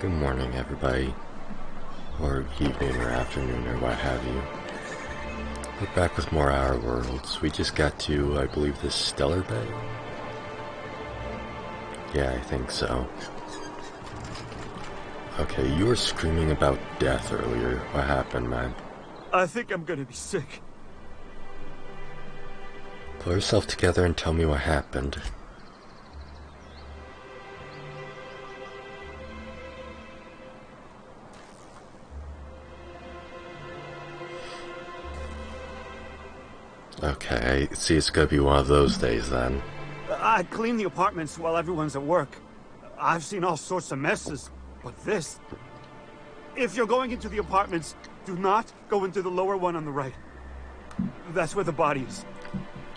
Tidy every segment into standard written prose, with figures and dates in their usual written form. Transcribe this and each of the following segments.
Good morning, everybody, or evening or afternoon or what have you. We're back with more Our Worlds. We just got to, I believe, this stellar bed? Yeah, I think so. Okay, you were screaming about death earlier. What happened, man? I think I'm gonna be sick. Pull yourself together and tell me what happened. Okay, I see it's gonna be one of those days then. I clean the apartments while everyone's at work. I've seen all sorts of messes, but this... If you're going into the apartments, do not go into the lower one on the right. That's where the body is.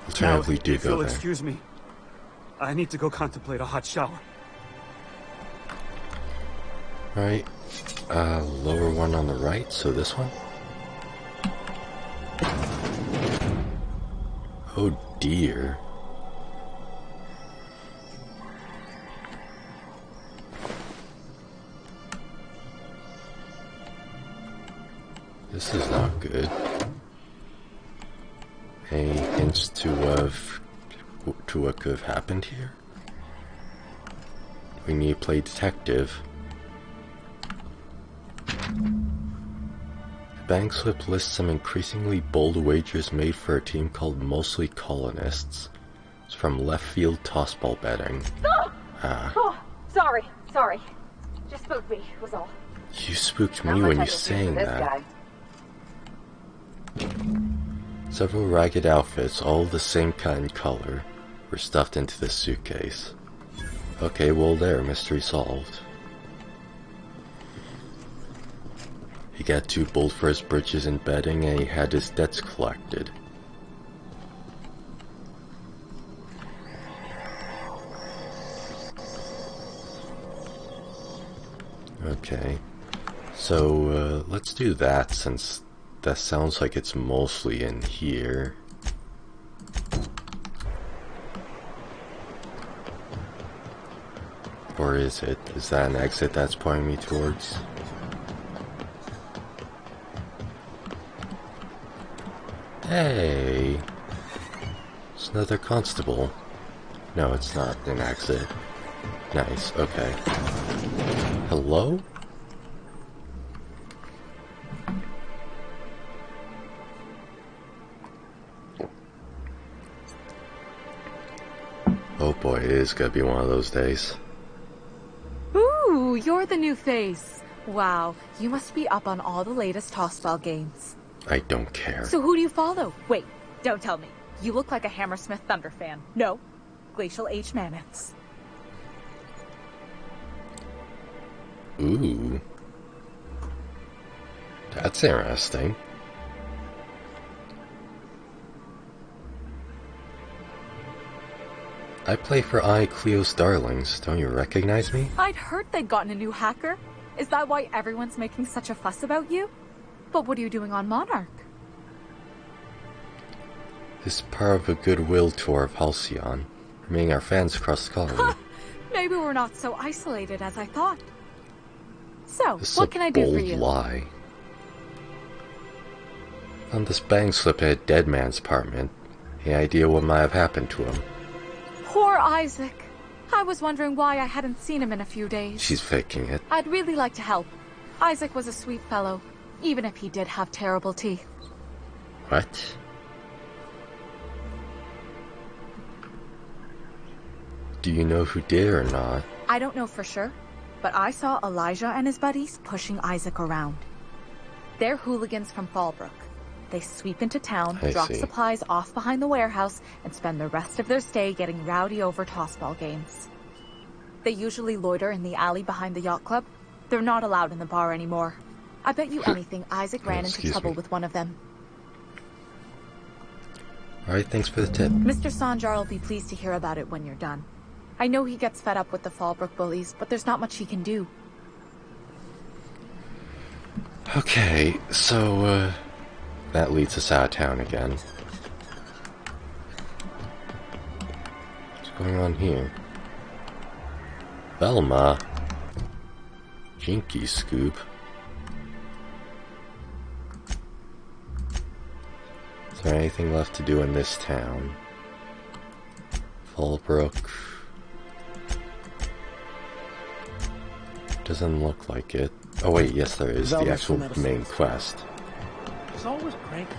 Alternatively, do if go you'll there. excuse me, I need to go contemplate a hot shower. Right, lower one on the right, so this one? Oh dear. This is not good. Any hints to what could have happened here? We need to play detective. Bank slip lists some increasingly bold wagers made for a team called Mostly Colonists. It's from left field tossball betting. Oh, sorry. Just spooked me, was all. You spooked me when you saying that. Several ragged outfits, all the same cut and color, were stuffed into the suitcase. Okay, well there, mystery solved. He got too bold for his britches in betting and he had his debts collected. Okay, so let's do that since that sounds like it's mostly in here. Or is it? Is that an exit that's pointing me towards? Hey! It's another constable. No, it's not an exit. Nice, okay. Hello? Oh boy, it is gonna be one of those days. Ooh, you're the new face. Wow, you must be up on all the latest tossball games. I don't care. So who do you follow? Wait, don't tell me. You look like a Hammersmith Thunder fan. No, Glacial Age Mammoths. Ooh. That's interesting. I play for Cleo's Darlings. Don't you recognize me? I'd heard they'd gotten a new hacker. Is that why everyone's making such a fuss about you? But what are you doing on Monarch? This is part of a goodwill tour of Halcyon, meeting our fans across the colony. Maybe we're not so isolated as I thought. So, This what is can a I do for bold you? lie. Found this bank slip in a dead man's apartment. Any idea what might have happened to him? Poor Isaac. I was wondering why I hadn't seen him in a few days. She's faking it. I'd really like to help. Isaac was a sweet fellow, even if he did have terrible teeth. What? Do you know who did or not? I don't know for sure, but I saw Elijah and his buddies pushing Isaac around. They're hooligans from Fallbrook. They sweep into town, I drop see. supplies off behind the warehouse, and spend the rest of their stay getting rowdy over tossball games. They usually loiter in the alley behind the yacht club. They're not allowed in the bar anymore. I bet you anything Isaac ran into Excuse trouble me. with one of them. Alright, thanks for the tip. Mr. Sanjar will be pleased to hear about it when you're done. I know he gets fed up with the Fallbrook bullies, but there's not much he can do. Okay, so, that leads us out of town again. What's going on here? Velma. Jinky Scoop. Is there anything left to do in this town? Fallbrook. Doesn't look like it. Oh wait, yes there is. The actual main quest. It's always cranky.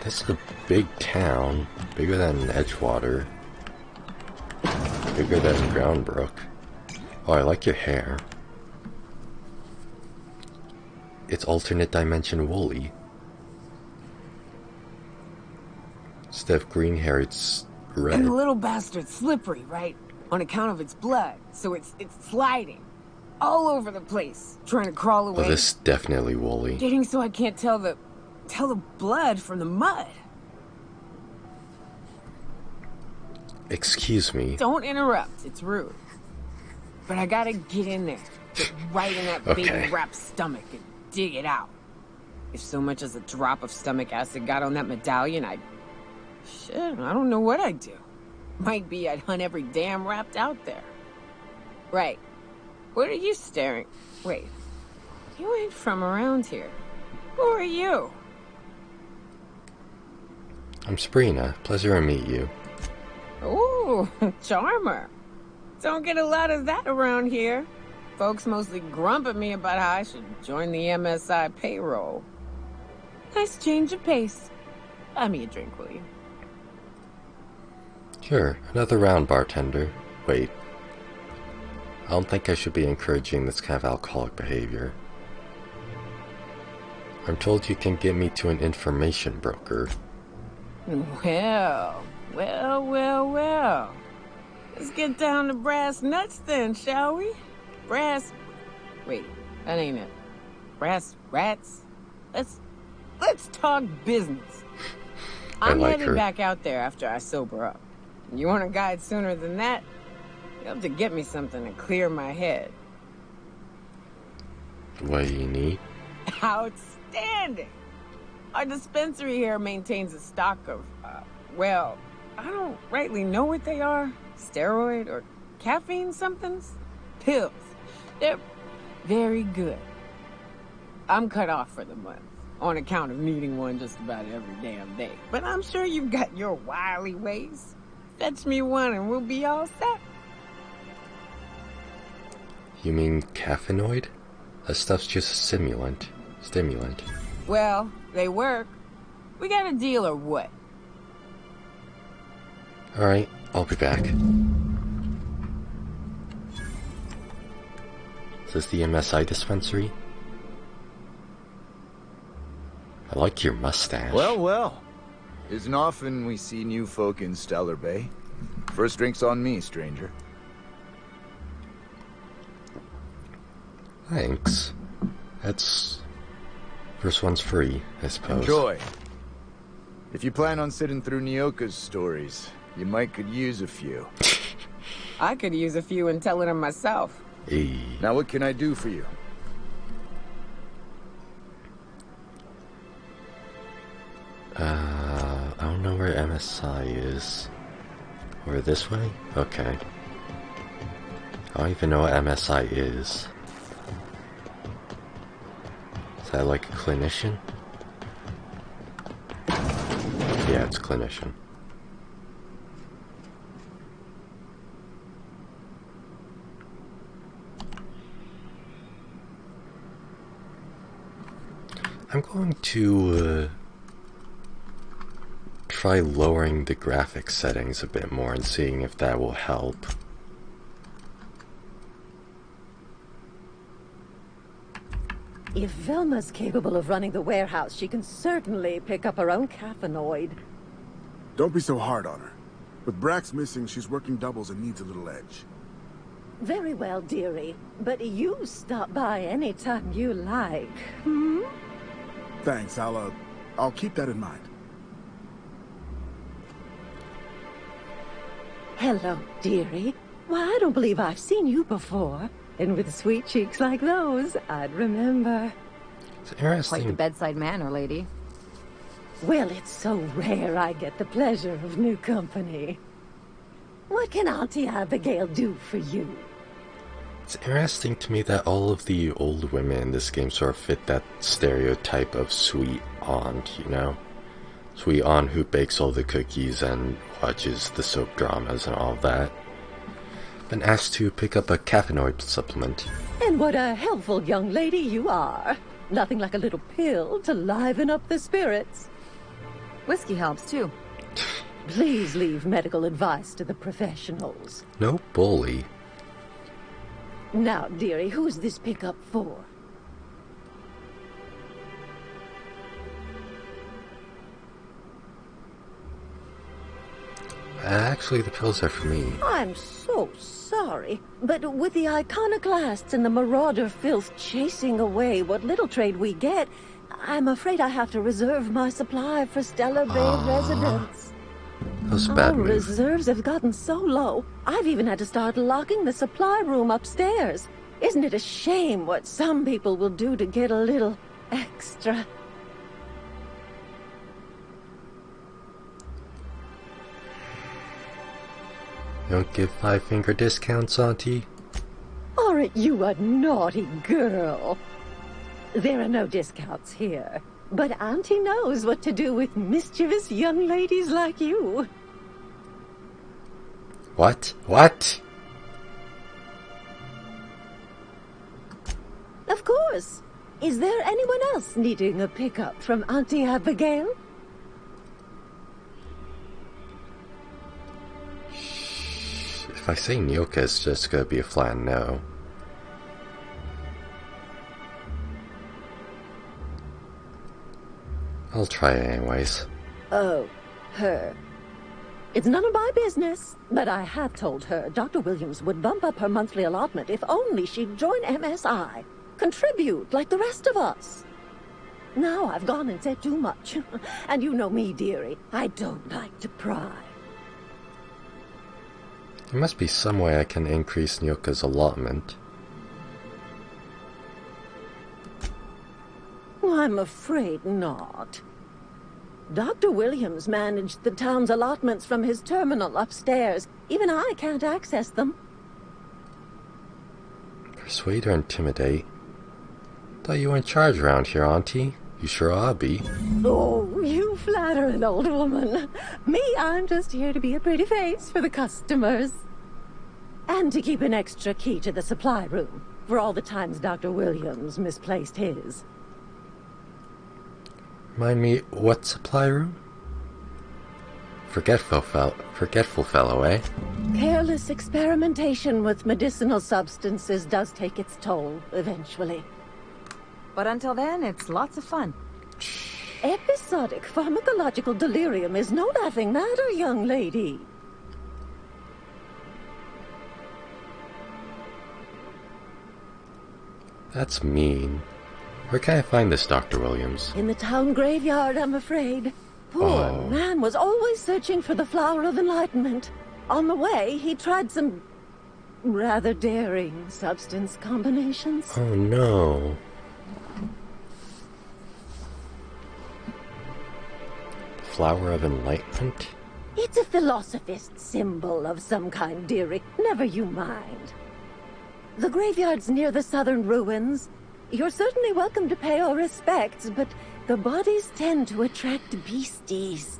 This is a big town. Bigger than Edgewater. Bigger than Groundbrook. Oh, I like your hair. It's alternate dimension woolly. Instead of green hair, it's red. And the little bastard's slippery, right? On account of its blood. So it's sliding. All over the place. Trying to crawl away. Oh, this is definitely woolly. Getting so I can't tell the blood from the mud. Excuse me. Don't interrupt. It's rude. But I gotta get in there. Get right in that baby-wrapped stomach and dig it out. If so much as a drop of stomach acid got on that medallion, shit, I don't know what I'd do. Might be I'd hunt every damn wrapped out there. Right. What are you staring? Wait. You ain't from around here. Who are you? I'm Sabrina. Pleasure to meet you. Ooh, charmer. Don't get a lot of that around here. Folks mostly grump at me about how I should join the MSI payroll. Nice change of pace. Buy me a drink, will you? Sure, another round, bartender. Wait. I don't think I should be encouraging this kind of alcoholic behavior. I'm told you can get me to an information broker. Well. Let's get down to brass nuts then, shall we? Wait, that ain't it. Brass rats? Let's talk business. I'm headed back out there after I sober up. You want a guide sooner than that? You'll have to get me something to clear my head. What do you need? Outstanding! Our dispensary here maintains a stock of, well, I don't rightly know what they are. Steroid or caffeine somethings? Pills. They're very good. I'm cut off for the month, on account of needing one just about every damn day. But I'm sure you've got your wily ways. Fetch me one and we'll be all set. You mean caffeinoid? That stuff's just a stimulant. Well, they work. We got a deal or what? Alright, I'll be back. Is this the MSI dispensary? I like your mustache. Well. Isn't often we see new folk in Stellar Bay. First drink's on me, stranger. Thanks. That's... First one's free, I suppose. Enjoy. If you plan on sitting through Nyoka's stories, you might could use a few. I could use a few and telling them myself. Hey. Now what can I do for you? I don't know where MSI is. Or this way? Okay. I don't even know what MSI is. Is that like a clinician? Yeah, it's clinician. I'm going to try lowering the graphics settings a bit more and seeing if that will help. If Velma's capable of running the warehouse, she can certainly pick up her own caffeinoid. Don't be so hard on her. With Brax missing, she's working doubles and needs a little edge. Very well, dearie. But you stop by any time you like. Hmm? Thanks, I'll keep that in mind. Hello, dearie. Why, I don't believe I've seen you before. And with sweet cheeks like those, I'd remember. It's interesting. Quite the bedside manner, lady. Well, it's so rare I get the pleasure of new company. What can Auntie Abigail do for you? It's interesting to me that all of the old women in this game sort of fit that stereotype of sweet aunt, you know? Sweet aunt who bakes all the cookies and watches the soap dramas and all that. Been asked to pick up a caffeinoid supplement. And what a helpful young lady you are. Nothing like a little pill to liven up the spirits. Whiskey helps, too. Please leave medical advice to the professionals. No bully. Now, dearie, who's this pickup for? Actually, the pills are for me. I'm so sorry, but with the iconoclasts and the marauder filth chasing away what little trade we get, I'm afraid I have to reserve my supply for Stellar Bay residents. That was a bad Our move. reserves have gotten so low, I've even had to start locking the supply room upstairs. Isn't it a shame what some people will do to get a little extra? Don't give 5-finger discounts, Auntie. Aren't you a naughty girl? There are no discounts here, but Auntie knows what to do with mischievous young ladies like you. What? What? Of course. Is there anyone else needing a pickup from Auntie Abigail? If I say Nyoka, it's just gonna be a flat no. I'll try it anyways. Oh, her. It's none of my business, but I have told her Dr. Williams would bump up her monthly allotment if only she'd join MSI. Contribute like the rest of us. Now I've gone and said too much. And you know me, dearie. I don't like to pry. There must be some way I can increase Nyoka's allotment. I'm afraid not. Dr. Williams managed the town's allotments from his terminal upstairs. Even I can't access them. Persuade or intimidate? Thought you were in charge around here, Auntie. You sure ought to be. Oh, you flatter an old woman. Me, I'm just here to be a pretty face for the customers. And to keep an extra key to the supply room, for all the times Dr. Williams misplaced his. Remind me, what supply room? Forgetful fellow, eh? Careless experimentation with medicinal substances does take its toll, eventually. But until then, it's lots of fun. Episodic pharmacological delirium is no laughing matter, young lady. That's mean. Where can I find this Dr. Williams? In the town graveyard, I'm afraid. Poor man was always searching for the flower of enlightenment. On the way, he tried some rather daring substance combinations. Oh no. Flower of Enlightenment? It's a philosophist symbol of some kind, dearie. Never you mind. The graveyard's near the southern ruins. You're certainly welcome to pay our respects, but the bodies tend to attract beasties.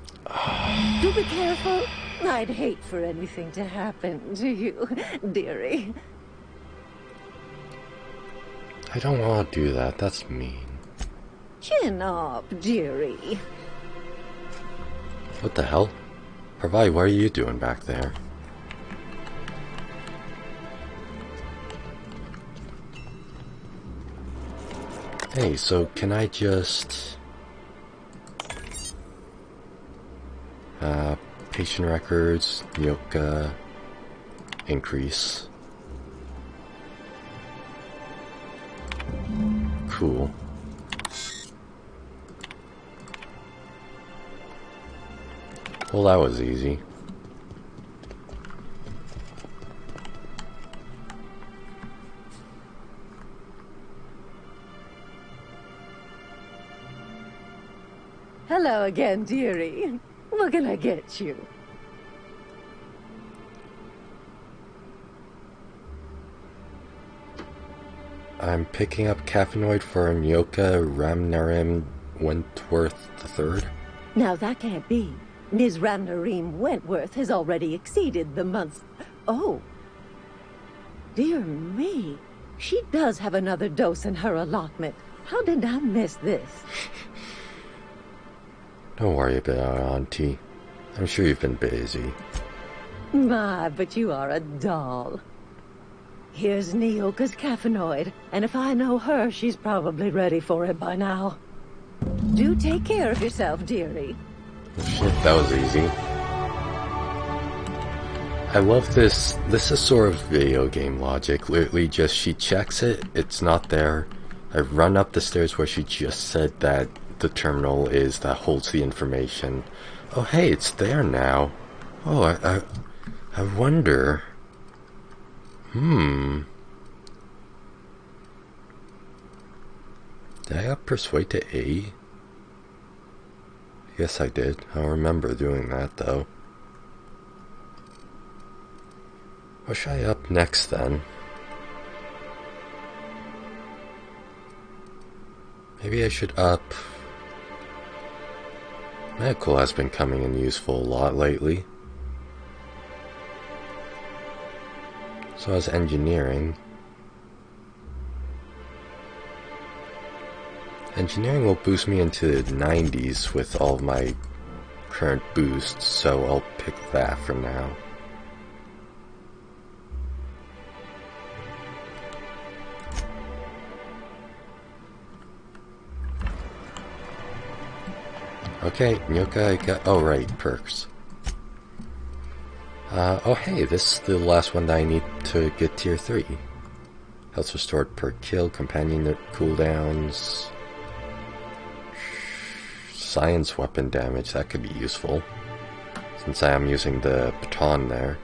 Do be careful. I'd hate for anything to happen to you, dearie. I don't want to do that. That's mean. Chin up, dearie. What the hell? Provide, what are you doing back there? Hey, so can I just... patient records, Nyoka, increase. Cool. Well, that was easy. Hello again, dearie. What can I get you? I'm picking up caffeinoid for Nyoka Ramnarim Wentworth III. Now that can't be. Ms. Ramnarim Wentworth has already exceeded the month's... Oh. Dear me. She does have another dose in her allotment. How did I miss this? Don't worry about it, Auntie. I'm sure you've been busy. My, but you are a doll. Here's Nyoka's caffeinoid, and if I know her, she's probably ready for it by now. Do take care of yourself, dearie. Shit, that was easy. I love this. This is sort of video game logic. Literally just she checks it, it's not there. I run up the stairs where she just said that the terminal is that holds the information. Oh hey, it's there now. Oh, I wonder. Did I up persuade to A? Yes, I did. I don't remember doing that, though. What should I up next, then? Maybe I should up... Medical has been coming in useful a lot lately. So has engineering. Engineering will boost me into the 90s with all of my current boosts, so I'll pick that for now. Okay, Nyoka, I got... Oh, right, perks. Oh hey, this is the last one that I need to get tier 3. Health restored per kill, companion cooldowns... Science weapon damage, that could be useful. Since I am using the baton there.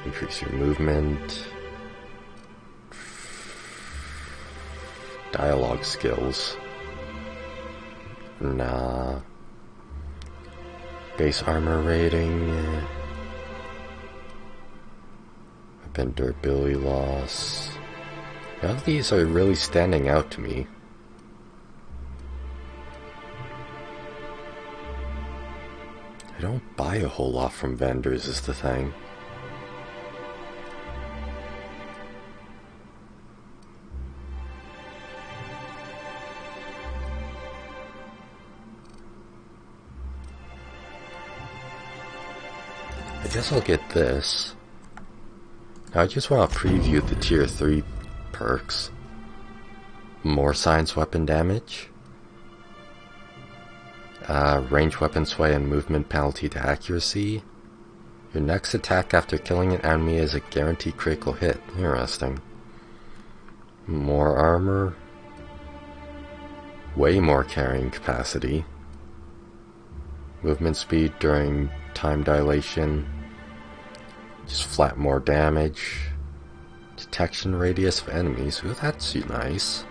Increase your movement. Dialogue skills. Nah. Base armor rating. Weapon durability loss. None of these are really standing out to me. I don't buy a whole lot from vendors is the thing. I guess I'll get this. Now I just want to preview the tier 3 perks. More science weapon damage. Range weapon sway and movement penalty to accuracy. Your next attack after killing an enemy is a guaranteed critical hit. Interesting. More armor. Way more carrying capacity. Movement speed during time dilation. Just flat more damage. Detection radius of enemies. Ooh, that's nice.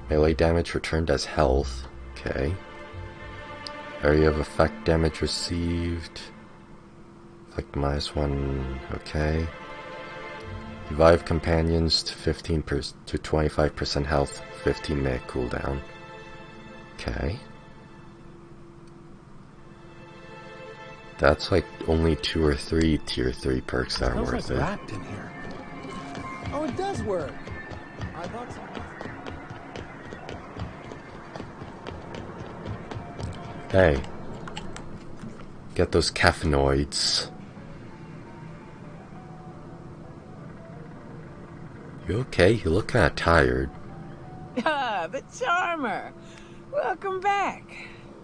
Melee damage returned as health. Okay. Area of effect damage received. Effect -1. Okay. Revive companions to 15% to 25% health. 15-minute cooldown. Okay. That's like only 2 or 3 tier 3 perks that are worth it. Wrapped in here. Oh, it does work. I thought so. Hey. Get those caffeinoids. You okay? You look kinda tired. Ah, the charmer. Welcome back.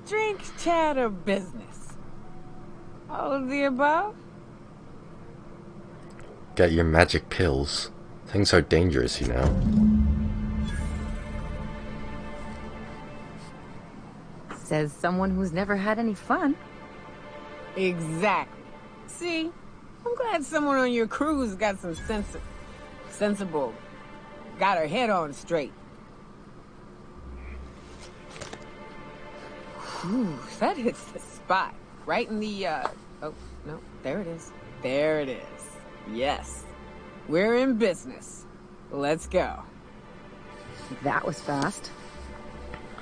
Drink, chat, or business? All of the above? Get your magic pills. Things are dangerous, you know. Says someone who's never had any fun. Exactly. See? I'm glad someone on your crew's got some sensible. Got her head on straight. Whew, that hits the spot. Right in the, oh, no, there it is. There it is. Yes. We're in business. Let's go. That was fast.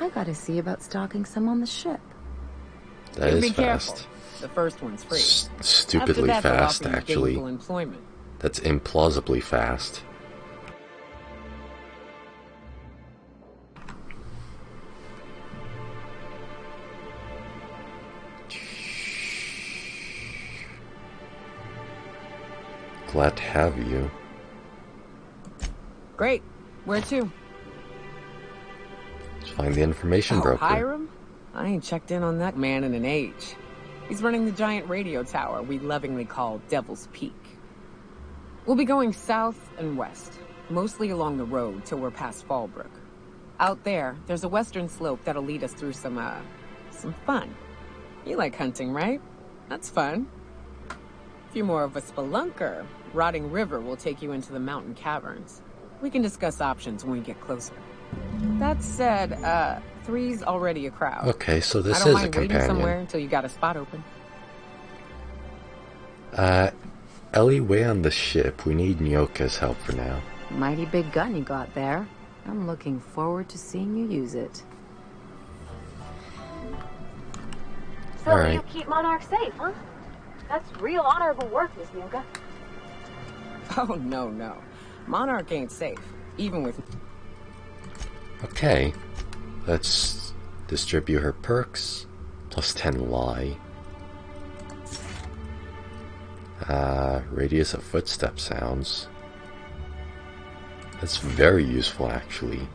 I gotta see about stocking some on the ship. That You is be fast. careful. The first one's free. Stupidly After that, they'll fast, offer you actually. gainful employment. That's implausibly fast. Glad to have you. Great. Where to? Let's find the information broker. Hiram? I ain't checked in on that man in an age. He's running the giant radio tower we lovingly call Devil's Peak. We'll be going south and west, mostly along the road till we're past Fallbrook. Out there, there's a western slope that'll lead us through some fun. You like hunting, right? That's fun. If you're more of a spelunker, Rotting River will take you into the mountain caverns. We can discuss options when we get closer. That said, 3's already a crowd. Okay, so this I don't is mind a waiting companion. somewhere until you got a spot open. Ellie, way on the ship. We need Nyoka's help for now. Mighty big gun you got there. I'm looking forward to seeing you use it. So All right. you keep Monarch safe, huh? That's real honorable work, Miss Nyoka. Oh, no. Monarch ain't safe, even with... Okay. Let's distribute her perks. Plus 10 lie. Radius of footstep sounds. That's very useful, actually.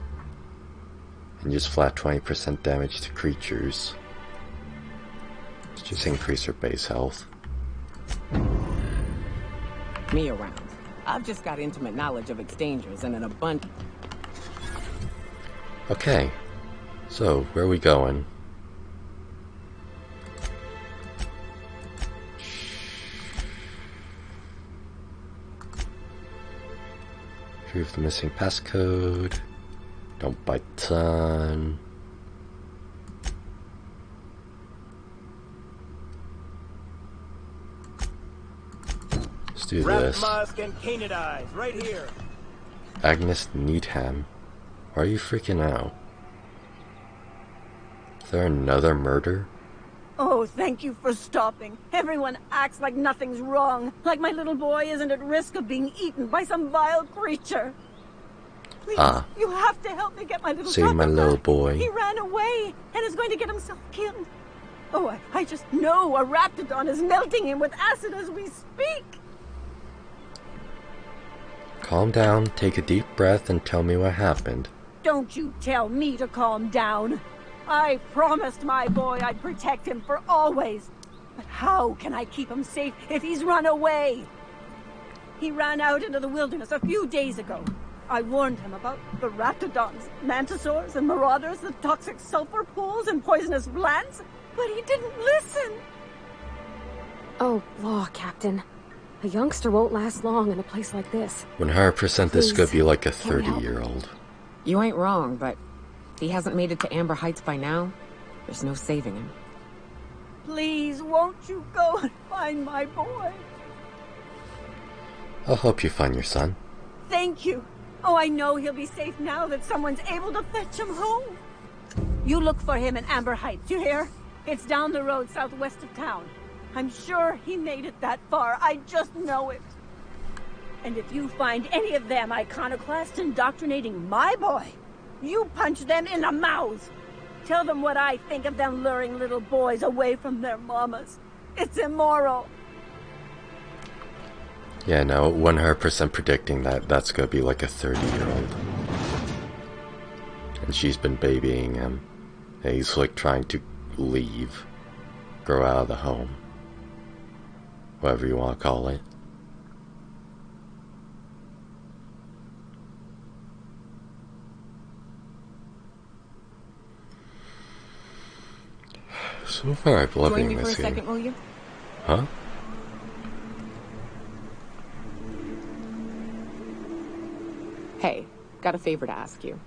And just flat 20% damage to creatures. Let's just increase her base health. me around. I've just got intimate knowledge of its dangers and an abundance. Okay. So, where are we going? Retrieve the missing passcode. Don't bite ton. Let's do this. Musk and Canid Eyes, right here. Agnes Needham. Why are you freaking out? Is there another murder? Oh, thank you for stopping. Everyone acts like nothing's wrong. Like my little boy isn't at risk of being eaten by some vile creature. Please, you have to help me get my little Save my little boy. He ran away and is going to get himself killed. Oh, I just know a raptidon is melting him with acid as we speak. Calm down, take a deep breath, and tell me what happened. Don't you tell me to calm down. I promised my boy I'd protect him for always. But how can I keep him safe if he's run away? He ran out into the wilderness a few days ago. I warned him about the raptidons, mantisaurs, and marauders, the toxic sulfur pools, and poisonous plants, but he didn't listen. Oh, law, Captain. A youngster won't last long in a place like this. 100% this could be like a Can we help? 30-year-old. You ain't wrong, but if he hasn't made it to Amber Heights by now, there's no saving him. Please, won't you go and find my boy? I'll help you find your son. Thank you. Oh, I know he'll be safe now that someone's able to fetch him home. You look for him in Amber Heights, you hear? It's down the road southwest of town. I'm sure he made it that far. I just know it. And if you find any of them iconoclasts indoctrinating my boy, you punch them in the mouth. Tell them what I think of them luring little boys away from their mamas. It's immoral. Yeah, no, 100% predicting that that's gonna be like a 30-year-old. And she's been babying him. And he's like trying to leave. Grow out of the home. Whatever you want to call it. So far, I'm Join loving me for a this game. second, will you? Huh? Hey, got a favor to ask you.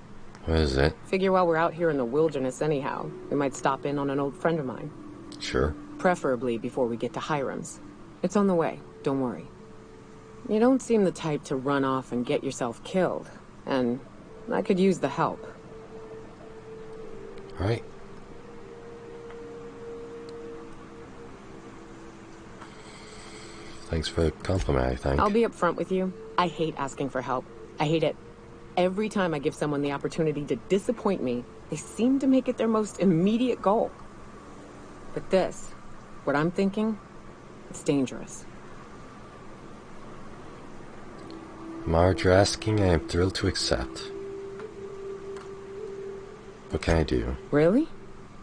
What is it? Figure while we're out here in the wilderness anyhow, we might stop in on an old friend of mine. Sure. Preferably before we get to Hiram's. It's on the way, don't worry. You don't seem the type to run off and get yourself killed. And I could use the help. Right. Thanks for the compliment, I think. I'll be upfront with you. I hate asking for help. I hate it. Every time I give someone the opportunity to disappoint me, they seem to make it their most immediate goal. But this, what I'm thinking, it's dangerous. Marge, you're asking, I am thrilled to accept. What can I do? Really?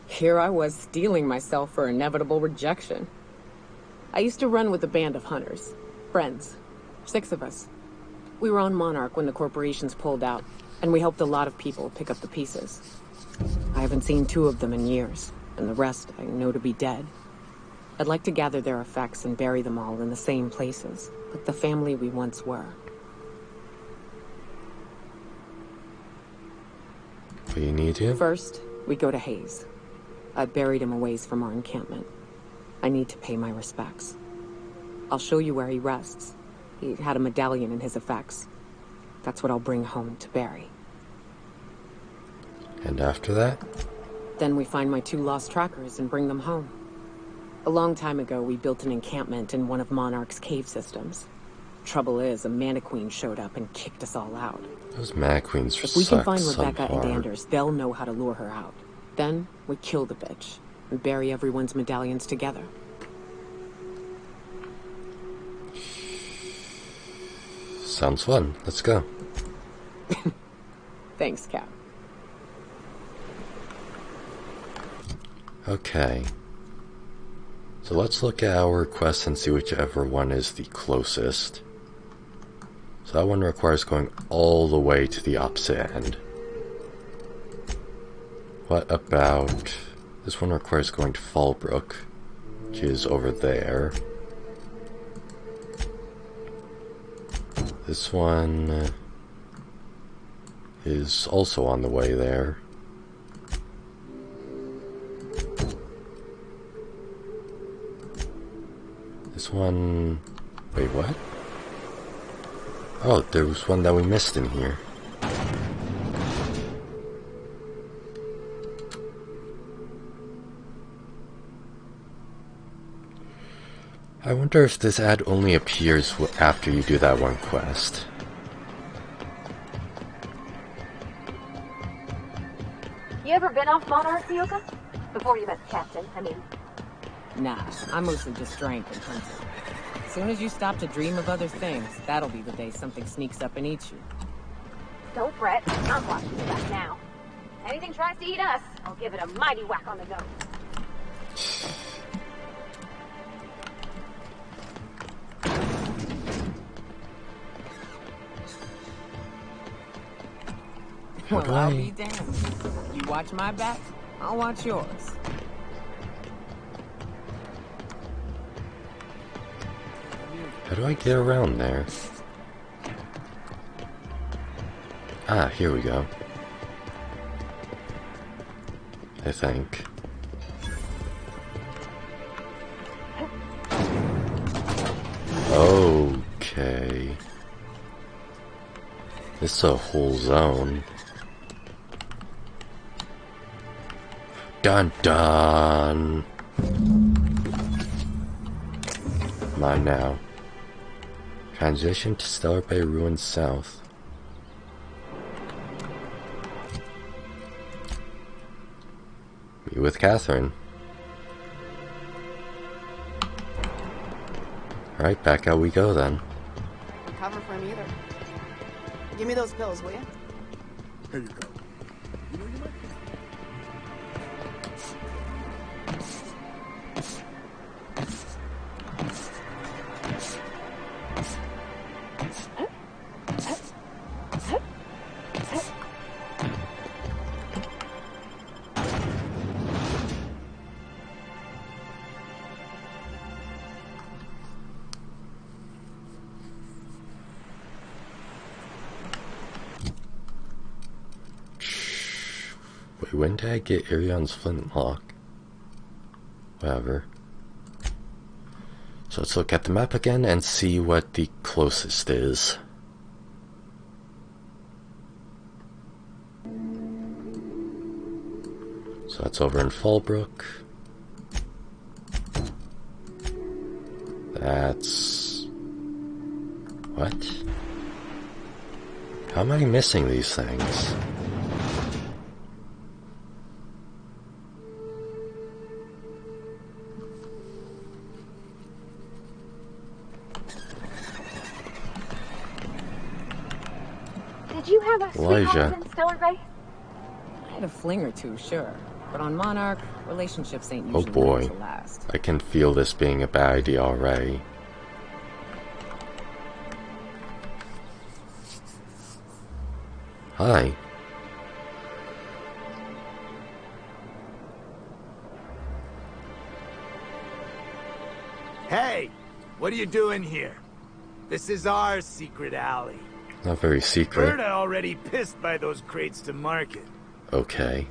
Here I was steeling myself for inevitable rejection. I used to run with a band of hunters. Friends. 6 of us. We were on Monarch when the corporations pulled out, and we helped a lot of people pick up the pieces. I haven't seen 2 of them in years, and the rest I know to be dead. I'd like to gather their effects and bury them all in the same places, like the family we once were. What do you need to? First, we go to Hayes. I buried him a ways from our encampment. I need to pay my respects. I'll show you where he rests. He had a medallion in his effects. That's what I'll bring home to Barry. And after that? Then we find my 2 lost trackers and bring them home. A long time ago, we built an encampment in one of Monarch's cave systems. Trouble is, a Mantiqueen showed up and kicked us all out. Those Mantiqueens If we can find suck Rebecca so and hard. Anders, they'll know how to lure her out. Then, we kill the bitch and bury everyone's medallions together. Sounds fun. Let's go. Thanks, Cap. Okay. So let's look at our quests and see whichever one is the closest. So that one requires going all the way to the opposite end. What about... this one requires going to Fallbrook, which is over there. This one is also on the way there. This one... wait, what? Oh, there was one that we missed in here. I wonder if this ad only appears after you do that one quest. You ever been off Monarch, Yoka? Before you met the captain, I mean. Nah, I mostly just drank and hunted. As soon as you stop to dream of other things, that'll be the day something sneaks up and eats you. Don't fret, I'm watching you back now. If anything tries to eat us, I'll give it a mighty whack on the nose. Well, I'll be damned. You watch my back, I'll watch yours. How do I get around there? Ah, here we go. I think. Okay. This is a whole zone. Dun dun! Come on now. Transition to Stellar Bay Ruins South. Meet with Catherine. Alright, back out we go then. Cover for him either. Give me those pills, will you? Here you go. You know you might... Wait, when did I get Irion's flintlock? Whatever. So let's look at the map again and see what the closest is. So that's over in Fallbrook. That's... what? How am I missing these things? Did you have a Elijah. sweetheart in Stellar Bay? I had a fling or two, sure. But on Monarch, relationships ain't Oh usually boy, meant to last. I can feel this being a bad idea already. Hi. Hey, what are you doing here? This is our secret alley. Not very secret. Berta already pissed by those crates to market. Okay.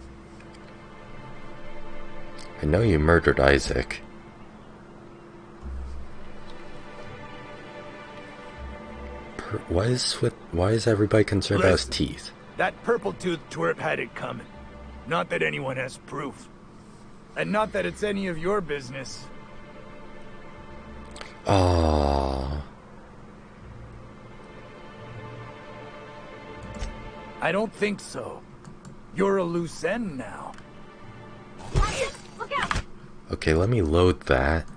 I know you murdered Isaac. Why is everybody concerned about his teeth? That purple-toothed twerp had it coming. Not that anyone has proof. And not that it's any of your business. Ah. I don't think so. You're a loose end now. Look out! Okay, let me load that.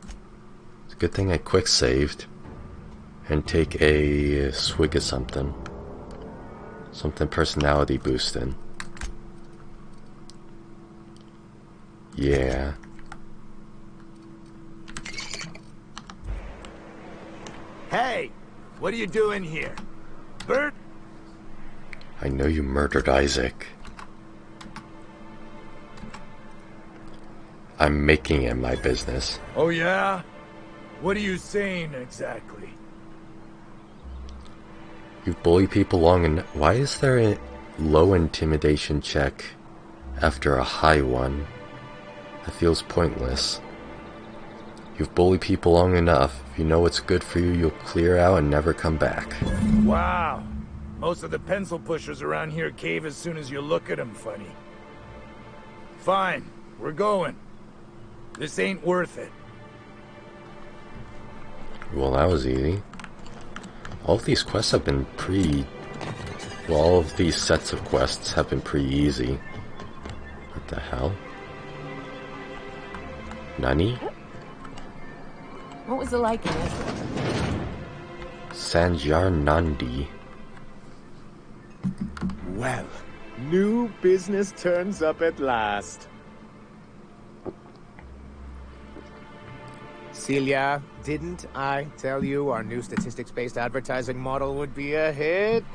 It's a good thing I quick saved. And take a swig of something. Something personality boosting. Yeah. Hey, what are you doing here? Bert? I know you murdered Isaac. I'm making it my business. Oh yeah? What are you saying exactly? You bully people long enough. Why is there a low intimidation check after a high one? That feels pointless. You've bullied people long enough. If you know what's good for you, you'll clear out and never come back. Wow. Most of the pencil pushers around here cave as soon as you look at them funny. Fine, we're going. This ain't worth it. Well, that was easy. All of these quests have been well, all of these sets of quests have been pretty easy. What the hell? Nani? What was it like in Ezra? Sanjar Nandi. Well, new business turns up at last. Celia, didn't I tell you our new statistics-based advertising model would be a hit?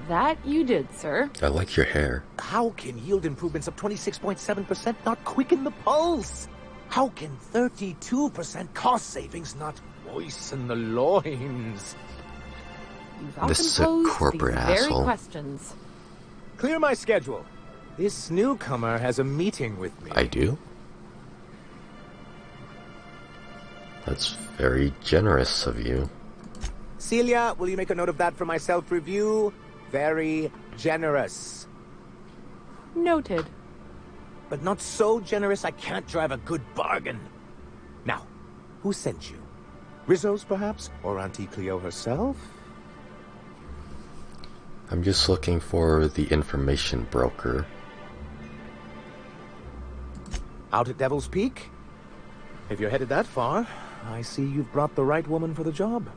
That you did, sir. I like your hair. How can yield improvements of 26.7% not quicken the pulse? How can 32% cost savings not moisten the loins? This is a corporate asshole. Very questions. Clear my schedule. This newcomer has a meeting with me. I do? That's very generous of you. Celia, will you make a note of that for my self-review? Very generous. Noted. But not so generous I can't drive a good bargain. Now, who sent you? Rizzo's, perhaps? Or Auntie Cleo herself? I'm just looking for the information broker. Out at Devil's Peak? If you're headed that far, I see you've brought the right woman for the job.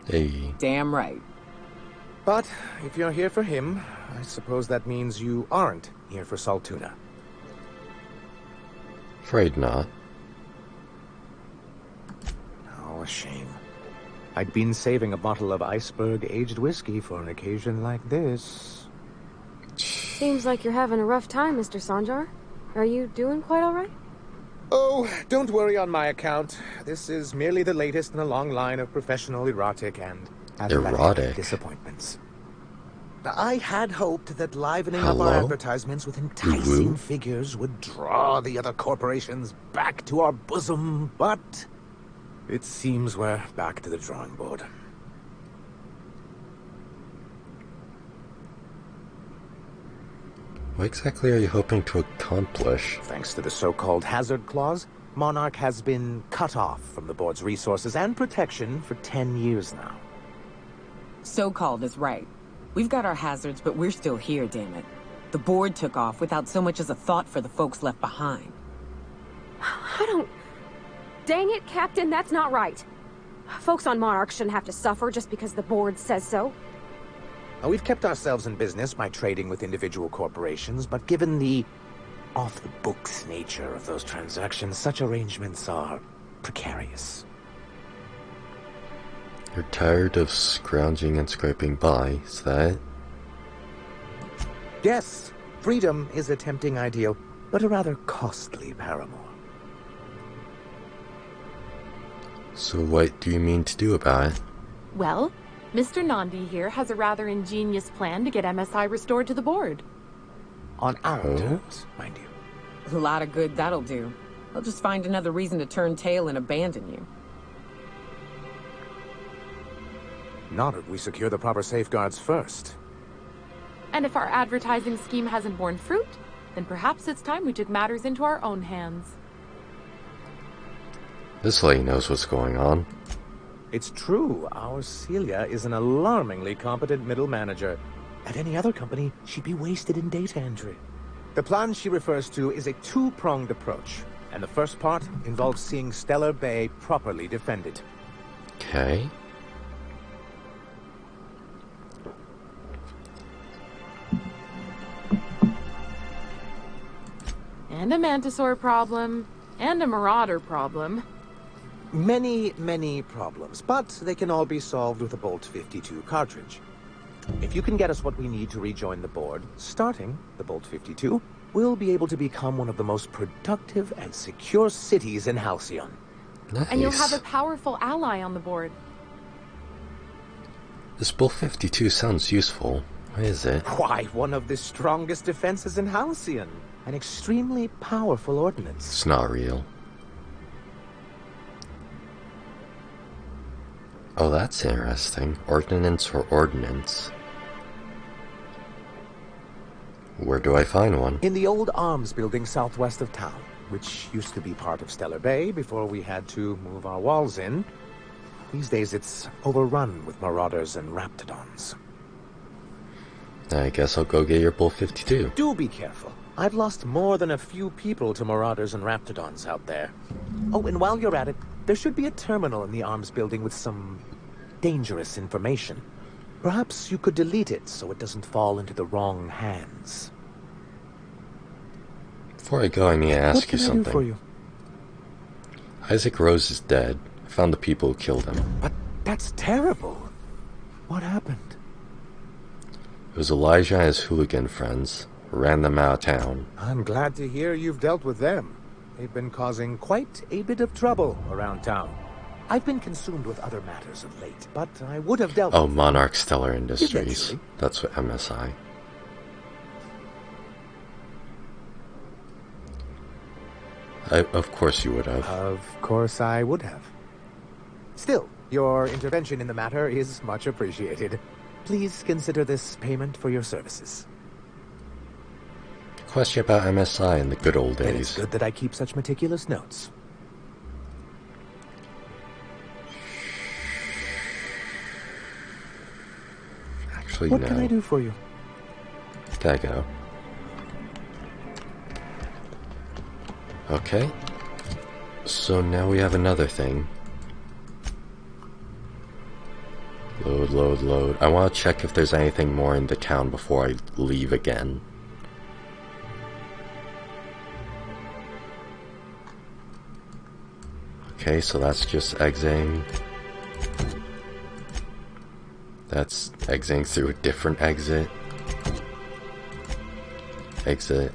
Hey. Damn right. But if you're here for him, I suppose that means you aren't here for Saltuna. Afraid not. Oh, a shame. I'd been saving a bottle of iceberg-aged whiskey for an occasion like this. Seems like you're having a rough time, Mr. Sanjar. Are you doing quite all right? Oh, don't worry on my account. This is merely the latest in a long line of professional erotic and athletic disappointments. I had hoped that livening up our advertisements with enticing figures would draw the other corporations back to our bosom, but It seems we're back to the drawing board. What exactly are you hoping to accomplish? Thanks to the so-called hazard clause, Monarch has been cut off from the board's resources and protection for 10 years now. So-called is right. We've got our hazards, but we're still here, damn it. The board took off without so much as a thought for the folks left behind. I don't... Dang it, Captain, that's not right. Folks on Monarch shouldn't have to suffer just because the board says so. We've kept ourselves in business by trading with individual corporations, but given the off-the-books nature of those transactions, such arrangements are precarious. You're tired of scrounging and scraping by, is that it? Yes, freedom is a tempting ideal, but a rather costly paramour. So what do you mean to do about it? Well, Mr. Nandi here has a rather ingenious plan to get MSI restored to the board. On our terms, mind you. A lot of good that'll do. They'll just find another reason to turn tail and abandon you. Not if we secure the proper safeguards first. And if our advertising scheme hasn't borne fruit, then perhaps it's time we took matters into our own hands. This lady knows what's going on. It's true, our Celia is an alarmingly competent middle manager. At any other company, she'd be wasted in data entry. The plan she refers to is a two-pronged approach, and the first part involves seeing Stellar Bay properly defended. Okay. And a Mantisaur problem, and a Marauder problem. Many, many problems, but they can all be solved with a Bolt 52 cartridge. If you can get us what we need to rejoin the board, starting the Bolt 52, we'll be able to become one of the most productive and secure cities in Halcyon. Nice. And you'll have a powerful ally on the board. This Bolt 52 sounds useful. What is it? Why, one of the strongest defenses in Halcyon. An extremely powerful ordnance. It's not real. Oh, that's interesting. Ordnance or ordnance? Where do I find one? In the old arms building southwest of town, which used to be part of Stellar Bay before we had to move our walls in. These days it's overrun with marauders and raptidons. I guess I'll go get your Bolt 52. Do be careful. I've lost more than a few people to marauders and raptidons out there. Oh, and while you're at it, there should be a terminal in the arms building with some dangerous information. Perhaps you could delete it so it doesn't fall into the wrong hands. Before I go, I need to ask you something. What can I do for you? Isaac Rose is dead. I found the people who killed him. But that's terrible. What happened? It was Elijah and his hooligan friends. Ran them out of town. I'm glad to hear you've dealt with them. They've been causing quite a bit of trouble around town. I've been consumed with other matters of late, but I would have dealt with Monarch Stellar Industries. Eventually. That's what MSI. Of course you would have. Of course I would have. Still, your intervention in the matter is much appreciated. Please consider this payment for your services. Question about MSI in the good old days. It's good that I keep such meticulous notes. Actually, what no. can I do for you? Can I go? Okay. So now we have another thing. Load, load, load. I want to check if there's anything more in the town before I leave again. Okay, so that's just exiting. That's exiting through a different exit. Exit.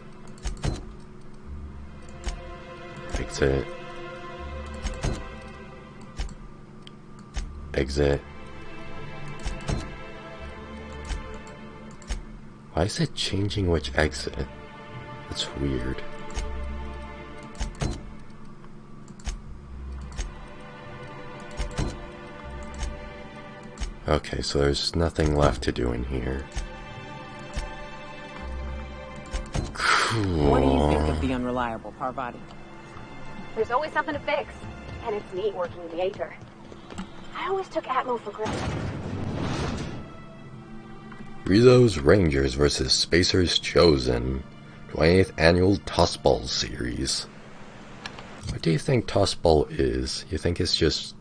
Exit. Exit. Why is it changing which exit? That's weird. Okay, so there's nothing left to do in here. Cool. What do you think of the unreliable Parvati? There's always something to fix, and it's neat working in the Aether. I always took Atmo for granted. Rizzo's Rangers vs. Spacers Chosen, 20th Annual Tossball Series. What do you think tossball is? You think it's just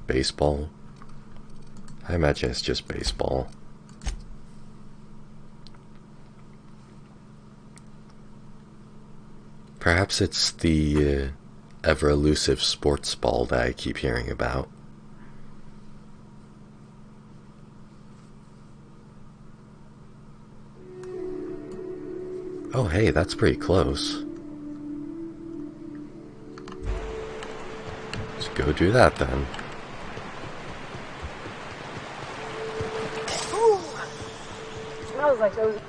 baseball? I imagine it's just baseball. Perhaps it's the ever-elusive sports ball that I keep hearing about. Oh hey, that's pretty close. Let's go do that then. Smells like those.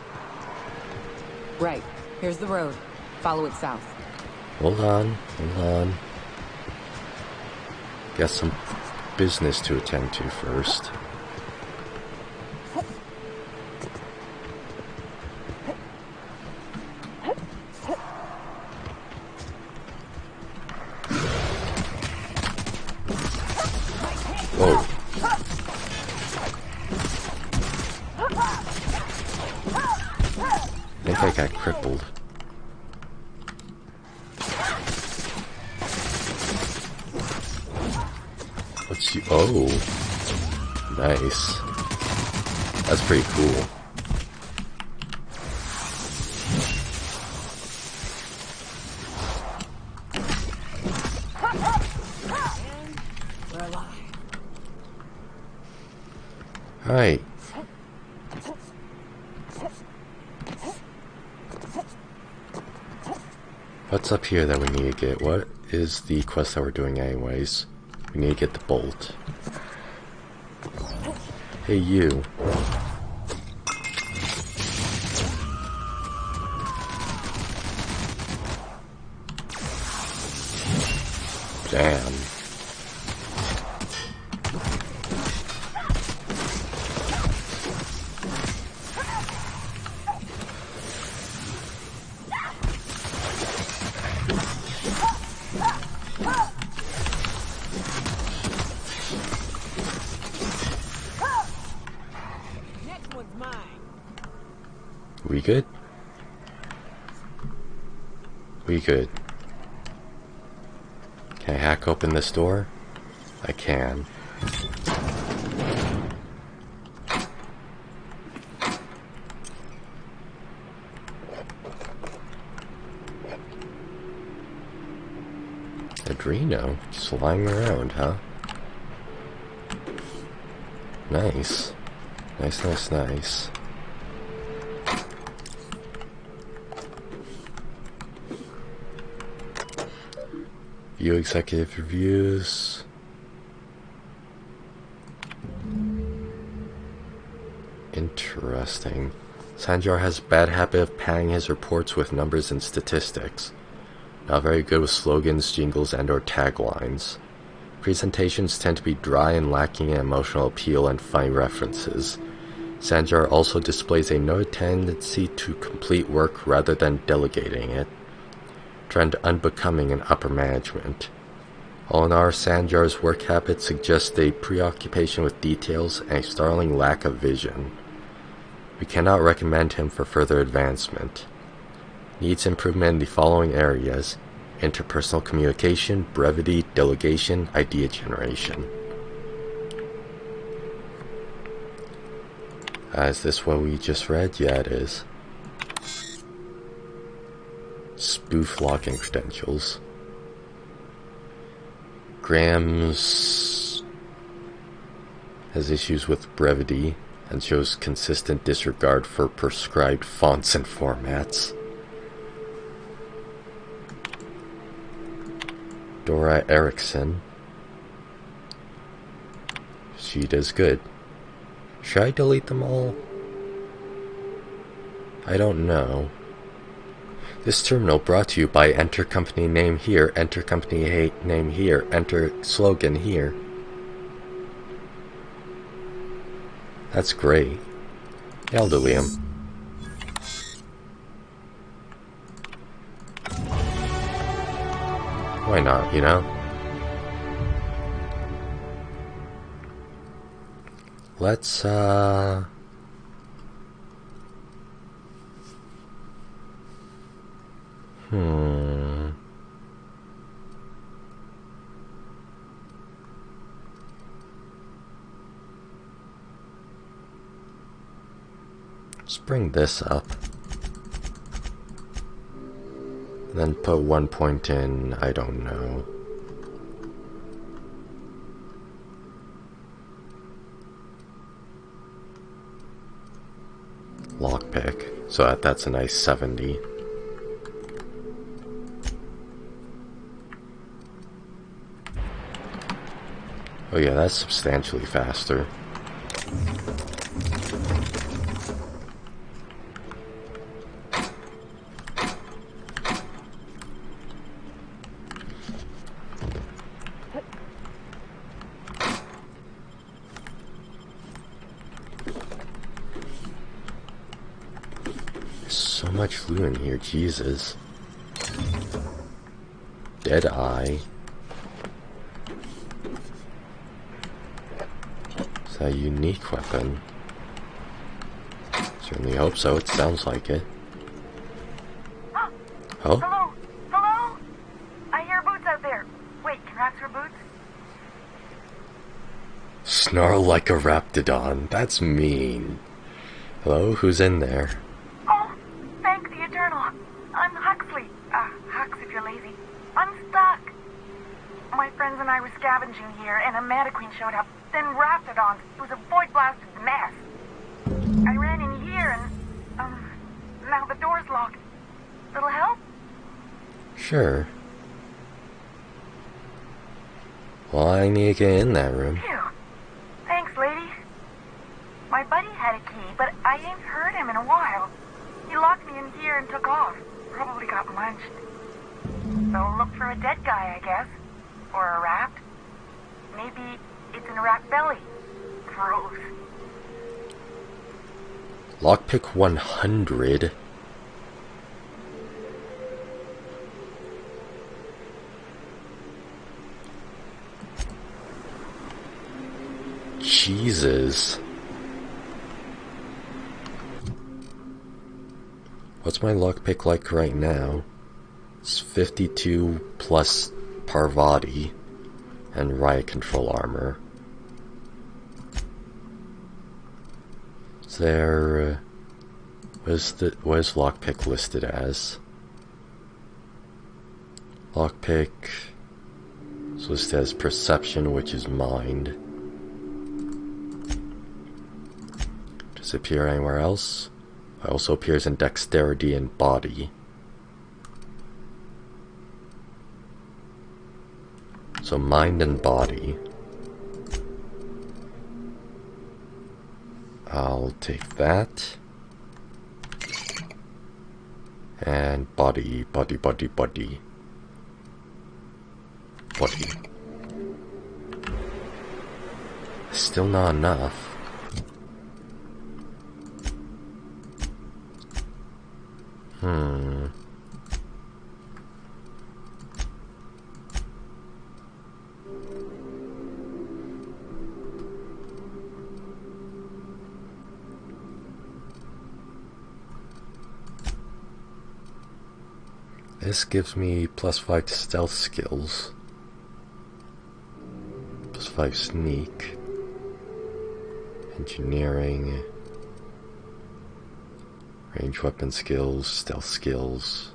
Right. Here's the road. Follow it south. Hold on. Got some business to attend to first. Whoa. I think I got crippled. What's you? Oh, nice. That's pretty cool. Alright. What's up here that we need to get? What is the quest that we're doing anyways? We need to get the bolt. Hey you. Damn. We good? We good. Can I hack open this door? I can. Adreno, just lying around, huh? Nice. Nice. View executive reviews. Interesting. Sanjar has a bad habit of padding his reports with numbers and statistics. Not very good with slogans, jingles, and/or taglines. Presentations tend to be dry and lacking in emotional appeal and funny references. Sanjar also displays a noted tendency to complete work rather than delegating it. Trend unbecoming in upper management. All in all, Sanjar's work habit suggests a preoccupation with details and a startling lack of vision. We cannot recommend him for further advancement. Needs improvement in the following areas: interpersonal communication, brevity, delegation, idea generation. Is this what we just read? Yeah, it is. Spoof login credentials. Grams has issues with brevity and shows consistent disregard for prescribed fonts and formats. Dora Erickson. She does good. Should I delete them all? I don't know. This terminal brought to you by enter company name here, enter company name here, enter slogan here. That's great. Yeah, I'll delete him. Why not, you know? Let's, Let's bring this up. And then put 1 point in, I don't know. Lockpick. So that's a nice 70. Oh yeah, that's substantially faster. So much flu in here, Jesus. Deadeye. Is that a unique weapon? Certainly hope so, it sounds like it. Oh? Hello? Hello? I hear boots out there. Wait, can rats wear boots? Snarl like a raptidon. That's mean. Hello, who's in there? Oh, thank the Eternal. I'm Huxley. Hux if you're lazy. I'm stuck. My friends and I were scavenging here, and a Mantiqueen showed up. Then Raptidons. It was a void-blasted mess. I ran in here, and, now the door's locked. Little help? Sure. Well, I need to get in that room. Phew. Thanks, lady. My buddy had a key, but I ain't heard him in a while. He locked me in here and took off. Probably got munched. So look for a dead guy, I guess. Or a rat. Maybe it's in a rat belly. Gross. Lockpick 100. Jesus. What's my lockpick like right now? It's 52 plus Parvati and riot control armor. Is there... what is lockpick listed as? Lockpick is listed as perception, which is mind. Does it appear anywhere else? It also appears in dexterity and body. So mind and body. I'll take that. And body. Still not enough. This gives me +5 to stealth skills. +5 sneak. Engineering. Range weapon skills, stealth skills.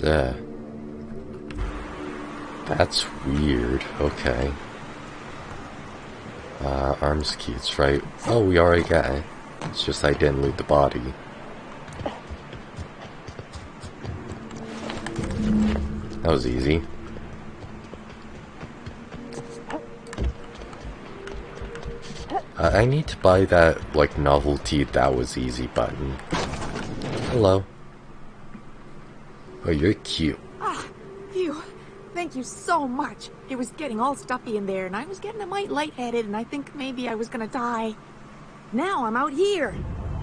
Yeah. That's weird. Okay. Arms keys, right? Oh, we already got it. It's just I didn't loot the body. That was easy. I need to buy that, like, novelty "that was easy" button. Hello. Oh, you're cute. Ah, phew. Thank you so much. It was getting all stuffy in there, and I was getting a mite lightheaded, and I think maybe I was gonna die. Now I'm out here,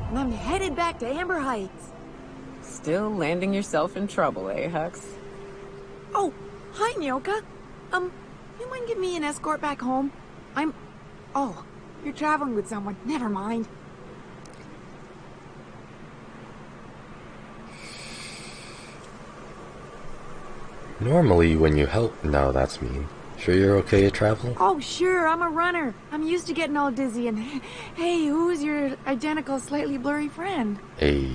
and I'm headed back to Amber Heights. Still landing yourself in trouble, eh, Hux? Oh, hi, Nyoka. You mind giving me an escort back home? Oh, you're traveling with someone. Never mind. Normally, when you help... No, that's mean. Sure you're okay to travel? Oh, sure, I'm a runner. I'm used to getting all dizzy, and hey, who's your identical, slightly blurry friend? Hey.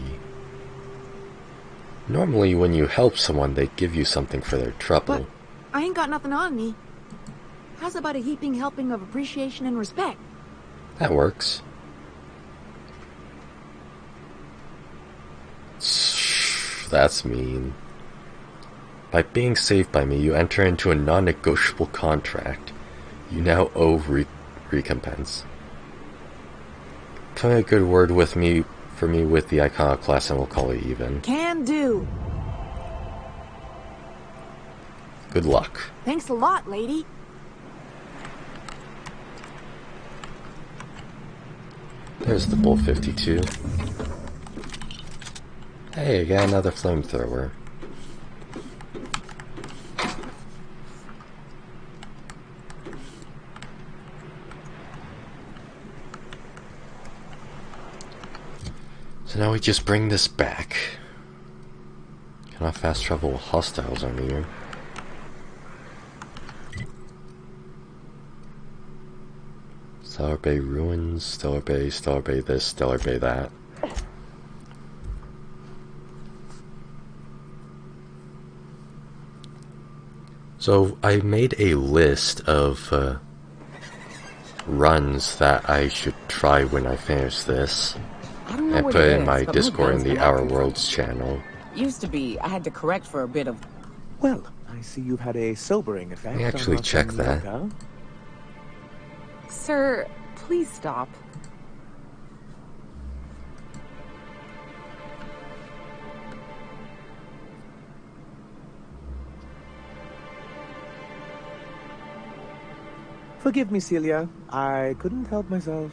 Normally, when you help someone, they give you something for their trouble. But I ain't got nothing on me. How's about a heaping helping of appreciation and respect? That works. That's mean. By being saved by me, you enter into a non-negotiable contract. You now owe recompense. Put a good word with me for me with the iconoclast, and we'll call it even. Can do. Good luck. Thanks a lot, lady. There's the Bull 52. Hey, I got another flamethrower. So now we just bring this back. Cannot fast travel while hostiles are near. Stellar Bay ruins, Stellar Bay this, Stellar Bay that. So I made a list of runs that I should try when I finish this. I put it in my Discord in the Our Worlds channel. Used to be, I had to correct for a bit of... Well, I see you've had a sobering effect. Let me actually check that. Sir, please stop. Forgive me, Celia. I couldn't help myself.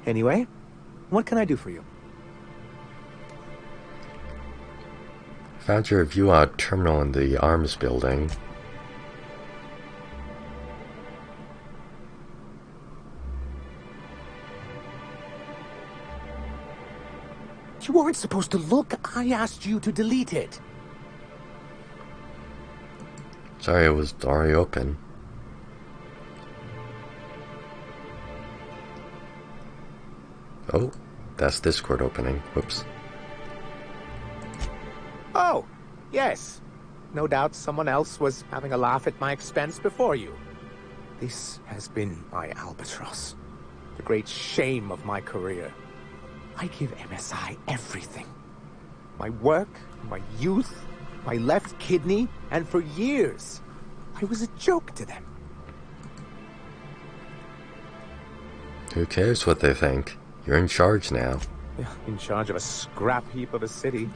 Anyway, what can I do for you? Found your review on a terminal in the arms building. You weren't supposed to look. I asked you to delete it. Sorry, it was already open. Oh, that's Discord opening. Whoops. Oh, yes. No doubt someone else was having a laugh at my expense before you. This has been my albatross. The great shame of my career. I give MSI everything. My work, my youth, my left kidney, and for years, I was a joke to them. Who cares what they think? You're in charge now. In charge of a scrap heap of a city.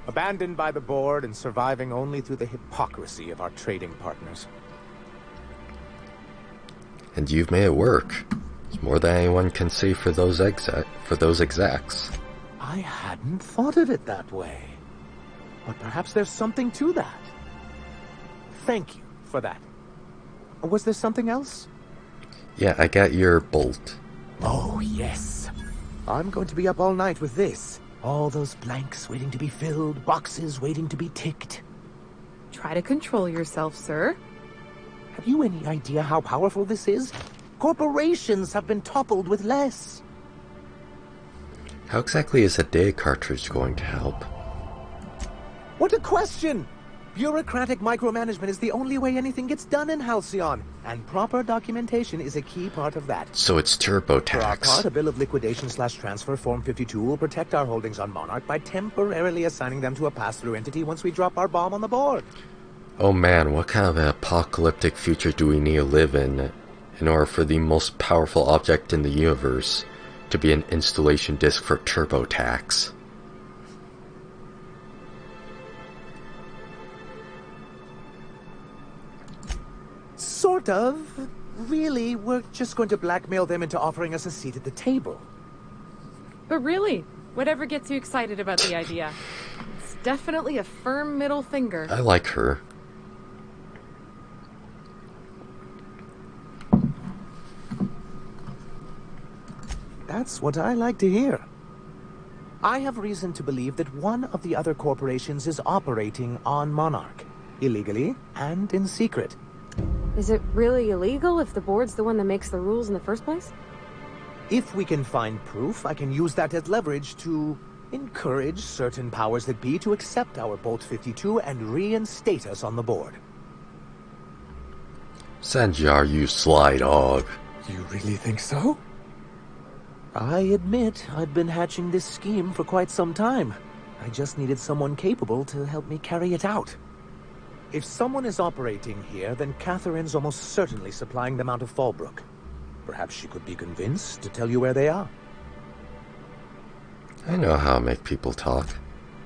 Abandoned by the board and surviving only through the hypocrisy of our trading partners. And you've made it work. It's more than anyone can say for those execs. I hadn't thought of it that way. But perhaps there's something to that. Thank you for that. Was there something else? Yeah, I got your bolt. Oh, yes. I'm going to be up all night with this. All those blanks waiting to be filled, boxes waiting to be ticked. Try to control yourself, sir. Have you any idea how powerful this is? Corporations have been toppled with less. How exactly is a data cartridge going to help? What a question! Bureaucratic micromanagement is the only way anything gets done in Halcyon, and proper documentation is a key part of that. So it's TurboTax. For our part, a bill of liquidation/transfer Form 52 will protect our holdings on Monarch by temporarily assigning them to a pass-through entity once we drop our bomb on the board. Oh man, what kind of an apocalyptic future do we need to live in order for the most powerful object in the universe to be an installation disk for TurboTax? Sort of. Really, we're just going to blackmail them into offering us a seat at the table. But really, whatever gets you excited about the idea. It's definitely a firm middle finger. I like her. That's what I like to hear. I have reason to believe that one of the other corporations is operating on Monarch, illegally and in secret. Is it really illegal if the board's the one that makes the rules in the first place? If we can find proof, I can use that as leverage to encourage certain powers that be to accept our Bolt 52 and reinstate us on the board. Sanjar, you sly dog. You really think so? I admit I've been hatching this scheme for quite some time. I just needed someone capable to help me carry it out. If someone is operating here, then Catherine's almost certainly supplying them out of Fallbrook. Perhaps she could be convinced to tell you where they are. I know how to make people talk.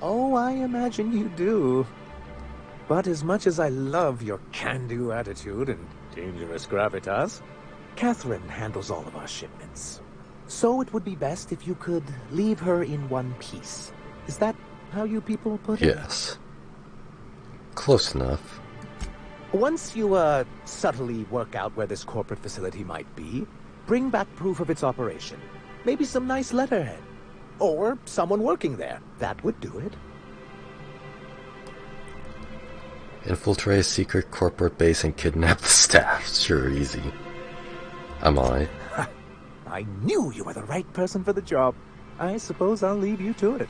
Oh, I imagine you do. But as much as I love your can-do attitude and dangerous gravitas, Catherine handles all of our shipments. So it would be best if you could leave her in one piece. Is that how you people put it? Yes. Close enough. Once you, subtly work out where this corporate facility might be, bring back proof of its operation. Maybe some nice letterhead. Or someone working there. That would do it. Infiltrate a secret corporate base and kidnap the staff. Sure, easy. Am I? I knew you were the right person for the job. I suppose I'll leave you to it.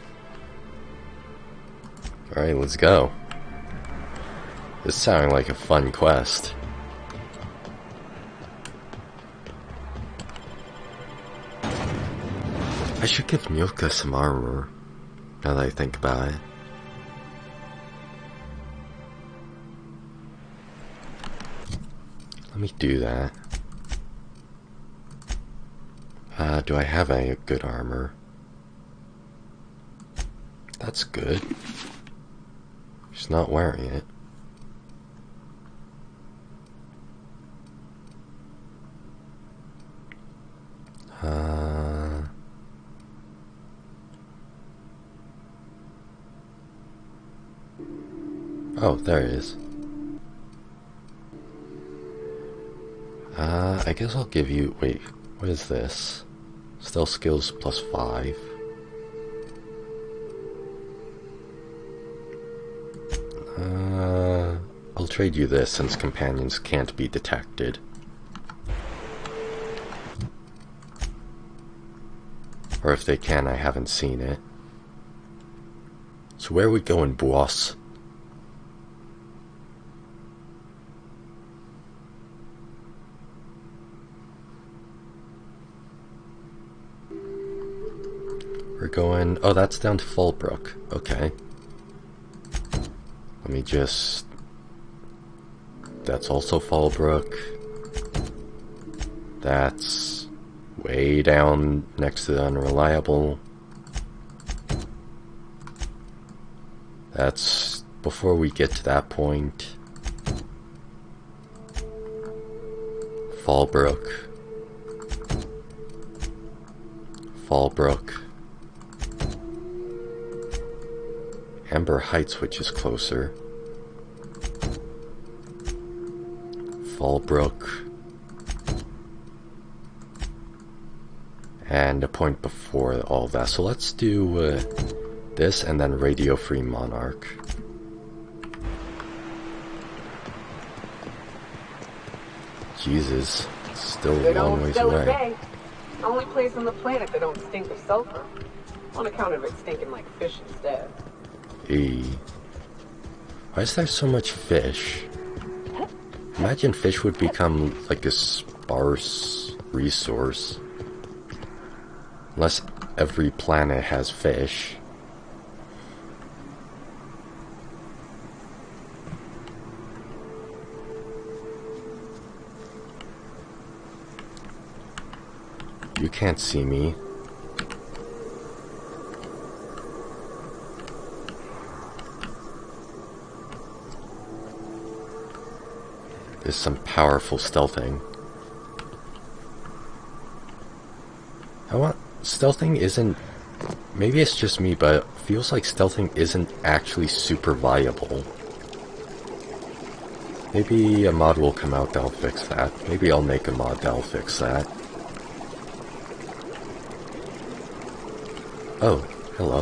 Alright, let's go. This sounded like a fun quest. I should give Milka some armor, now that I think about it. Let me do that. Do I have any good armor? That's good. She's not wearing it. Oh, there it is. I guess I'll give you... Wait, what is this? Stealth skills +5. I'll trade you this since companions can't be detected. Or if they can, I haven't seen it. So where are we going, boss? We're going... Oh, that's down to Fallbrook. Okay. Let me just... That's also Fallbrook. That's way down next to the Unreliable. That's before we get to that point. Fallbrook. Fallbrook. Amber Heights, which is closer. Fallbrook. And a point before all of that. So let's do this and then Radio Free Monarch. Jesus, still a long ways away. Only place on the planet that don't stink of sulfur. On account of it stinking like fish instead. Hey. Why is there so much fish? Imagine fish would become like a sparse resource. Unless every planet has fish. You can't see me. There's some powerful stealthing. Stealthing isn't... Maybe it's just me, but it feels like stealthing isn't actually super viable. Maybe a mod will come out that'll fix that. Maybe I'll make a mod that'll fix that. Oh, hello.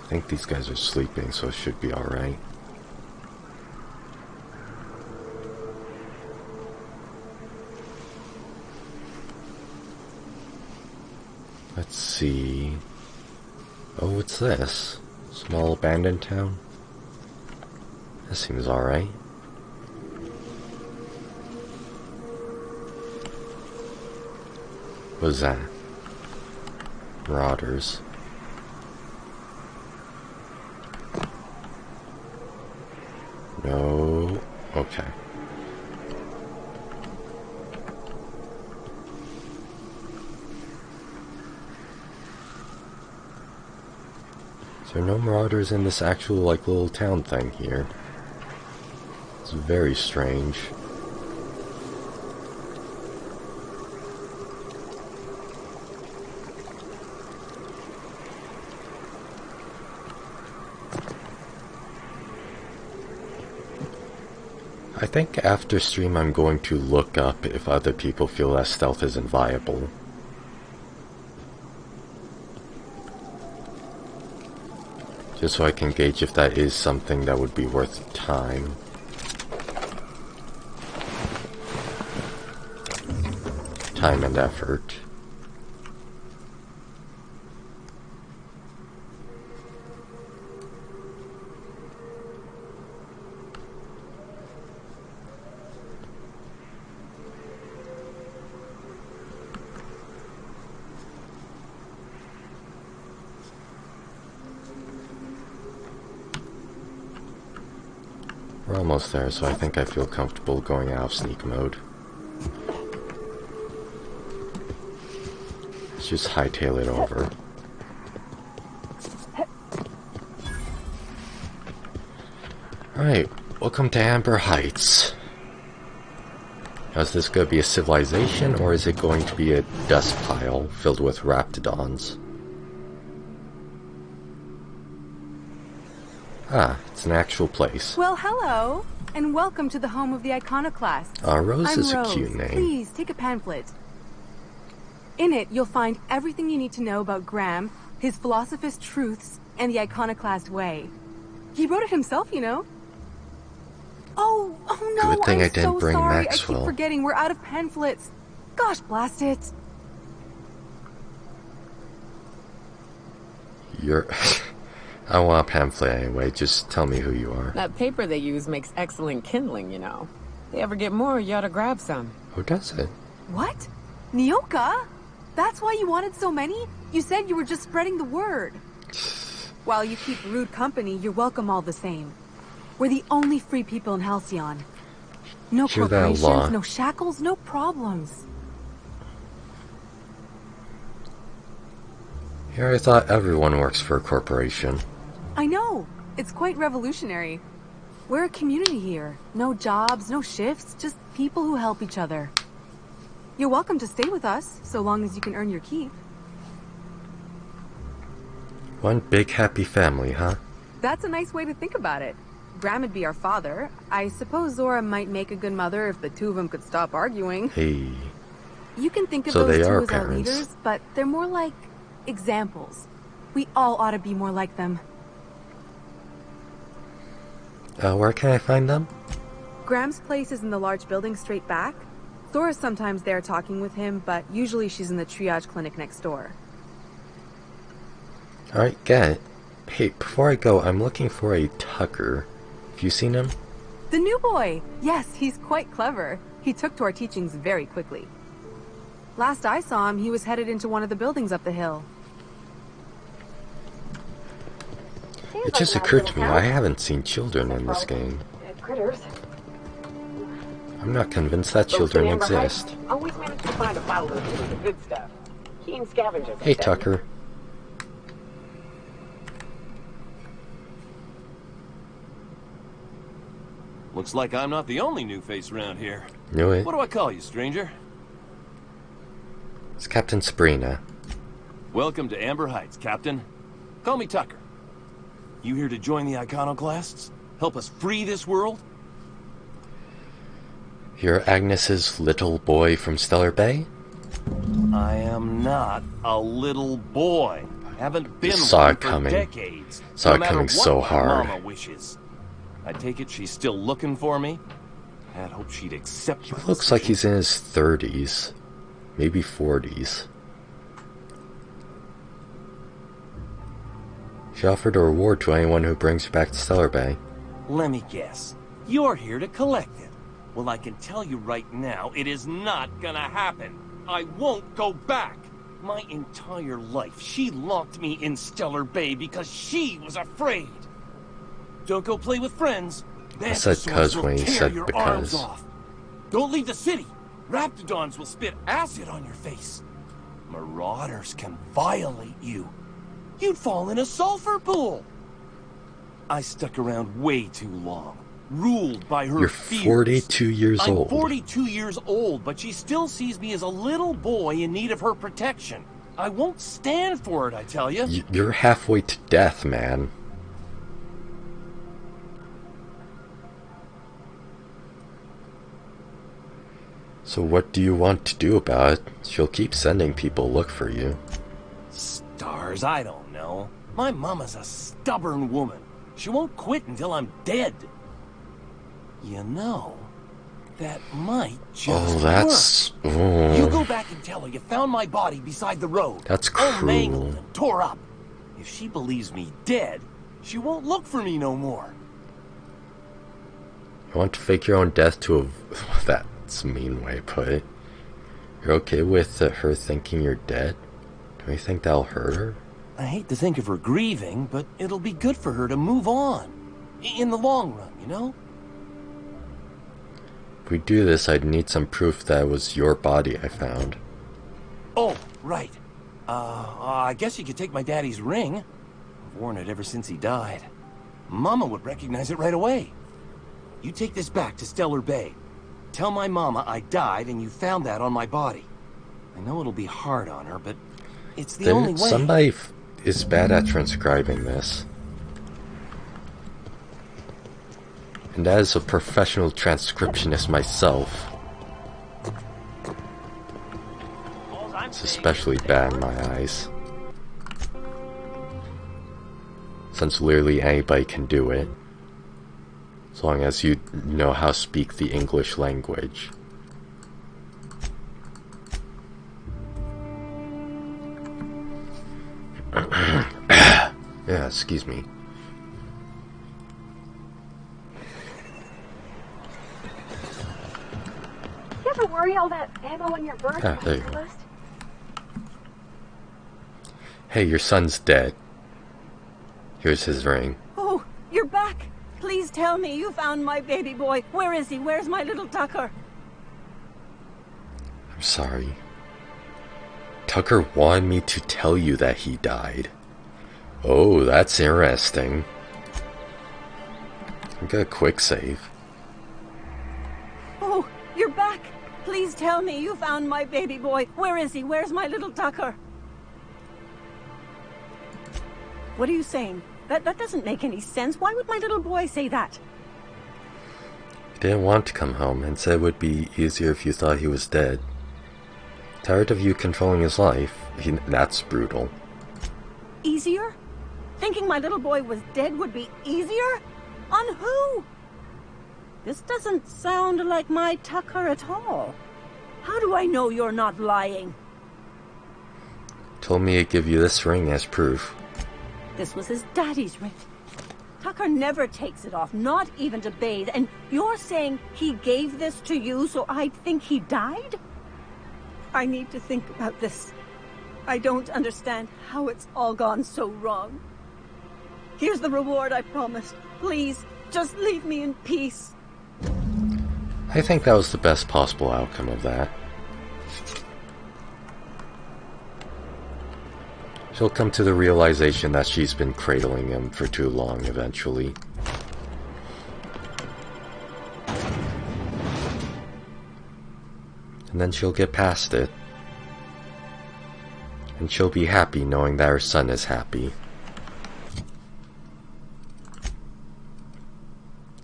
I think these guys are sleeping, so it should be alright. Let's see... Oh, what's this? Small abandoned town? That seems alright. What's that? Marauders. No... Okay. So no marauders in this actual, like, little town thing here. It's very strange. I think after stream I'm going to look up if other people feel that stealth isn't viable. Just so I can gauge if that is something that would be worth time. Time and effort. We're almost there, so I think I feel comfortable going out of sneak mode. Let's just hightail it over. Alright, welcome to Amber Heights. Now, is this going to be a civilization, or is it going to be a dust pile filled with raptidons? Ah, it's an actual place. Well, hello, and welcome to the home of the Iconoclasts. Rose is I'm Rose. A cute name. Please, take a pamphlet. In it, you'll find everything you need to know about Graham, his philosophist truths, and the Iconoclast way. He wrote it himself, you know. Oh no, Good thing I'm I didn't so bring sorry. Maxwell. I keep forgetting, we're out of pamphlets. Gosh, blast it. You're... I want a pamphlet anyway, just tell me who you are. That paper they use makes excellent kindling, you know. If they ever get more, you ought to grab some. Who does it? What? Nyoka? That's why you wanted so many? You said you were just spreading the word. While you keep rude company, you're welcome all the same. We're the only free people in Halcyon. No Hear that corporations, law. no shackles, no problems. Here I thought everyone works for a corporation. I know. It's quite revolutionary. We're a community here. No jobs, no shifts, just people who help each other. You're welcome to stay with us, so long as you can earn your keep. One big happy family, huh? That's a nice way to think about it. Graham would be our father. I suppose Zora might make a good mother if the two of them could stop arguing. Hey. You can think of So those they two are as our parents. leaders, but they're more like examples. We all ought to be more like them. Where can I find them? Graham's place is in the large building straight back. Zora's sometimes there talking with him, but usually she's in the triage clinic next door. Alright, get it. Hey, before I go, I'm looking for a Tucker. Have you seen him? The new boy! Yes, he's quite clever. He took to our teachings very quickly. Last I saw him, he was headed into one of the buildings up the hill. It just occurred to me, I haven't seen children in this game. Critters. I'm not convinced that children exist. Always manage to find a bottle or two of the good stuff. Keen scavengers. Hey, Tucker. Looks like I'm not the only new face around here. Knew it. What do I call you, stranger? It's Captain Sabrina. Welcome to Amber Heights, Captain. Call me Tucker. You here to join the Iconoclasts? Help us free this world? You're Agnes's little boy from Stellar Bay? I am not a little boy. I haven't been Saw one it for coming. decades. Saw it no coming matter so what hard. Mama wishes. I take it she's still looking for me. I'd hope she'd accept. He looks like he's in his 30s, maybe 40s. She offered a reward to anyone who brings you back to Stellar Bay. Let me guess. You're here to collect it. Well, I can tell you right now, it is not gonna happen. I won't go back. My entire life, she locked me in Stellar Bay because she was afraid. Don't go play with friends. I said cuz when he said because. Don't leave the city. Raptidons will spit acid on your face. Marauders can violate you. You'd fall in a sulfur pool. I stuck around way too long. Ruled by her You're fears. 42 years I'm old. 42 years old, but she still sees me as a little boy in need of her protection. I won't stand for it, I tell you. You're halfway to death, man. So what do you want to do about it? She'll keep sending people look for you. Stars, I don't know. My mama's a stubborn woman. She won't quit until I'm dead. You know, that might just that's... work. Oh. You go back and tell her you found my body beside the road. That's all cruel. mangled and tore up. If she believes me dead, she won't look for me no more. You want to fake your own death to a... That's a mean way to put it. You're okay with her thinking you're dead? Do you think that'll hurt her? I hate to think of her grieving, but it'll be good for her to move on. In the long run, you know? If we do this, I'd need some proof that it was your body I found. Oh, right. I guess you could take my daddy's ring. I've worn it ever since he died. Mama would recognize it right away. You take this back to Stellar Bay. Tell my mama I died and you found that on my body. I know it'll be hard on her, but it's the only way. Somebody is bad at transcribing this. And as a professional transcriptionist myself, it's especially bad in my eyes. Since literally anybody can do it. As long as you know how to speak the English language. Yeah, excuse me. You ever worry all that ammo in your bird There you go. Hey, your son's dead. Here's his ring. Oh, you're back. Please tell me you found my baby boy. Where is he? Where's my little Tucker? I'm sorry. Tucker wanted me to tell you that he died. Oh, that's interesting. Get a quick save. Oh, you're back. Please tell me you found my baby boy. Where is he? Where's my little Tucker? What are you saying? That doesn't make any sense. Why would my little boy say that? He didn't want to come home and said it would be easier if you thought he was dead. Tired of you controlling his life. That's brutal. Easier? Thinking my little boy was dead would be easier? On who? This doesn't sound like my Tucker at all. How do I know you're not lying? Told me to give you this ring as proof. This was his daddy's ring. Tucker never takes it off, not even to bathe. And you're saying he gave this to you so I'd think he died? I need to think about this. I don't understand how it's all gone so wrong. Here's the reward I promised. Please, just leave me in peace. I think that was the best possible outcome of that. She'll come to the realization that she's been cradling him for too long eventually. And then she'll get past it. And she'll be happy knowing that her son is happy.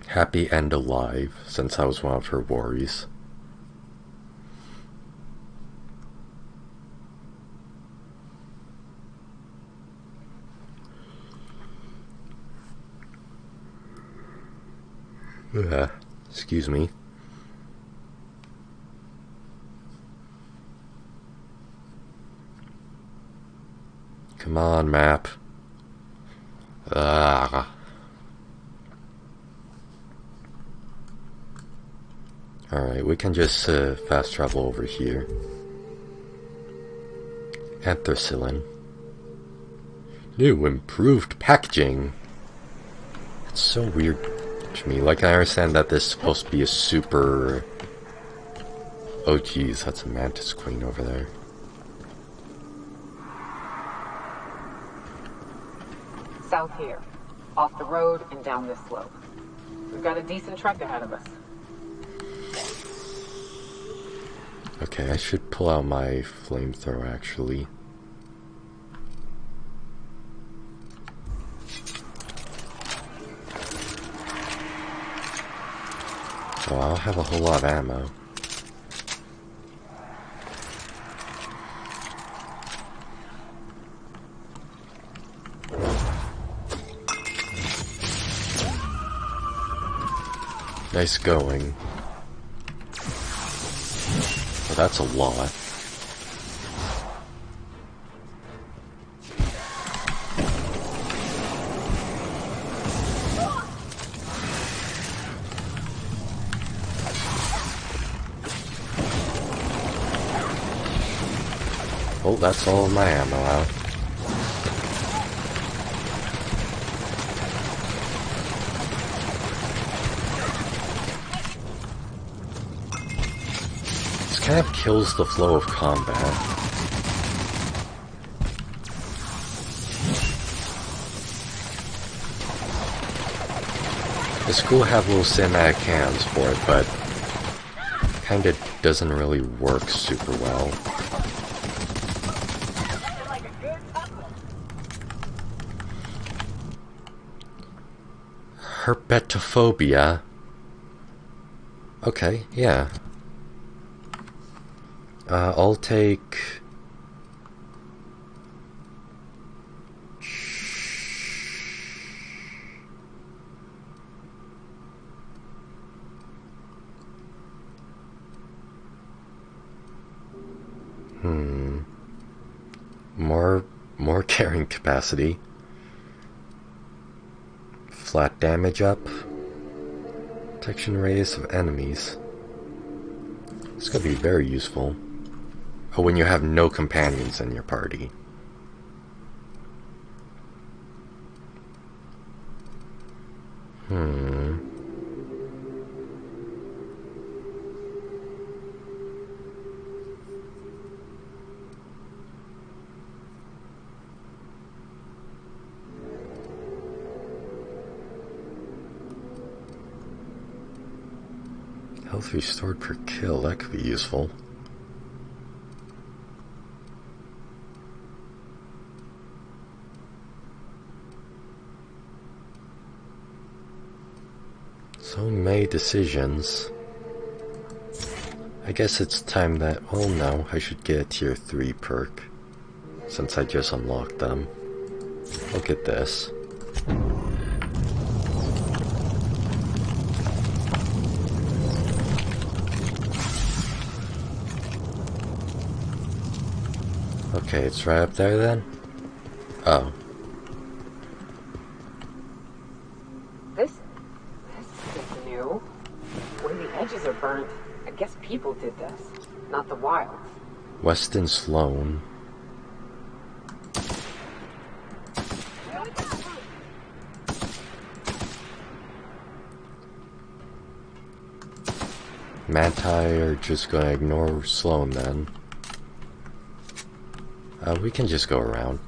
Happy and alive, since that was one of her worries. Excuse me. Come on, map. Alright, we can just fast travel over here. Anthracillin. New improved packaging. It's so weird to me. Like, I understand that this is supposed to be a super... Oh geez, that's a mantis queen over there. South here. Off the road and down this slope. We've got a decent trek ahead of us. Okay, I should pull out my flamethrower actually. Oh, I'll have a whole lot of ammo. Nice going. Oh, that's a lot. Oh, that's all of my ammo out. This kind of kills the flow of combat. It's cool to have little cinematic cams for it, but kinda doesn't really work super well. Herpetophobia. Okay, yeah. I'll take... More carrying capacity. Flat damage up. Protection radius of enemies. It's gonna be very useful. Oh, when you have no companions in your party. Health restored per kill, that could be useful. So many decisions. I guess it's time that... Oh no, I should get a tier 3 perk. Since I just unlocked them. Look at this. Okay, it's right up there then? Oh. This is new. Where the edges are burnt, I guess people did this, not the wild. Weston Sloan. Manti are just gonna ignore Sloan then. We can just go around.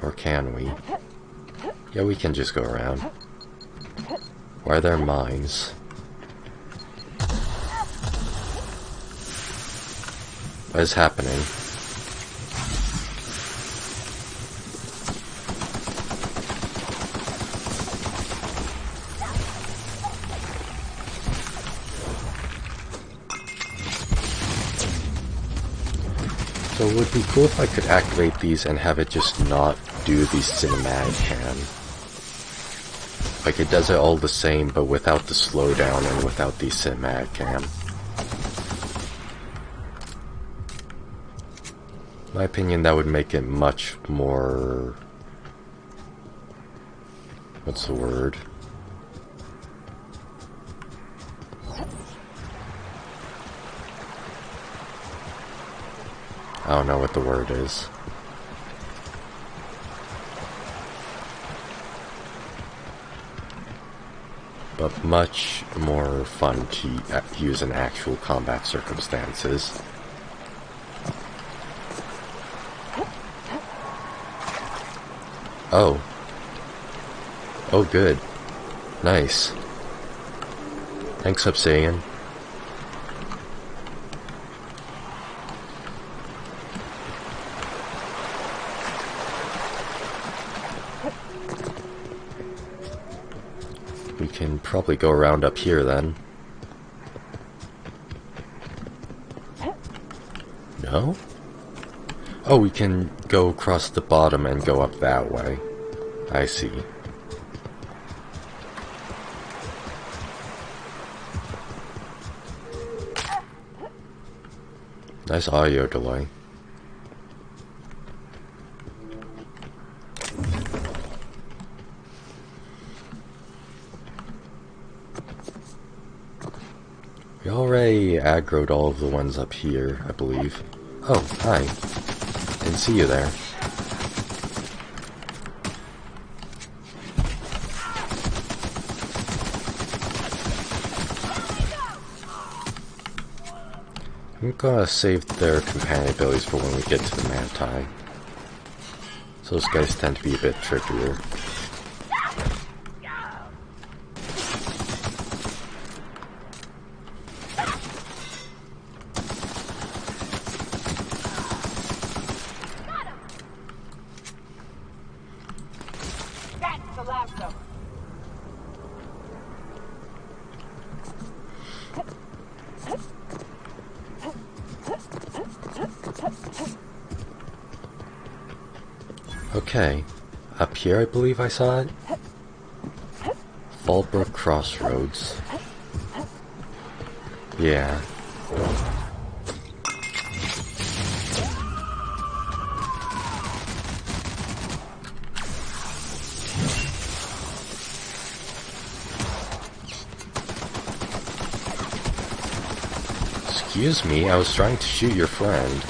Or can we? Yeah, we can just go around. Why are there mines? What is happening? So it would be cool if I could activate these and have it just not do the cinematic cam. Like it does it all the same, but without the slowdown and without the cinematic cam. In my opinion, that would make it much more... what's the word? I don't know what the word is. But much more fun to use in actual combat circumstances. Oh. Oh, good. Nice. Thanks, Obsidian. We can probably go around up here then. No? Oh, we can go across the bottom and go up that way. I see. Nice audio delay. We already aggroed all of the ones up here, I believe. Oh, hi. Didn't see you there. I'm gonna save their companion abilities for when we get to the Manti. So those guys tend to be a bit trickier. Okay, up here I believe I saw it. Fallbrook Crossroads. Yeah. Excuse me, I was trying to shoot your friend.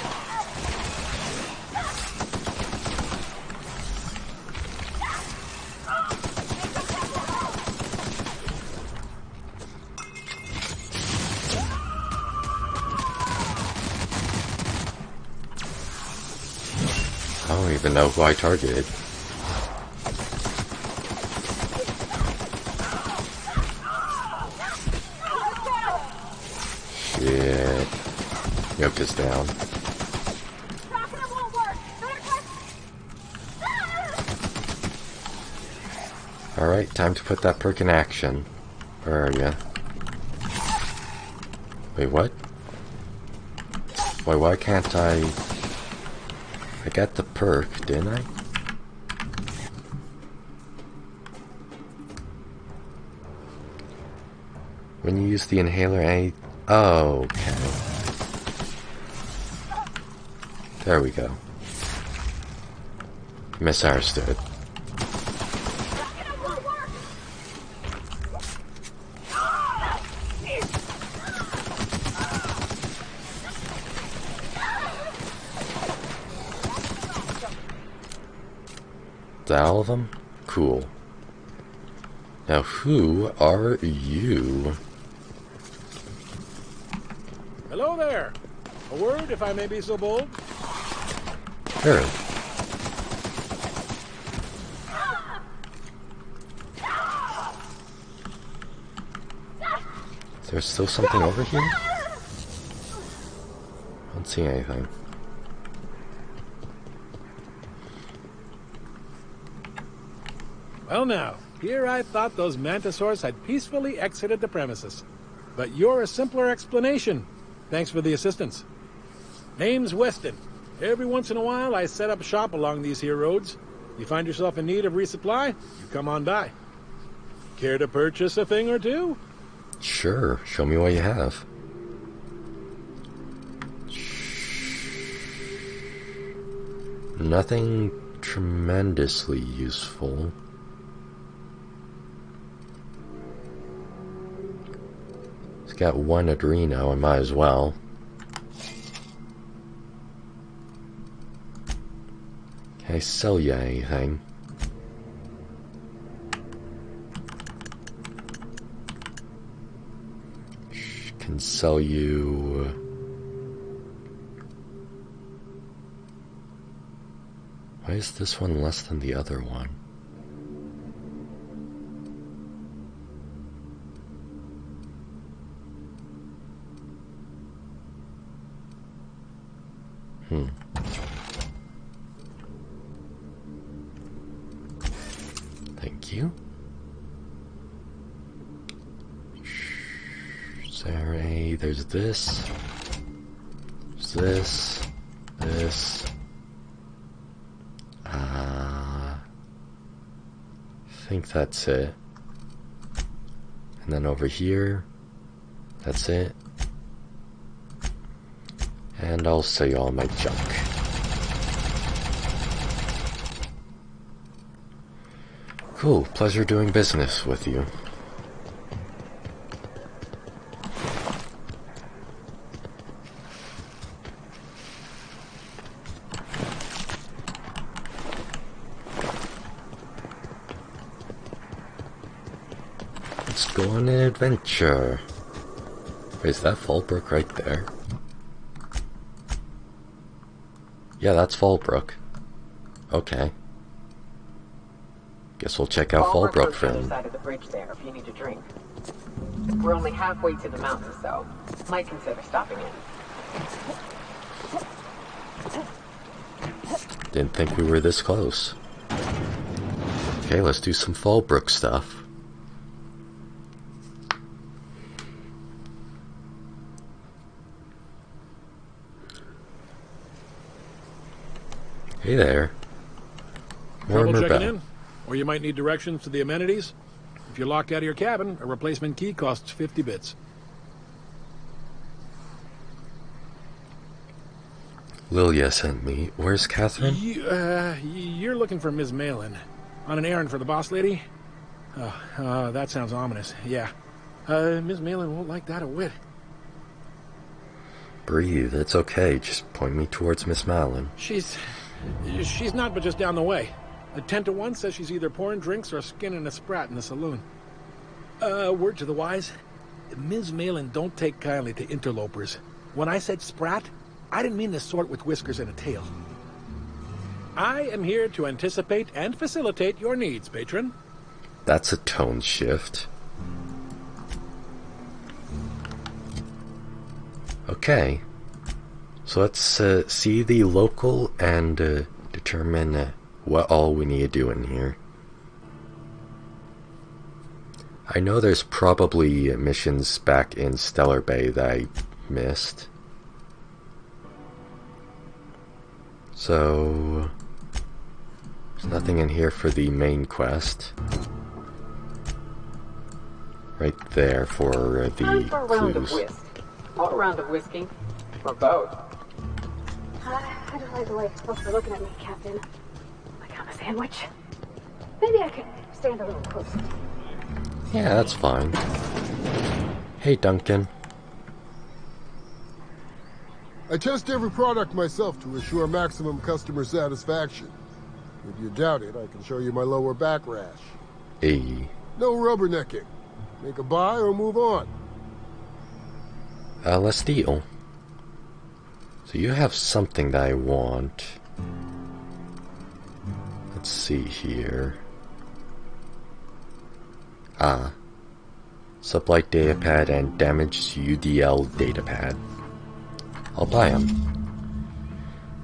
I don't even know who I targeted. Shit. Yoka's down. Alright, time to put that perk in action. Where are ya? Wait, what? Why can't I got the perk, didn't I? When you use the inhaler, oh, okay. There we go. Misunderstood. Is that all of them? Cool. Now, who are you? Hello there. A word, if I may be so bold? Sure. Is there still something over here? I don't see anything. Well now, here I thought those mantisaurs had peacefully exited the premises. But you're a simpler explanation. Thanks for the assistance. Name's Weston. Every once in a while I set up shop along these here roads. You find yourself in need of resupply, you come on by. Care to purchase a thing or two? Sure, show me what you have. Nothing tremendously useful. It's got one Adreno, I might as well. Can I sell you anything? Can sell you... Why is this one less than the other one? Thank you. There's this. There's this. I think that's it. And then over here, that's it. And I'll sell you all my junk. Cool, pleasure doing business with you. Let's go on an adventure. Wait, is that Fallbrook right there? Yeah, that's Fallbrook. Okay. Guess we'll check out Fallbrook for on the other side of the bridge there if you need a drink. We're only halfway to the mountain, so might consider stopping in. Didn't think we were this close. Okay, let's do some Fallbrook stuff. Hey there. Trouble checking in? Or you might need directions to the amenities? If you're locked out of your cabin, a replacement key costs 50 bits. Lilia sent me. Where's Catherine? You're looking for Ms. Malin. On an errand for the boss lady? That sounds ominous. Yeah. Ms. Malin won't like that a whit. Breathe, it's okay. Just point me towards Miss Malin. She's not but just down the way. A 10-to-1 says she's either pouring drinks or skinning a sprat in the saloon. Word to the wise, Ms. Malin don't take kindly to interlopers. When I said sprat, I didn't mean the sort with whiskers and a tail. I am here to anticipate and facilitate your needs, patron. That's a tone shift. Okay. So let's see the local and determine what all we need to do in here. I know there's probably missions back in Stellar Bay that I missed. So there's nothing in here for the main quest. Right there for the Time for a round of clues. whisk. Or a round of whiskey. Or both. I don't like the way folks are looking at me, Captain. Like I'm a sandwich. Maybe I could stand a little closer. Yeah, that's fine. Hey, Duncan. I test every product myself to assure maximum customer satisfaction. If you doubt it, I can show you my lower back rash. Hey. No rubbernecking. Make a buy or move on. Let's deal. So you have something that I want. Let's see here. Sublight datapad and damaged UDL datapad. I'll buy them.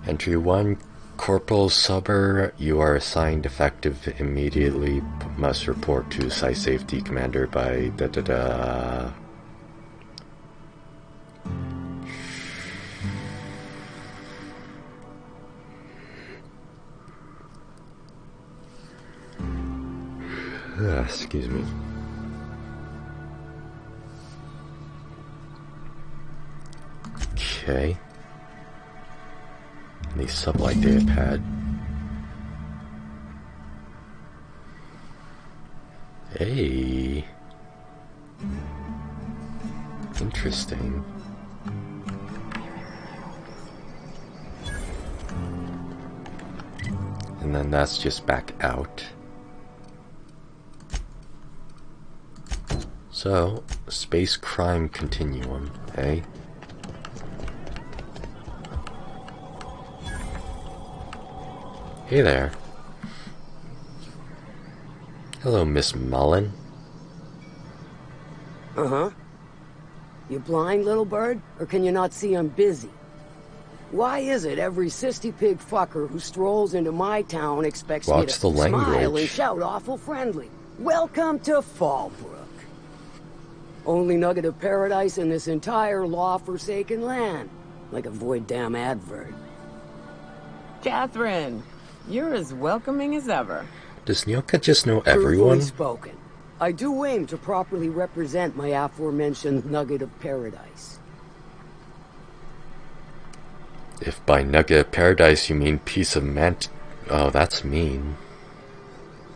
Entry 1, Corporal Subber, you are assigned effective immediately. Must report to Site Safety Commander by da-da-da. Excuse me. Okay. The sublight datapad. Hey. Interesting. And then that's just back out. So, space crime continuum, eh? Hey there. Hello, Miss Mullen. Uh-huh. You blind, little bird? Or can you not see I'm busy? Why is it every sissy pig fucker who strolls into my town expects me to smile and shout awful friendly? Welcome to Fallbrook. Only nugget of paradise in this entire law-forsaken land. Like a void damn advert. Catherine, you're as welcoming as ever. Does Nyoka just know everyone? Truthfully spoken, I do aim to properly represent my aforementioned nugget of paradise. If by nugget of paradise you mean piece of oh, that's mean.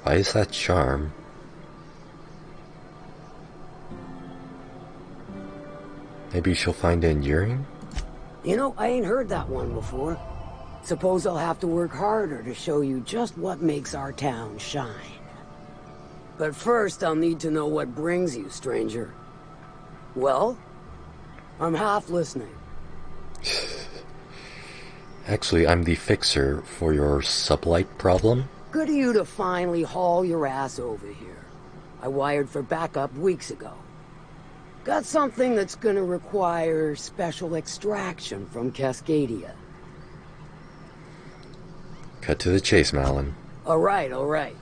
Why is that charm? Maybe she'll find it endearing? You know, I ain't heard that one before. Suppose I'll have to work harder to show you just what makes our town shine. But first, I'll need to know what brings you, stranger. Well, I'm half listening. Actually, I'm the fixer for your sublight problem. Good of you to finally haul your ass over here. I wired for backup weeks ago. Got something that's gonna require special extraction from Cascadia. Cut to the chase, Malin. All right.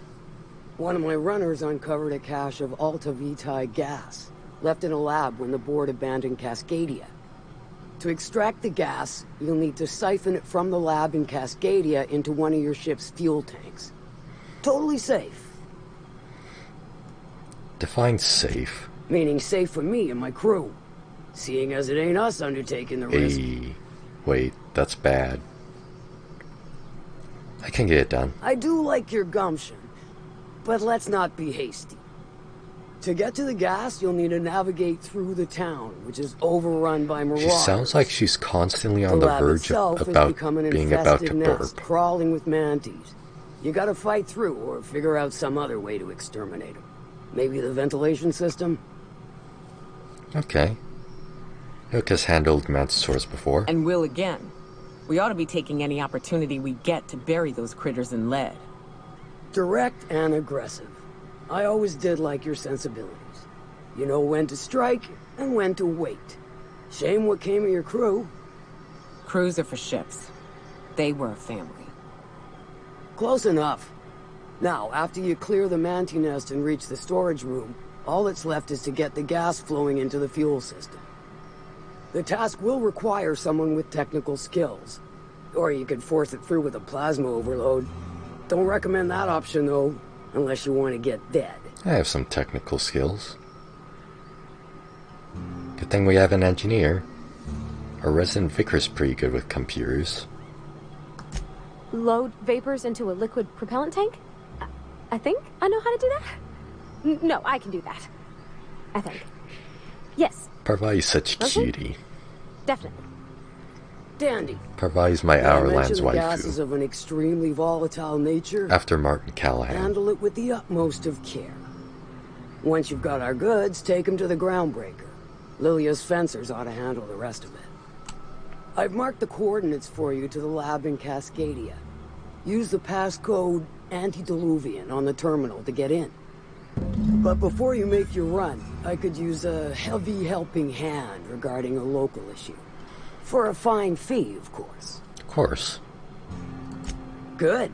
One of my runners uncovered a cache of Alta Vitae gas, left in a lab when the board abandoned Cascadia. To extract the gas, you'll need to siphon it from the lab in Cascadia into one of your ship's fuel tanks. Totally safe. Define safe. Meaning safe for me and my crew, seeing as it ain't us undertaking the risk. Wait, that's bad. I can get it done. I do like your gumption, but let's not be hasty. To get to the gas, you'll need to navigate through the town, which is overrun by marauders. She sounds like she's constantly on the verge of being about to burp. Crawling with mantis. You gotta fight through or figure out some other way to exterminate them. Maybe the ventilation system? Okay. Nyoka's handled mantisaurs before. And will again. We ought to be taking any opportunity we get to bury those critters in lead. Direct and aggressive. I always did like your sensibilities. You know when to strike and when to wait. Shame what came of your crew. Crews are for ships. They were a family. Close enough. Now, after you clear the manti nest and reach the storage room, all that's left is to get the gas flowing into the fuel system. The task will require someone with technical skills. Or you could force it through with a plasma overload. Don't recommend that option, though, unless you want to get dead. I have some technical skills. Good thing we have an engineer. Our resident vicar's pretty good with computers. Load vapors into a liquid propellant tank? I think I know how to do that. No, I can do that. I think. Yes. Parvai's such cutie. Definitely. Dandy. Parvai's my Hourlands waifu. Gases of an extremely volatile nature. After Martin Callahan. Handle it with the utmost of care. Once you've got our goods, take them to the groundbreaker. Lilia's fencers ought to handle the rest of it. I've marked the coordinates for you to the lab in Cascadia. Use the passcode Antediluvian on the terminal to get in. But before you make your run, I could use a heavy helping hand regarding a local issue. For a fine fee, of course. Of course. Good.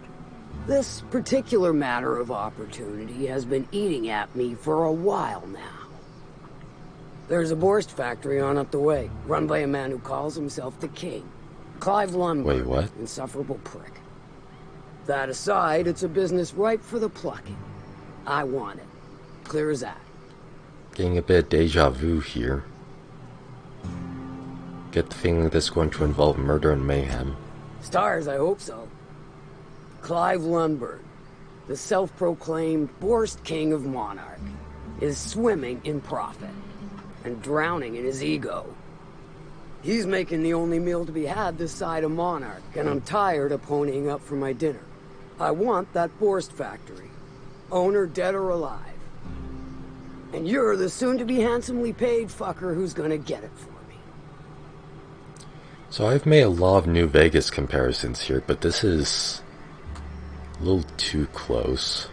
This particular matter of opportunity has been eating at me for a while now. There's a Borst factory on up the way, run by a man who calls himself the King. Clive Lundberg. Wait, what? Insufferable prick. That aside, it's a business ripe for the plucking. I want it. Clear as that. Getting a bit of deja vu here. Get the feeling this is going to involve murder and mayhem. Stars, I hope so. Clive Lundberg, the self-proclaimed Borst King of Monarch, is swimming in profit and drowning in his ego. He's making the only meal to be had this side of Monarch, and I'm tired of ponying up for my dinner. I want that Borst factory, owner dead or alive. And you're the soon-to-be handsomely paid fucker who's gonna get it for me. So I've made a lot of New Vegas comparisons here, but this is a little too close.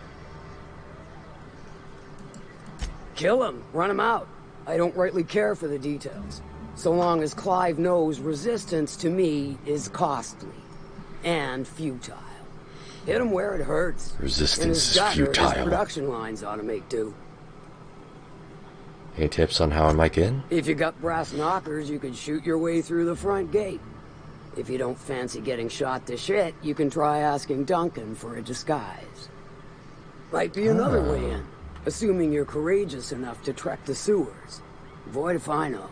Kill him, run him out. I don't rightly care for the details, so long as Clive knows resistance to me is costly and futile. Hit him where it hurts. Resistance is futile. His production lines ought to make do. Any tips on how I might get in? If you got brass knockers, you could shoot your way through the front gate. If you don't fancy getting shot to shit, you can try asking Duncan for a disguise. Might be another way in, assuming you're courageous enough to trek the sewers. Void if I know.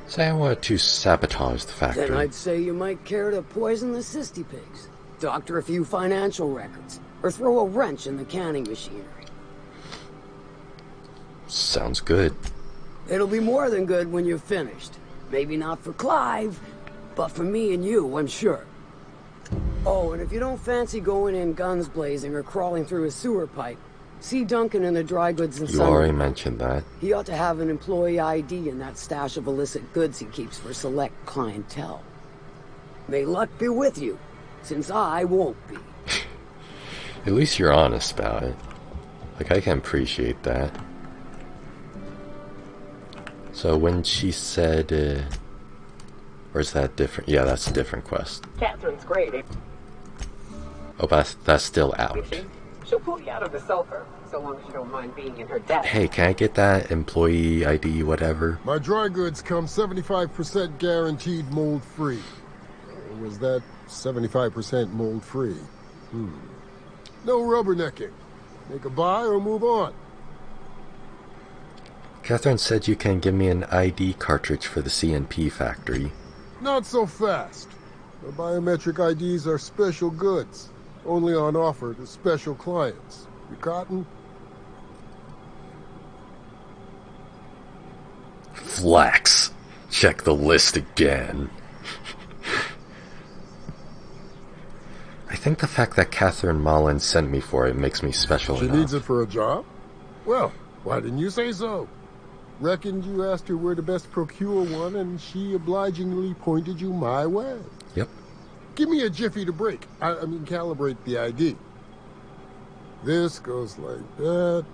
Say I wanted to sabotage the factory. Then I'd say you might care to poison the cysty pigs, doctor a few financial records, or throw a wrench in the canning machinery. Sounds good. It'll be more than good when you're finished. Maybe not for Clive, but for me and you, I'm sure. Oh, and if you don't fancy going in guns blazing or crawling through a sewer pipe, see Duncan in the dry goods and You already mentioned that. He ought to have an employee ID in that stash of illicit goods he keeps for select clientele. May luck be with you, since I won't be. At least you're honest about it. Like, I can appreciate that. So when she said, or is that different? Yeah, that's a different quest. Catherine's great. Oh, but that's still out. She'll pull you out of the sulfur, so long as you don't mind being in her debt. Hey, can I get that employee ID, whatever? My dry goods come 75% guaranteed mold-free. Was that 75% mold-free? No rubbernecking. Make a buy or move on. Catherine said you can give me an ID cartridge for the CNP factory. Not so fast. The biometric IDs are special goods, only on offer to special clients. You cotton? Flex. Check the list again. I think the fact that Catherine Mullen sent me for it makes me special enough. She needs it for a job? Well, why didn't you say so? Reckoned you asked her where to best procure one, and she obligingly pointed you my way. Yep. Give me a jiffy to break. I mean, calibrate the ID. This goes like that.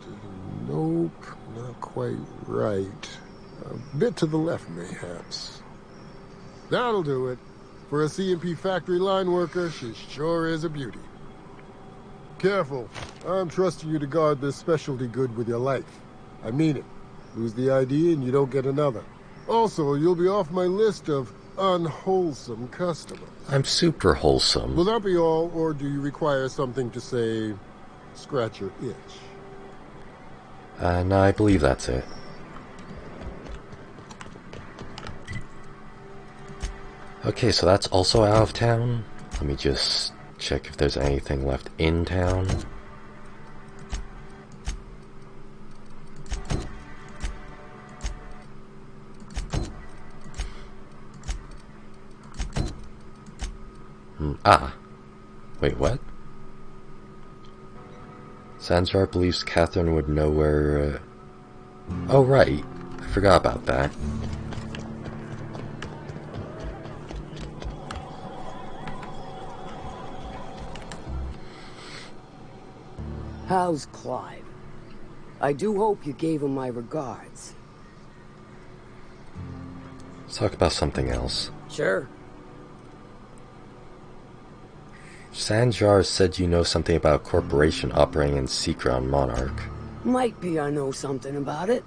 Nope, not quite right. A bit to the left, mayhaps. That'll do it. For a CMP factory line worker, she sure is a beauty. Careful. I'm trusting you to guard this specialty good with your life. I mean it. Lose the ID and you don't get another. Also, you'll be off my list of unwholesome customers. I'm super wholesome. Will that be all, or do you require something to say, scratch your itch? No, I believe that's it. Okay, so that's also out of town. Let me just check if there's anything left in town. Wait, what? Sanjar believes Catherine would know where... Oh, right. I forgot about that. How's Clive? I do hope you gave him my regards. Let's talk about something else. Sure. Sanjar said you know something about a corporation operating in secret on Monarch. Might be I know something about it.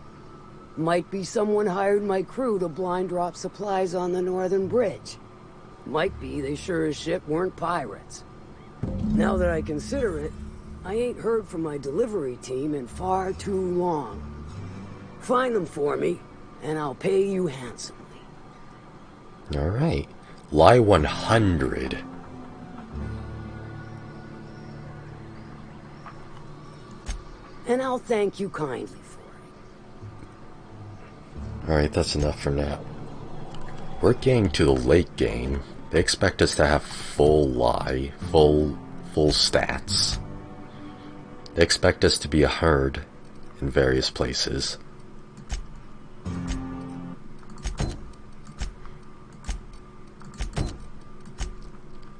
Might be someone hired my crew to blind drop supplies on the northern bridge. Might be they sure as shit weren't pirates. Now that I consider it, I ain't heard from my delivery team in far too long. Find them for me, and I'll pay you handsomely. Alright. Lie 100. And I'll thank you kindly for it. Alright, that's enough for now. We're getting to the late game. They expect us to have full lie, full stats. They expect us to be a herd in various places.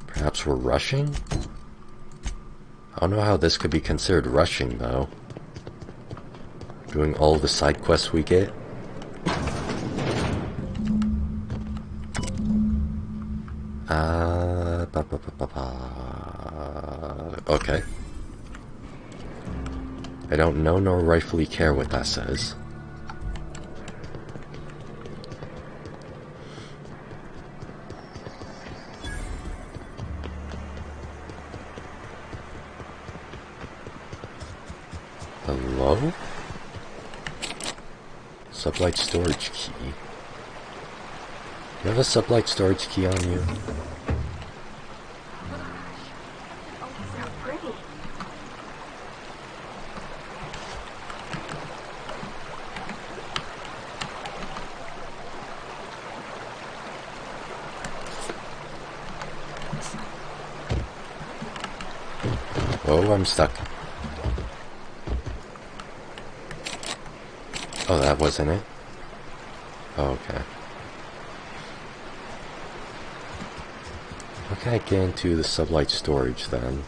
Perhaps we're rushing? I don't know how this could be considered rushing, though. Doing all the side quests we get. Okay. I don't know nor rightfully care what that says. Hello? Sublight storage key. You have a sublight storage key on you? Oh, I'm stuck. Oh, that wasn't it? Oh, okay. How can I get into the sublight storage then?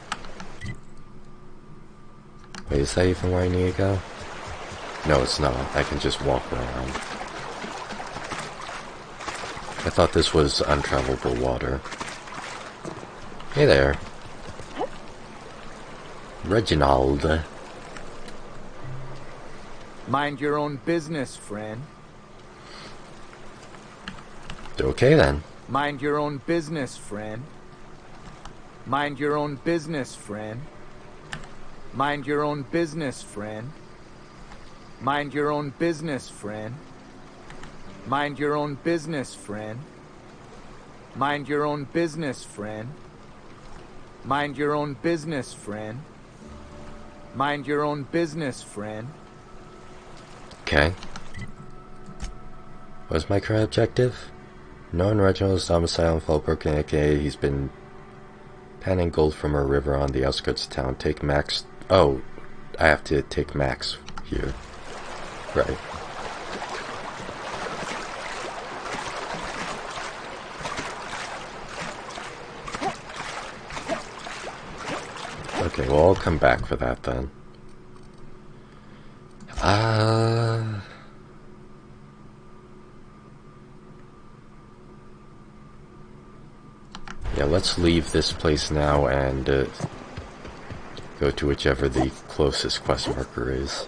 Wait, is that even where I need to go? No, it's not. I can just walk around. I thought this was untravelable water. Hey there. Reginald. Mind your own business, friend. Okay then. Mind your own business, friend. Mind your own business, friend. Mind your own business, friend. Mind your own business, friend. Mind your own business, friend. Mind your own business, friend. Mind your own business, friend. Mind your own business, friend. Okay. What's my current objective? Knowing Reginald's domicile in Fallbrook, aka he's been panning gold from a river on the outskirts of town. Take Max. Oh, I have to take Max here. Right. Okay, well, I'll come back for that then. Yeah, let's leave this place now and go to whichever the closest quest marker is.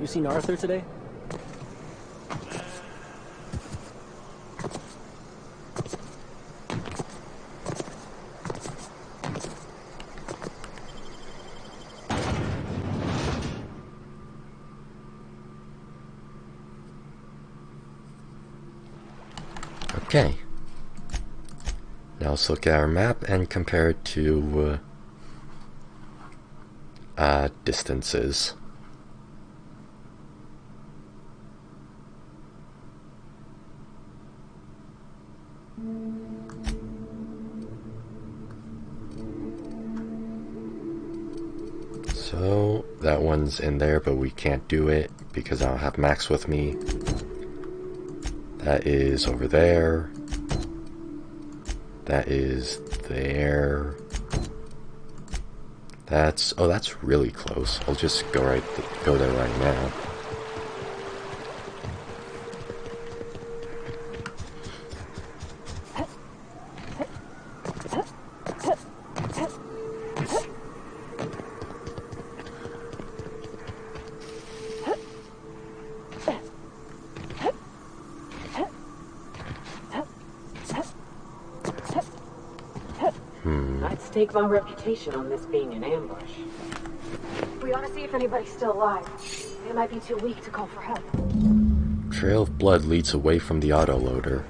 You seen Arthur today? Okay. Now let's look at our map and compare it to distances. So, that one's in there, but we can't do it because I don't have Max with me. That is over there. That is there. That's... oh, that's really close. I'll just go there right now. I'd stake my reputation on this being an ambush. We ought to see if anybody's still alive. They might be too weak to call for help. Trail of blood leads away from the autoloader.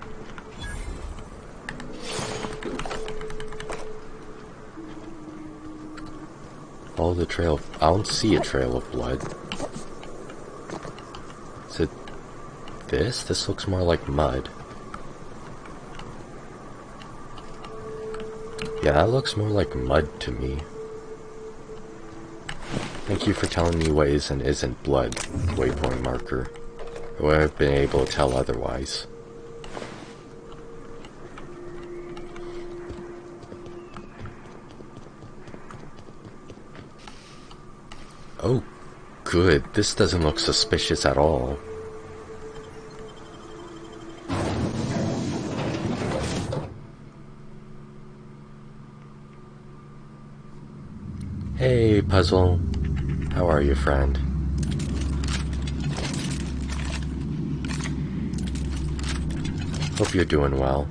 Follow the trail. I don't see a trail of blood. Is it this? This looks more like mud. Yeah, that looks more like mud to me. Thank you for telling me what is and isn't blood, waypoint marker. I would have been able to tell otherwise. Oh, good. This doesn't look suspicious at all. Hey, Puzzle. How are you, friend? Hope you're doing well.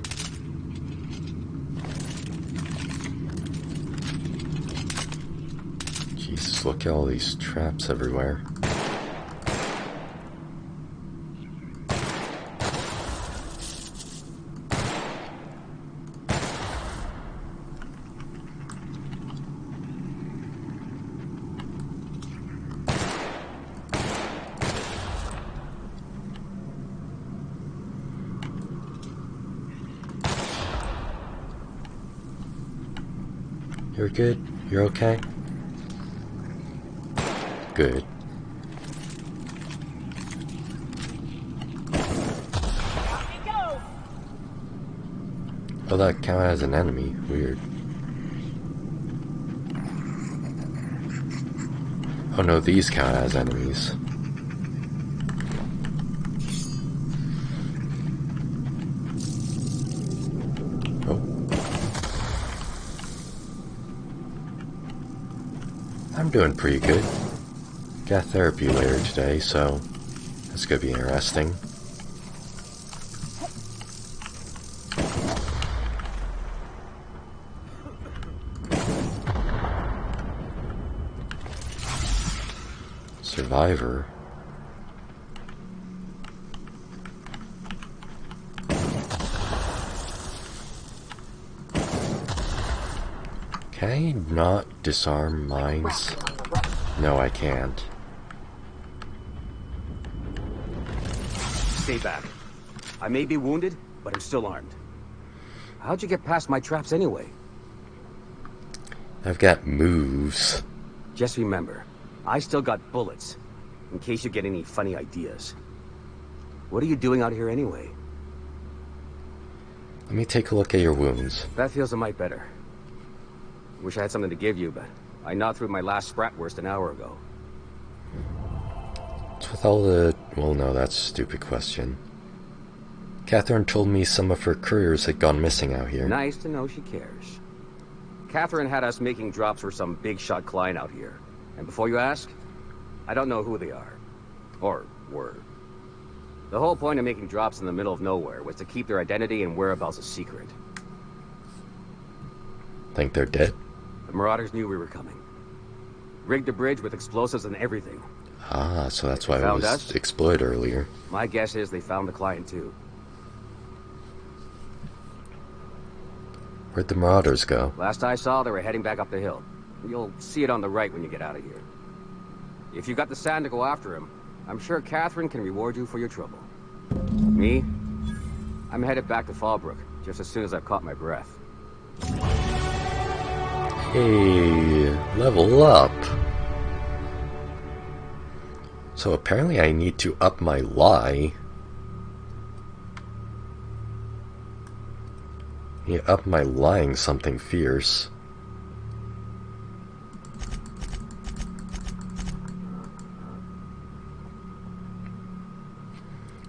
Jesus, look at all these traps everywhere. You're good? You're okay? Good. Oh, that count as an enemy. Weird. Oh no, these count as enemies. I'm doing pretty good. Got therapy later today, so that's gonna be interesting. Survivor. Can I not disarm mines? No, I can't. Stay back. I may be wounded, but I'm still armed. How'd you get past my traps anyway? I've got moves. Just remember, I still got bullets, in case you get any funny ideas. What are you doing out here anyway? Let me take a look at your wounds. That feels a mite better. Wish I had something to give you, but I knocked through my last Spratwurst an hour ago. What's with all the... well, no, that's a stupid question. Catherine told me some of her couriers had gone missing out here. Nice to know she cares. Catherine had us making drops for some big shot client out here. And before you ask, I don't know who they are. Or were. The whole point of making drops in the middle of nowhere was to keep their identity and whereabouts a secret. Think they're dead? The Marauders knew we were coming. Rigged a bridge with explosives and everything. Ah, so that's why it was exploited earlier. My guess is they found the client too. Where'd the Marauders go? Last I saw, they were heading back up the hill. You'll see it on the right when you get out of here. If you got the sand to go after him, I'm sure Catherine can reward you for your trouble. Me? I'm headed back to Fallbrook, just as soon as I've caught my breath. Hey, level up. So apparently I need to up my lie. Yeah, up my lying something fierce.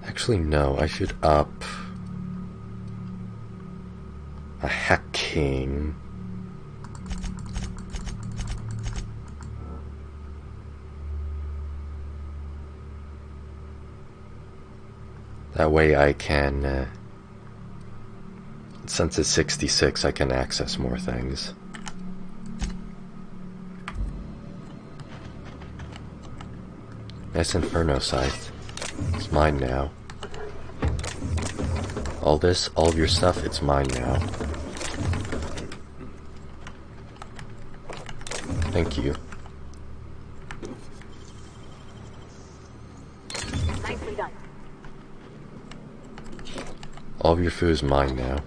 Actually, no, I should up a hacking. That way I can, since it's 66, I can access more things. Nice Inferno Scythe. It's mine now. All this, all of your stuff, it's mine now. Thank you. Nicely done. All of your food is mine now.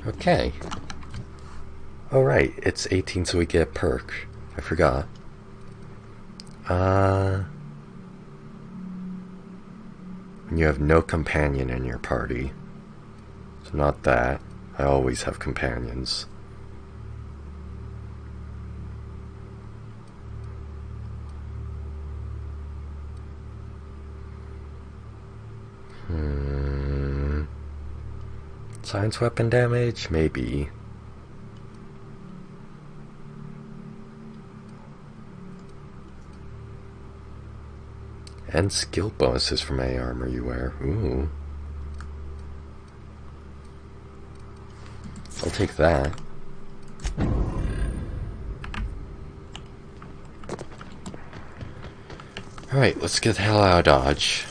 Okay. Oh right, it's 18 so we get a perk. I forgot. When you have no companion in your party. So not that. I always have companions. Science weapon damage? Maybe. And skill bonuses from any armor you wear. Ooh. I'll take that. Alright, let's get the hell out of Dodge.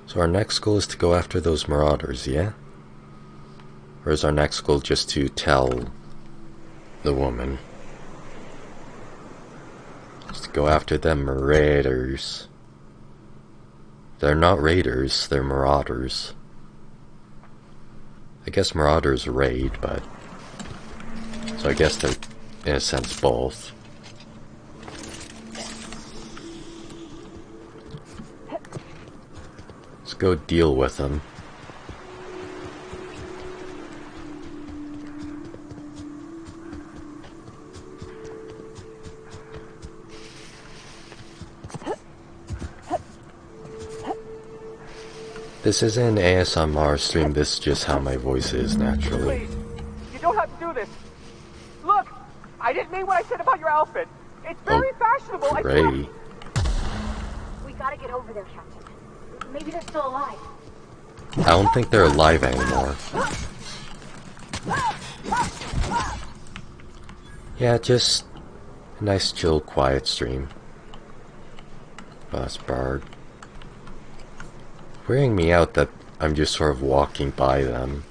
So our next goal is to go after those marauders, yeah? Or is our next goal just to tell the woman? Just to go after them raiders. They're not raiders, they're marauders. I guess marauders raid, but... So I guess they're, in a sense, both. Let's go deal with them. This isn't an ASMR stream, this is just how my voice is naturally. Please, you don't have to do this. Look, I didn't mean what I said about your outfit. It's very fashionable. Ray. We gotta get over there, Captain. Maybe they're still alive. I don't think they're alive anymore. Yeah, just a nice, chill, quiet stream. Bus Bard. Weirding me out that I'm just sort of walking by them.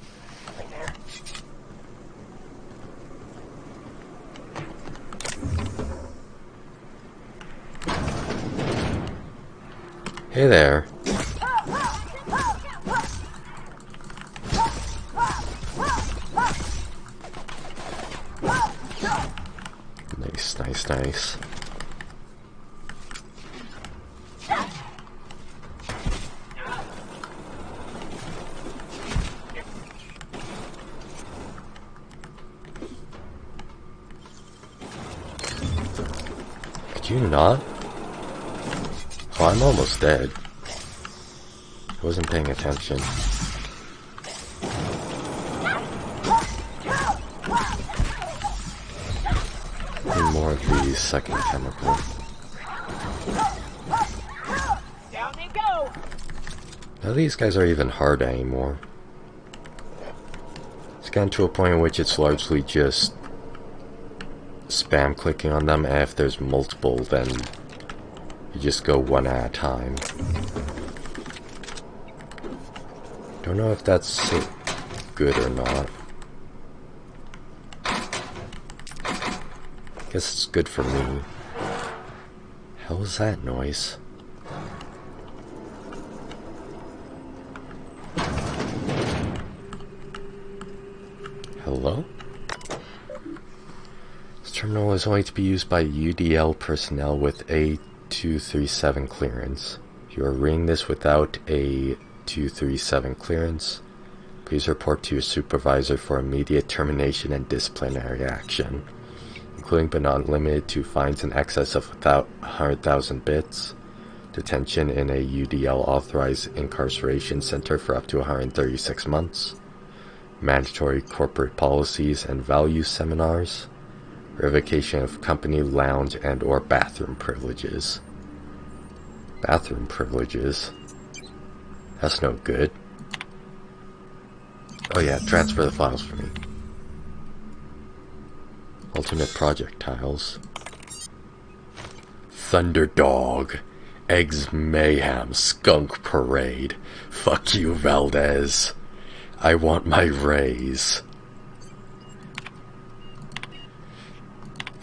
Hey there. Nice, nice, nice. Could you not? Oh, I'm almost dead. I wasn't paying attention. Need more of the second chemical. Down they go. None of these guys are even hard anymore. It's gotten to a point in which it's largely just spam clicking on them, and if there's multiple, then you just go one at a time. don't know if that's good or not. Guess it's good for me. Hell was that noise? Hello? This terminal is only to be used by UDL personnel with a 237 clearance. If you are reading this without a 237 clearance, please report to your supervisor for immediate termination and disciplinary action, including but not limited to fines in excess of 100,000 bits, detention in a UDL authorized incarceration center for up to 136 months, mandatory corporate policies and values seminars, revocation of company lounge and or bathroom privileges. Bathroom privileges? That's no good. Oh yeah, transfer the files for me. Alternate projectiles. Thunderdog. Eggs Mayhem. Skunk Parade. Fuck you, Valdez. I want my raise.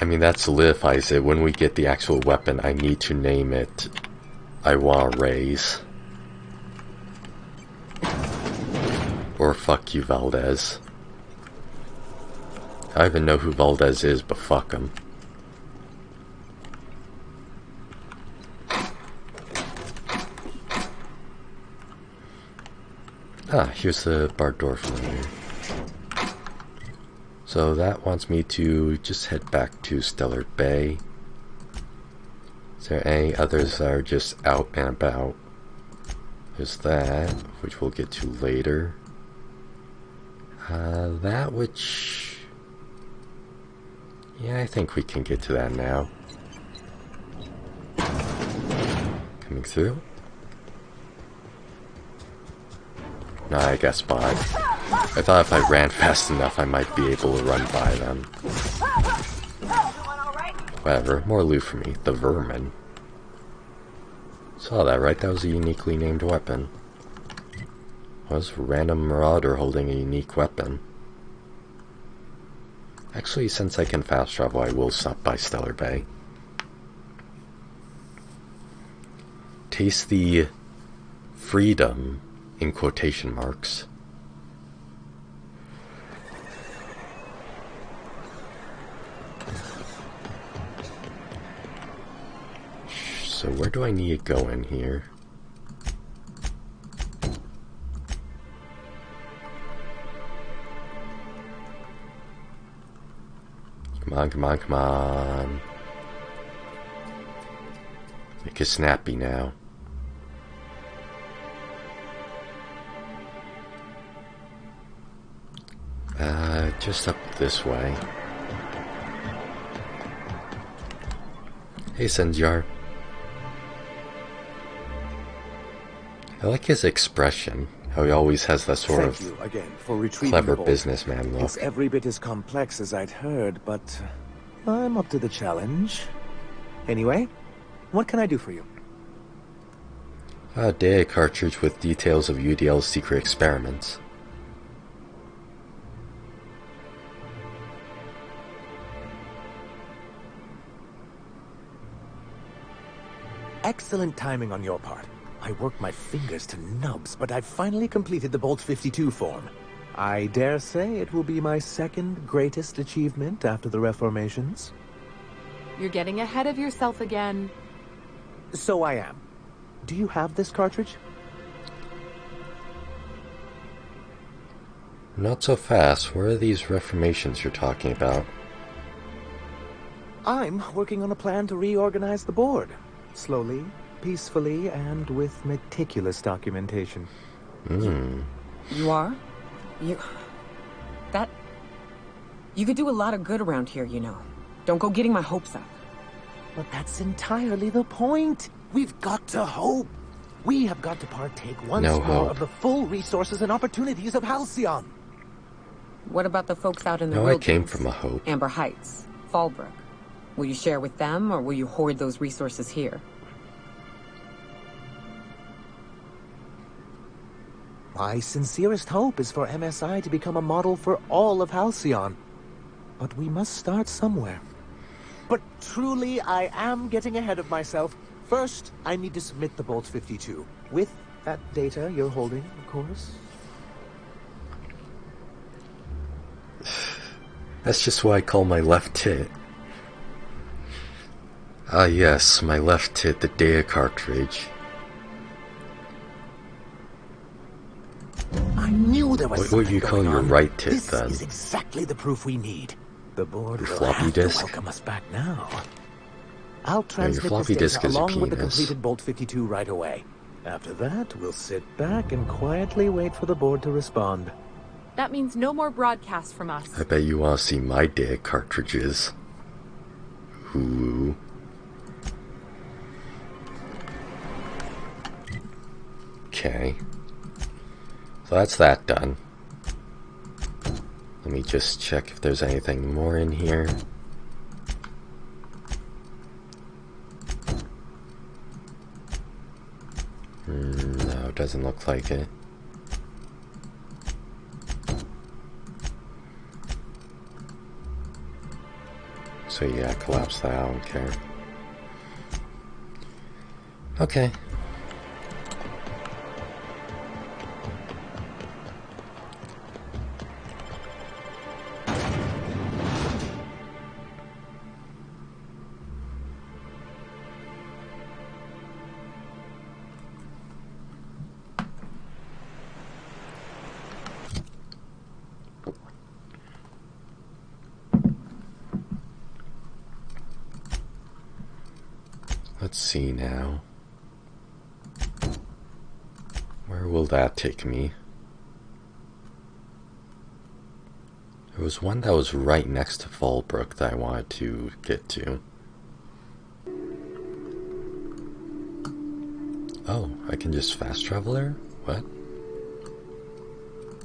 I mean, that solidifies it. When we get the actual weapon, I need to name it I Want a Raise. Or fuck you, Valdez. I don't even know who Valdez is, but fuck him. Ah, here's the barred door from here. So that wants me to just head back to Stellar Bay. Is there any others that are just out and about? There's that, which we'll get to later. That which... yeah, I think we can get to that now. Coming through? No, I guess not. I thought if I ran fast enough, I might be able to run by them. Whatever, more loot for me. The vermin. Saw that, right? That was a uniquely named weapon. Was a random marauder holding a unique weapon. Actually, since I can fast travel, I will stop by Stellar Bay. Taste the freedom, in quotation marks. So where do I need to go in here? Come on, come on, come on. Make it snappy now. Just up this way. Hey, Senjar. I like his expression. How he always has that sort of clever businessman look. It's every bit as complex as I'd heard, but I'm up to the challenge. Anyway, what can I do for you? A data cartridge with details of UDL's secret experiments. Excellent timing on your part. I worked my fingers to nubs, but I've finally completed the Bolt 52 form. I dare say it will be my second greatest achievement after the reformations. You're getting ahead of yourself again. So I am. Do you have this cartridge? Not so fast. Where are these reformations you're talking about? I'm working on a plan to reorganize the board. Slowly, peacefully, and with meticulous documentation. You are? You could do a lot of good around here, you know. Don't go getting my hopes up. But that's entirely the point. We've got to hope. We have got to partake once more of the full resources and opportunities of Halcyon. What about the folks out in the wilderness? I came from a hope. Amber Heights, Fallbrook. Will you share with them, or will you hoard those resources here? My sincerest hope is for MSI to become a model for all of Halcyon. But we must start somewhere. But truly, I am getting ahead of myself. First, I need to submit the Bolt 52. With that data you're holding, of course. That's just what I call my left tit. Ah yes, my left tit, the data cartridge. I knew there was What would you call your right tit then? This is exactly the proof we need. The board your will floppy have disk? to welcome us back now. I'll Yeah, transmit your floppy this disk data is a along with the penis. completed Bolt 52 right away. After that, we'll sit back and quietly wait for the board to respond. That means no more broadcasts from us. I bet you want to see my data cartridges. Ooh. Okay. So that's that done. Let me just check if there's anything more in here. No, it doesn't look like it. So yeah, collapse that, I don't care. Okay. Let's see now. Where will that take me? There was one that was right next to Fallbrook that I wanted to get to. Oh, I can just fast travel there? What?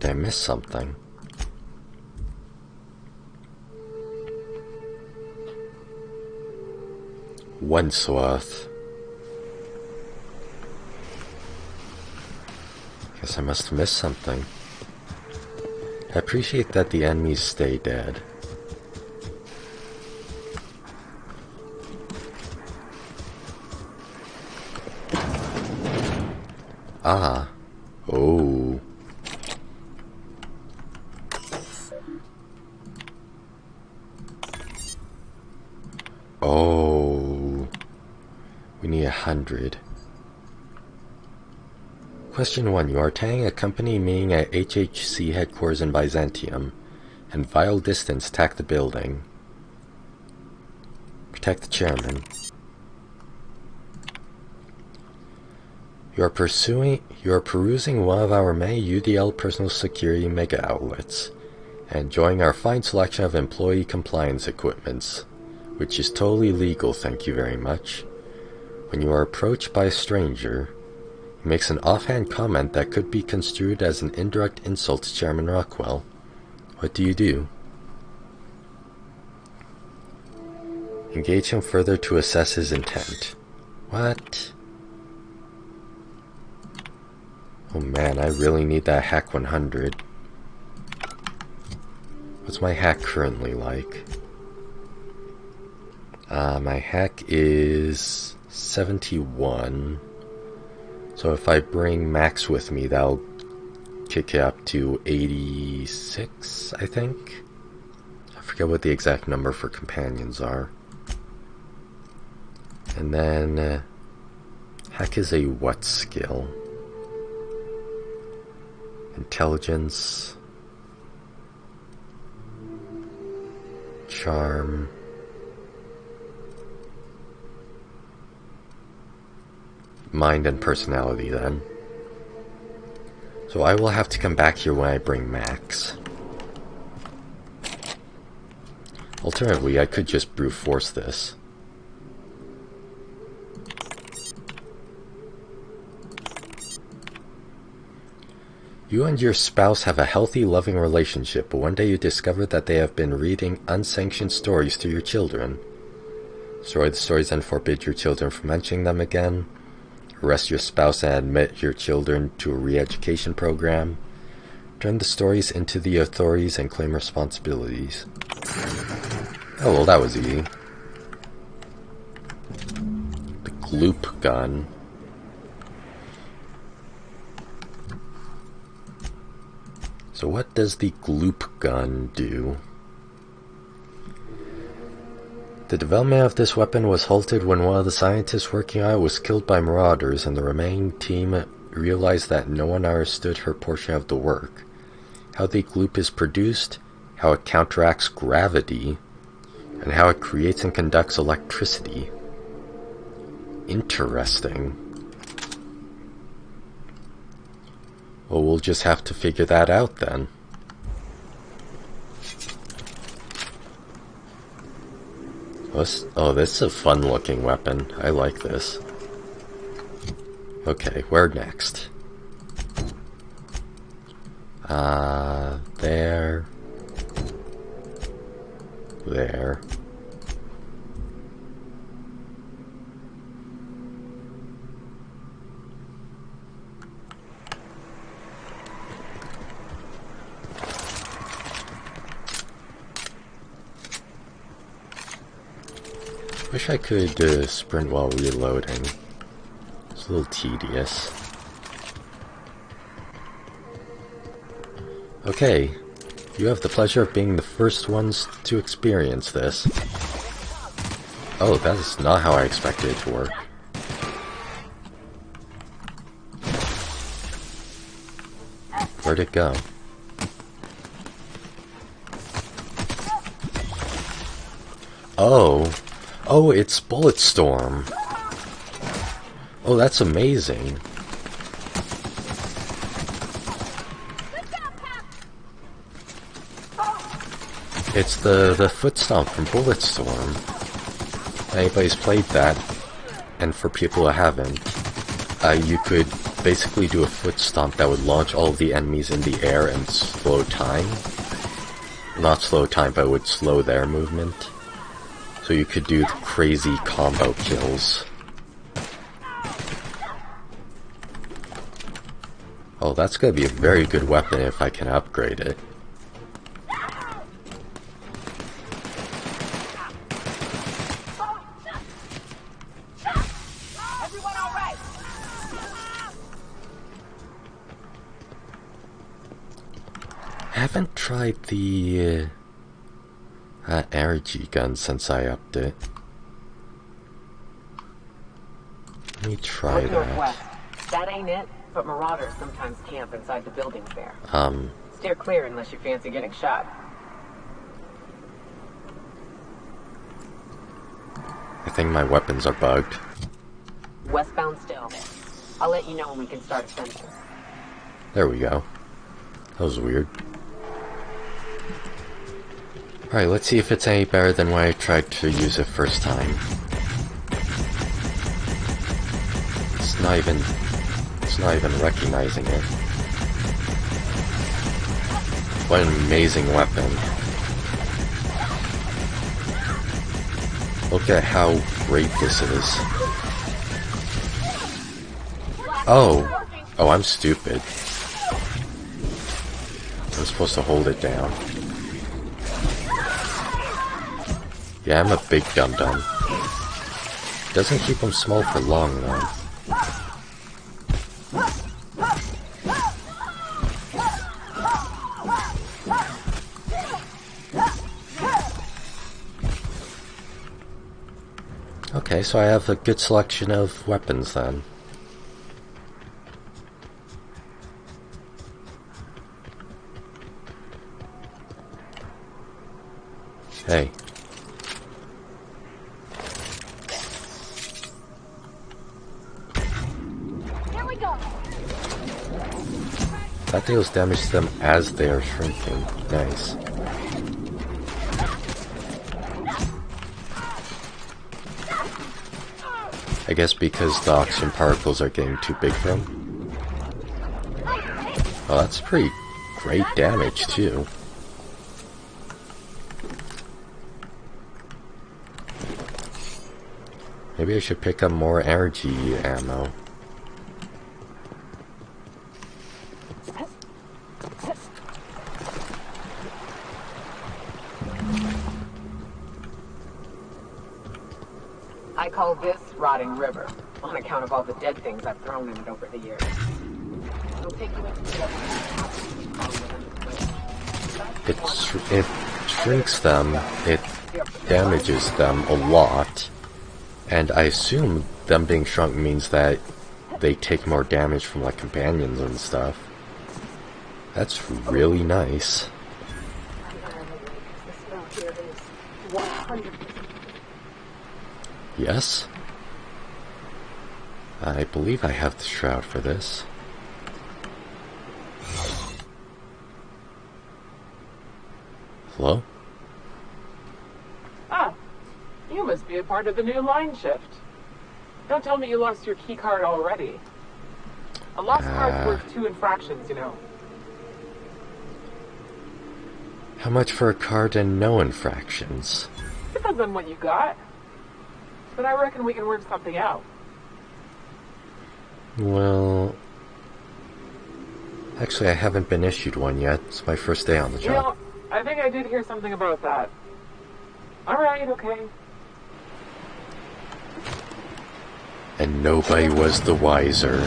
Did I miss something? Wentworth. Guess I must have missed something. I appreciate that the enemies stay dead. Ah. Oh. Oh. We need 100. Question 1. You are attending a company meeting at HHC headquarters in Byzantium, and vile distance attack the building. Protect the chairman. You are perusing one of our many UDL personal security mega outlets, and enjoying our fine selection of employee compliance equipments, which is totally legal, thank you very much. When you are approached by a stranger, he makes an offhand comment that could be construed as an indirect insult to Chairman Rockwell. What do you do? Engage him further to assess his intent. What? Oh man, I really need that hack 100. What's my hack currently like? My hack is 71. So if I bring Max with me, that'll kick it up to 86, I think? I forget what the exact number for companions are. And then, hack is a what skill? Intelligence. Charm. Mind and personality then. So I will have to come back here when I bring Max. Alternatively, I could just brute force this. You and your spouse have a healthy, loving relationship, but one day you discover that they have been reading unsanctioned stories to your children. Destroy the stories and forbid your children from mentioning them again. arrest your spouse and admit your children to a re-education program, turn the stories into the authorities and claim responsibilities. Oh, well, that was easy. The gloop gun. So what does the gloop gun do? The development of this weapon was halted when one of the scientists working on it was killed by marauders, and the remaining team realized that no one understood her portion of the work. How the gloop is produced, how it counteracts gravity, and how it creates and conducts electricity. Interesting. Well, we'll just have to figure that out then. Oh, this is a fun-looking weapon. I like this. Okay, where next? There. There. Wish I could sprint while reloading. It's a little tedious. Okay, you have the pleasure of being the first ones to experience this. Oh, that is not how I expected it to work. Where'd it go? Oh. Oh, it's Bulletstorm. Oh, that's amazing. It's the foot stomp from Bulletstorm. Anybody's played that, and for people who haven't, you could basically do a foot stomp that would launch all of the enemies in the air and slow time. Not slow time, but it would slow their movement. So you could do the crazy combo kills. Oh, that's gonna be a very good weapon if I can upgrade it. I haven't tried the energy gun since I upped it. Let me try that. That ain't it, but marauders sometimes camp inside the buildings there. Steer clear unless you fancy getting shot. I think my weapons are bugged. Westbound still. I'll let you know when we can start a sensor. There we go. That was weird. Alright, let's see if it's any better than when I tried to use it first time. It's not even recognizing it. What an amazing weapon. Look at how great this is. Oh! Oh, I'm stupid. I'm supposed to hold it down. Yeah, I'm a big dum-dum. Doesn't keep them small for long, though. Okay, so I have a good selection of weapons, then. Hey. That deals damage to them as they are shrinking. Nice. I guess because the oxygen particles are getting too big for them. Oh, that's pretty great damage, too. Maybe I should pick up more energy ammo. I call this Rotting River, on account of all the dead things I've thrown in it over the years. It'll take you into it shrinks them, it damages them a lot, and I assume them being shrunk means that they take more damage from like companions and stuff. That's really nice. Yes? I believe I have the shroud for this. Hello? Ah, you must be a part of the new line shift. Don't tell me you lost your key card already. A lost card's worth 2 infractions, you know. How much for a card and no infractions? Depends on what you got. But I reckon we can work something out. Well... Actually, I haven't been issued one yet. It's my first day on the job. You know, I think I did hear something about that. Alright, okay. And nobody was the wiser.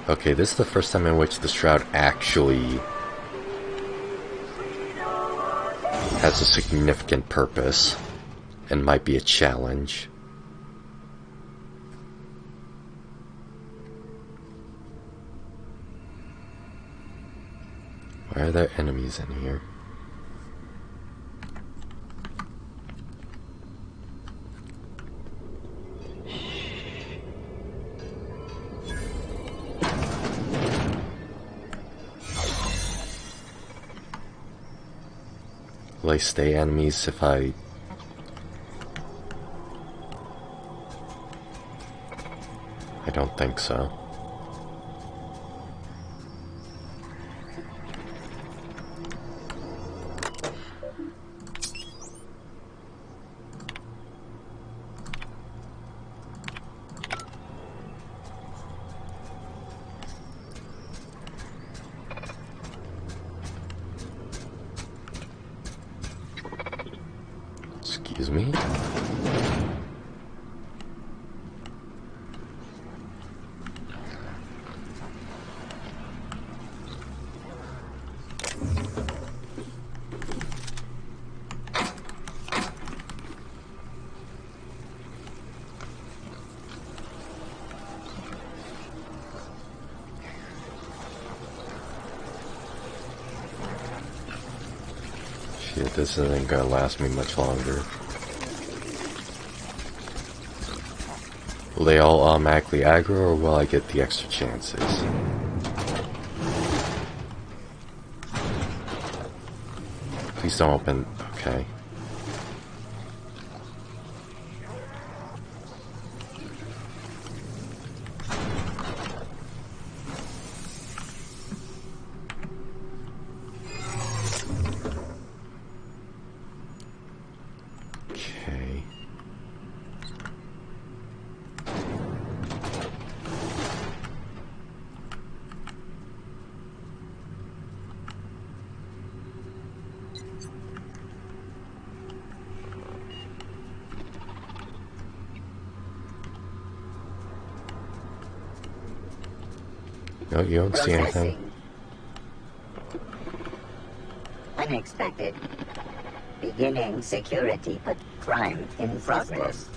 Okay, this is the first time in which the shroud actually has a significant purpose and might be a challenge. Why are there enemies in here? Will they stay enemies if I... I don't think so. Excuse me? Shit, this isn't gonna last me much longer. Will they all automatically aggro, or will I get the extra chances? Please don't open. Okay. Okay. No, you don't see anything. Unexpected. Beginning security, but crime in progress.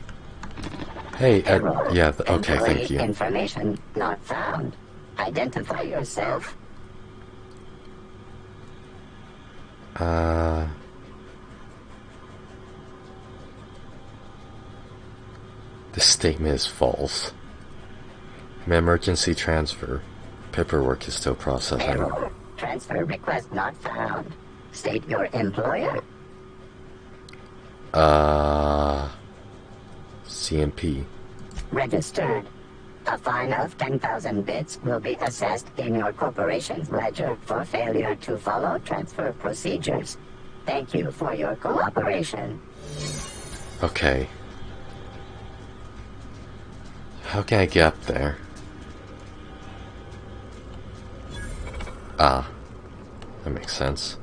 Hey, yeah, okay, thank you. Information not found. Identify yourself. This statement is false. Emergency transfer. Paperwork is still processing. Error. Transfer request not found. State your employer. CMP. Registered. A fine of 10,000 bits will be assessed in your corporation's ledger for failure to follow transfer procedures. Thank you for your cooperation. Okay. How can I get up there? Ah. That makes sense.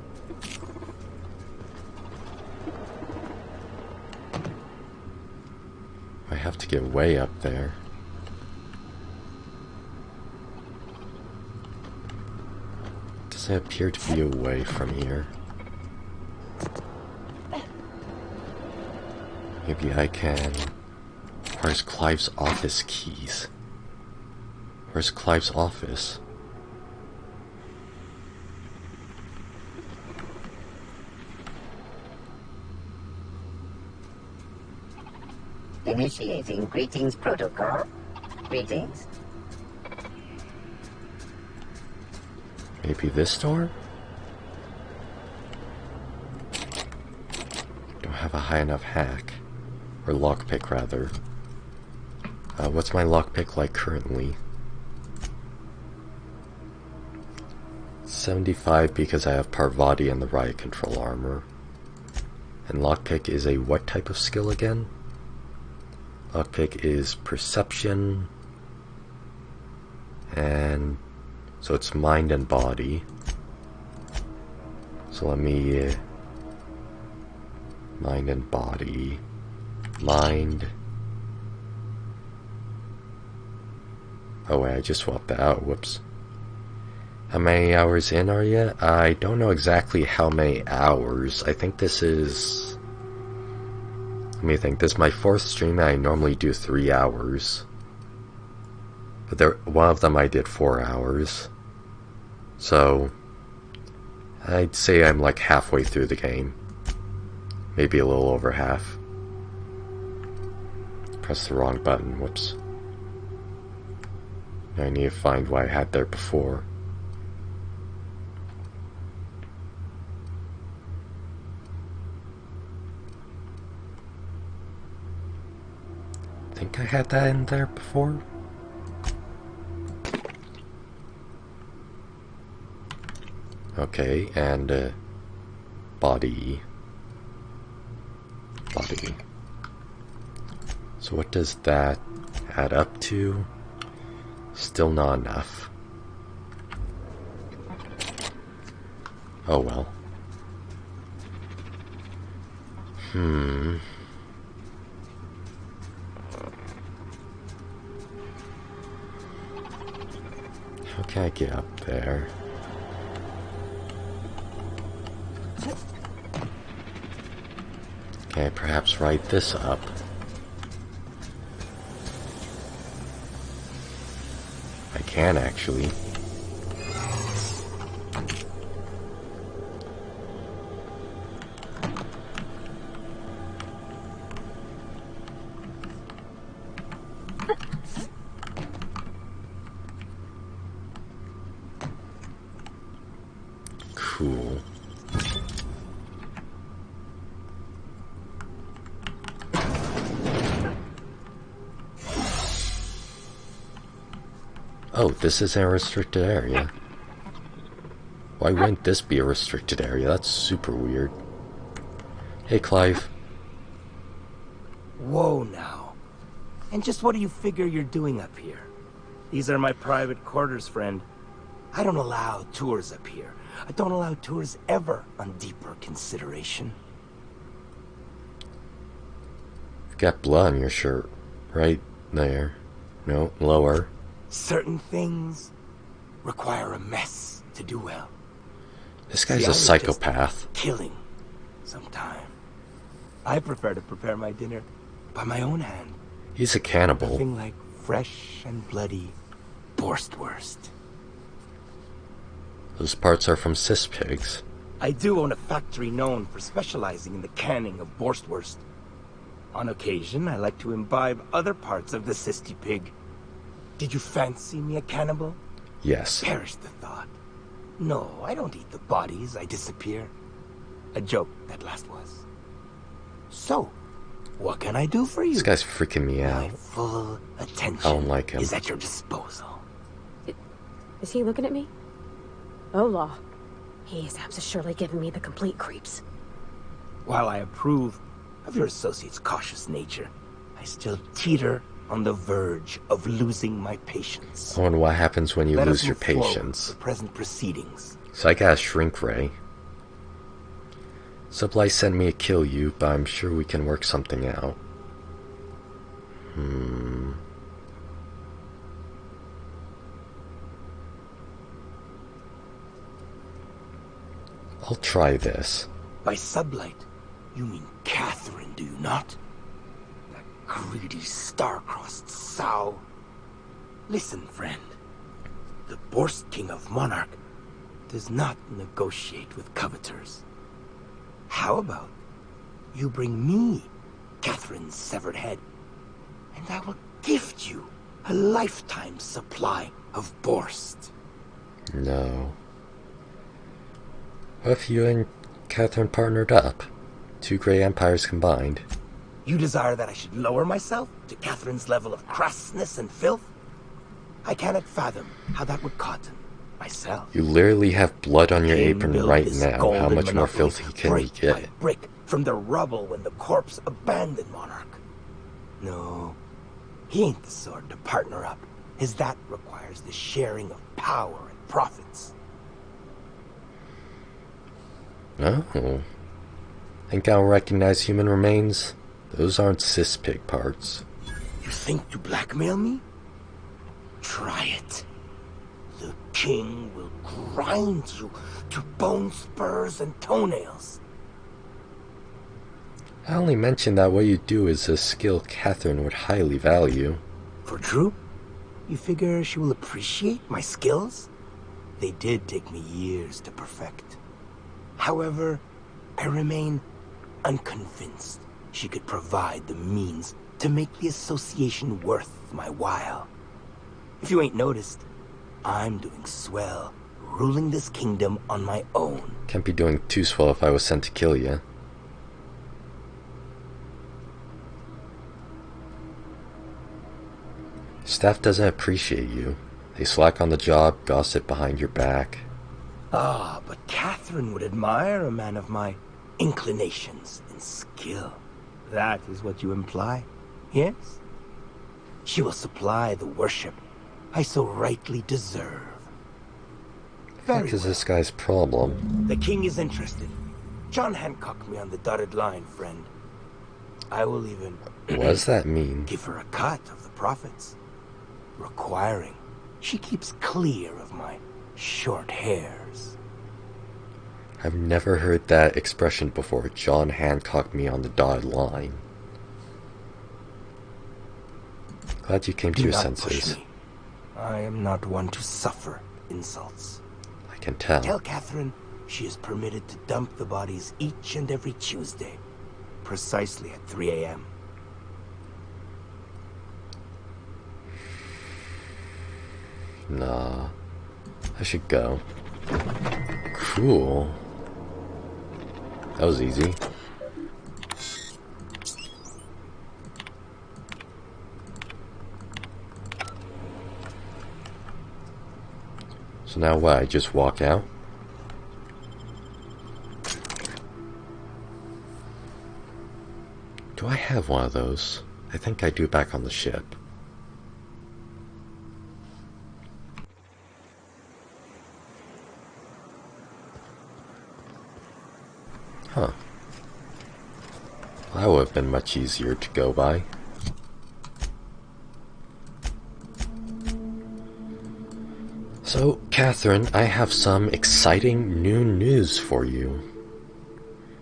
have to get way up there. Does it appear to be away from here? Maybe I can... Where's Clive's office keys? Where's Clive's office? Initiating greetings protocol. Greetings. Maybe this door? Don't have a high enough hack. Or lockpick, rather. What's my lockpick like currently? 75 because I have Parvati and the riot control armor. And lockpick is a what type of skill again? Lockpick is perception. And so it's mind and body. So let me... mind and body. Mind. Oh wait, I just swapped that out. Whoops. How many hours in are you? I don't know exactly how many hours. I think this is... Let me think. This is my 4th stream and I normally do 3 hours. But one of them I did 4 hours. So... I'd say I'm like halfway through the game. Maybe a little over half. Press the wrong button. Whoops. I need to find what I had there before. I think I had that in there before. Okay, and body. Body. So what does that add up to? Still not enough. Oh well. How can I get up there? Can I perhaps write this up? I can actually. Cool. Oh, this is a restricted area. Why wouldn't this be a restricted area? That's super weird. Hey, Clive. Whoa, now. And just what do you figure you're doing up here? These are my private quarters, friend. I don't allow tours up here. I don't allow tours ever on deeper consideration. You've got blood on your shirt. Right there. No, lower. Certain things require a mess to do well. This guy's a psychopath. Killing sometime. I prefer to prepare my dinner by my own hand. He's a cannibal. Nothing like fresh and bloody Borstwurst. Those parts are from cis pigs. I do own a factory known for specializing in the canning of Borstwurst. On occasion, I like to imbibe other parts of the cysty pig. Did you fancy me a cannibal? Yes. Perish the thought. No, I don't eat the bodies, I disappear. A joke, that last was. So, what can I do for you? This guy's freaking me out. My full attention I don't like him. is at your disposal. Is he looking at me? Oh, law. He's surely giving me the complete creeps. While I approve of your associate's cautious nature, I still teeter on the verge of losing my patience. I wonder what happens when you lose your patience. The present proceedings. So I got a shrink ray. Sublight sent me to kill you, but I'm sure we can work something out. I'll try this. By sublight, you mean Catherine, do you not? That greedy, star-crossed sow. Listen, friend. The Borst King of Monarch does not negotiate with coveters. How about you bring me Catherine's severed head, and I will gift you a lifetime supply of Borst. No. What if you and Catherine partnered up? 2 great empires combined. You desire that I should lower myself to Catherine's level of crassness and filth? I cannot fathom how that would cotton myself. You literally have blood on your apron right now. How much more filthy can you get? By brick from the rubble when the corpse abandoned Monarch. No, he ain't the sort to partner up, as that requires the sharing of power and profits. Oh. Think I'll recognize human remains? Those aren't cis-pig parts. You think to blackmail me? Try it. The king will grind you to bone spurs and toenails. I only mentioned that what you do is a skill Catherine would highly value. For true? You figure she will appreciate my skills? They did take me years to perfect. However, I remain unconvinced she could provide the means to make the association worth my while. If you ain't noticed, I'm doing swell, ruling this kingdom on my own. Can't be doing too swell if I was sent to kill you. Staff doesn't appreciate you. They slack on the job, gossip behind your back. Ah, but Catherine would admire a man of my inclinations and skill. That is what you imply, yes? She will supply the worship I so rightly deserve. What is this guy's problem? The king is interested. John Hancocked me on the dotted line, friend. I will even... What does that mean? Give her a cut of the profits. Requiring she keeps clear of my short hairs. I've never heard that expression before. John Hancocked me on the dotted line. Glad you came to your senses. I am not one to suffer insults. I can tell. Tell Catherine she is permitted to dump the bodies each and every Tuesday, precisely at 3 a.m. Nah, I should go. Cool. That was easy. So now what, I just walk out? Do I have one of those? I think I do back on the ship. Huh. That would have been much easier to go by. So, Catherine, I have some exciting new news for you.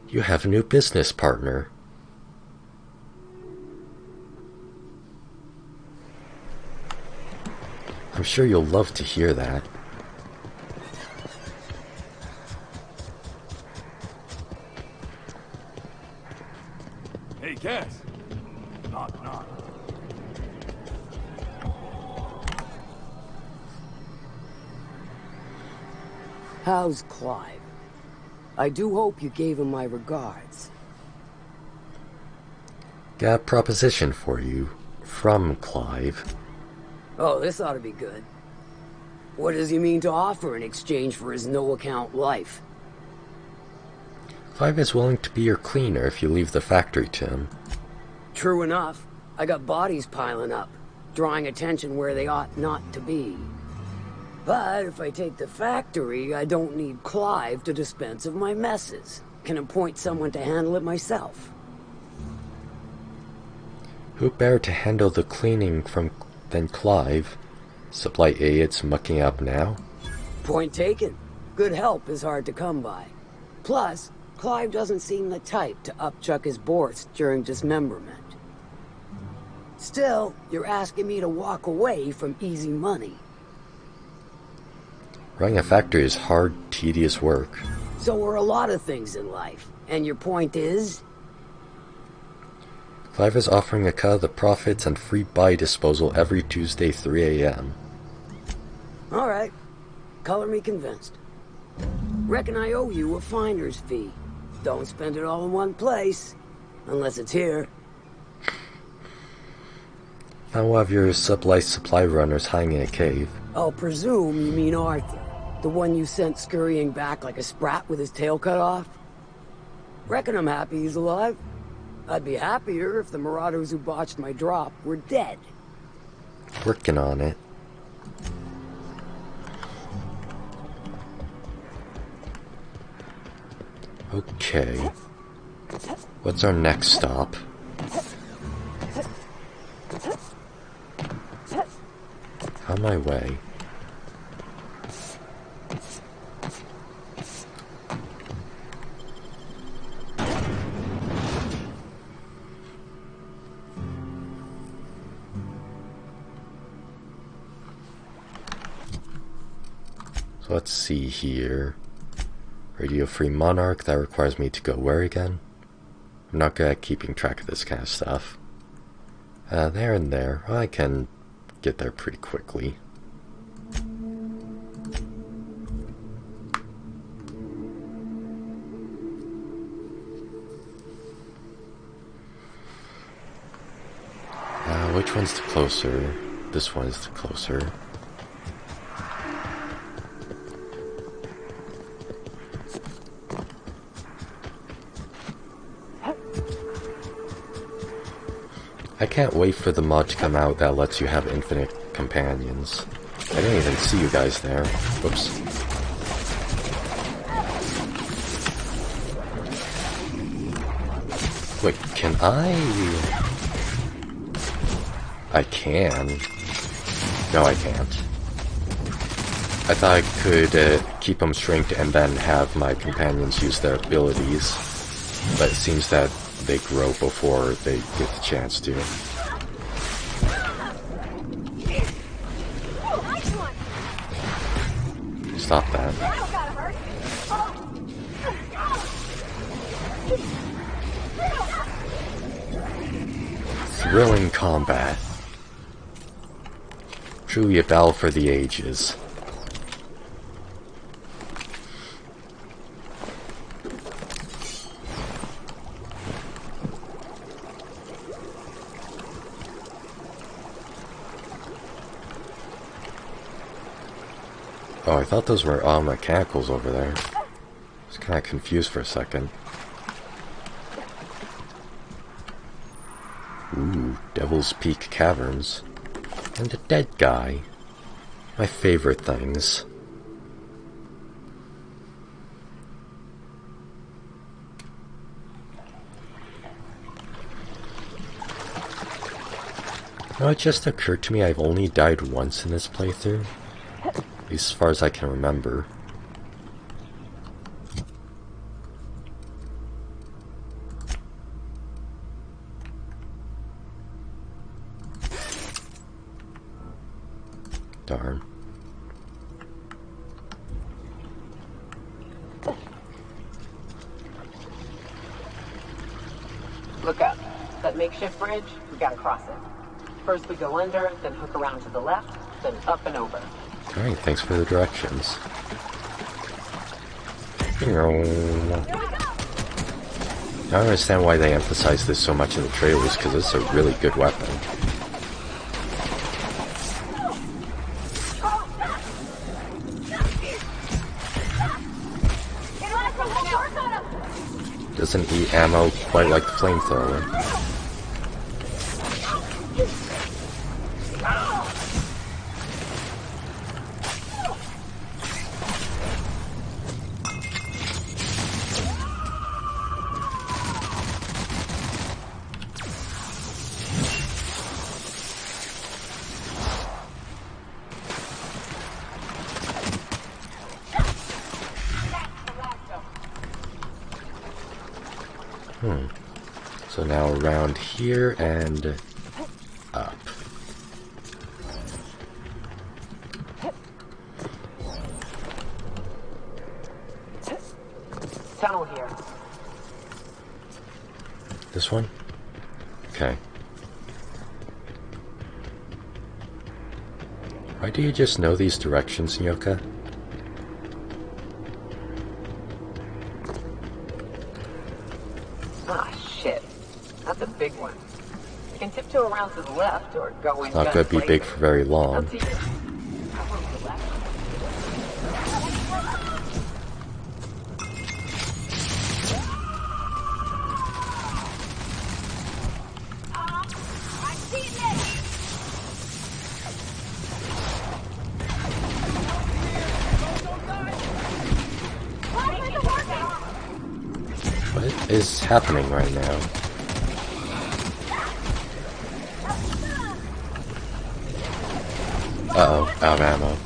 You have a new business partner. I'm sure you'll love to hear that. Hey, Cass. Knock, knock. How's Clive? I do hope you gave him my regards. Got a proposition for you from Clive. Oh, this ought to be good. What does he mean to offer in exchange for his no-account life? Clive is willing to be your cleaner if you leave the factory to him. True enough. I got bodies piling up, drawing attention where they ought not to be. But if I take the factory, I don't need Clive to dispense of my messes. Can appoint someone to handle it myself. Who better to handle the cleaning than Clive? Supply idiots mucking up now? Point taken. Good help is hard to come by. Plus, Clive doesn't seem the type to upchuck his boards during dismemberment. Still, you're asking me to walk away from easy money. Running a factory is hard, tedious work. So are a lot of things in life. And your point is? Clive is offering a cut of the profits and free body disposal every Tuesday 3 a.m. Alright. Color me convinced. Reckon I owe you a finder's fee. Don't spend it all in one place. Unless it's here. Now we'll have your supply runners hiding in a cave. I'll presume you mean Arthur. The one you sent scurrying back like a sprat with his tail cut off? Reckon I'm happy he's alive. I'd be happier if the marauders who botched my drop were dead. Working on it. Okay. What's our next stop? On my way. So let's see here. Radio Free Monarch, that requires me to go where again? I'm not good at keeping track of this kind of stuff. There and there. Well, I can get there pretty quickly. Which one's the closer? This one is the closer. I can't wait for the mod to come out that lets you have infinite companions. I didn't even see you guys there. Whoops. Wait, can I... I can. No, I can't. I thought I could keep them shrinked and then have my companions use their abilities, but it seems that they grow before they get the chance to. Stop that. Thrilling combat. Truly a battle for the ages. Oh, I thought those were all mechanicals over there. I was kind of confused for a second. Ooh, Devil's Peak Caverns. And a dead guy. My favorite things. You know, it just occurred to me I've only died once in this playthrough. At least as far as I can remember. Darn. Look up. That makeshift bridge, we gotta cross it. First we go under, then hook around to the left, then up and over. Alright, thanks for the directions. I don't understand why they emphasize this so much in the trailers, because it's a really good weapon. Doesn't eat ammo quite like the flamethrower. So now around here and up. Tunnel here. This one? Okay. Why do you just know these directions, Nyoka? Ah, shit. That's a big one. You can tiptoe around to the left or go in. Not gonna be big for very long. What is happening right now? Uh-oh, out of ammo.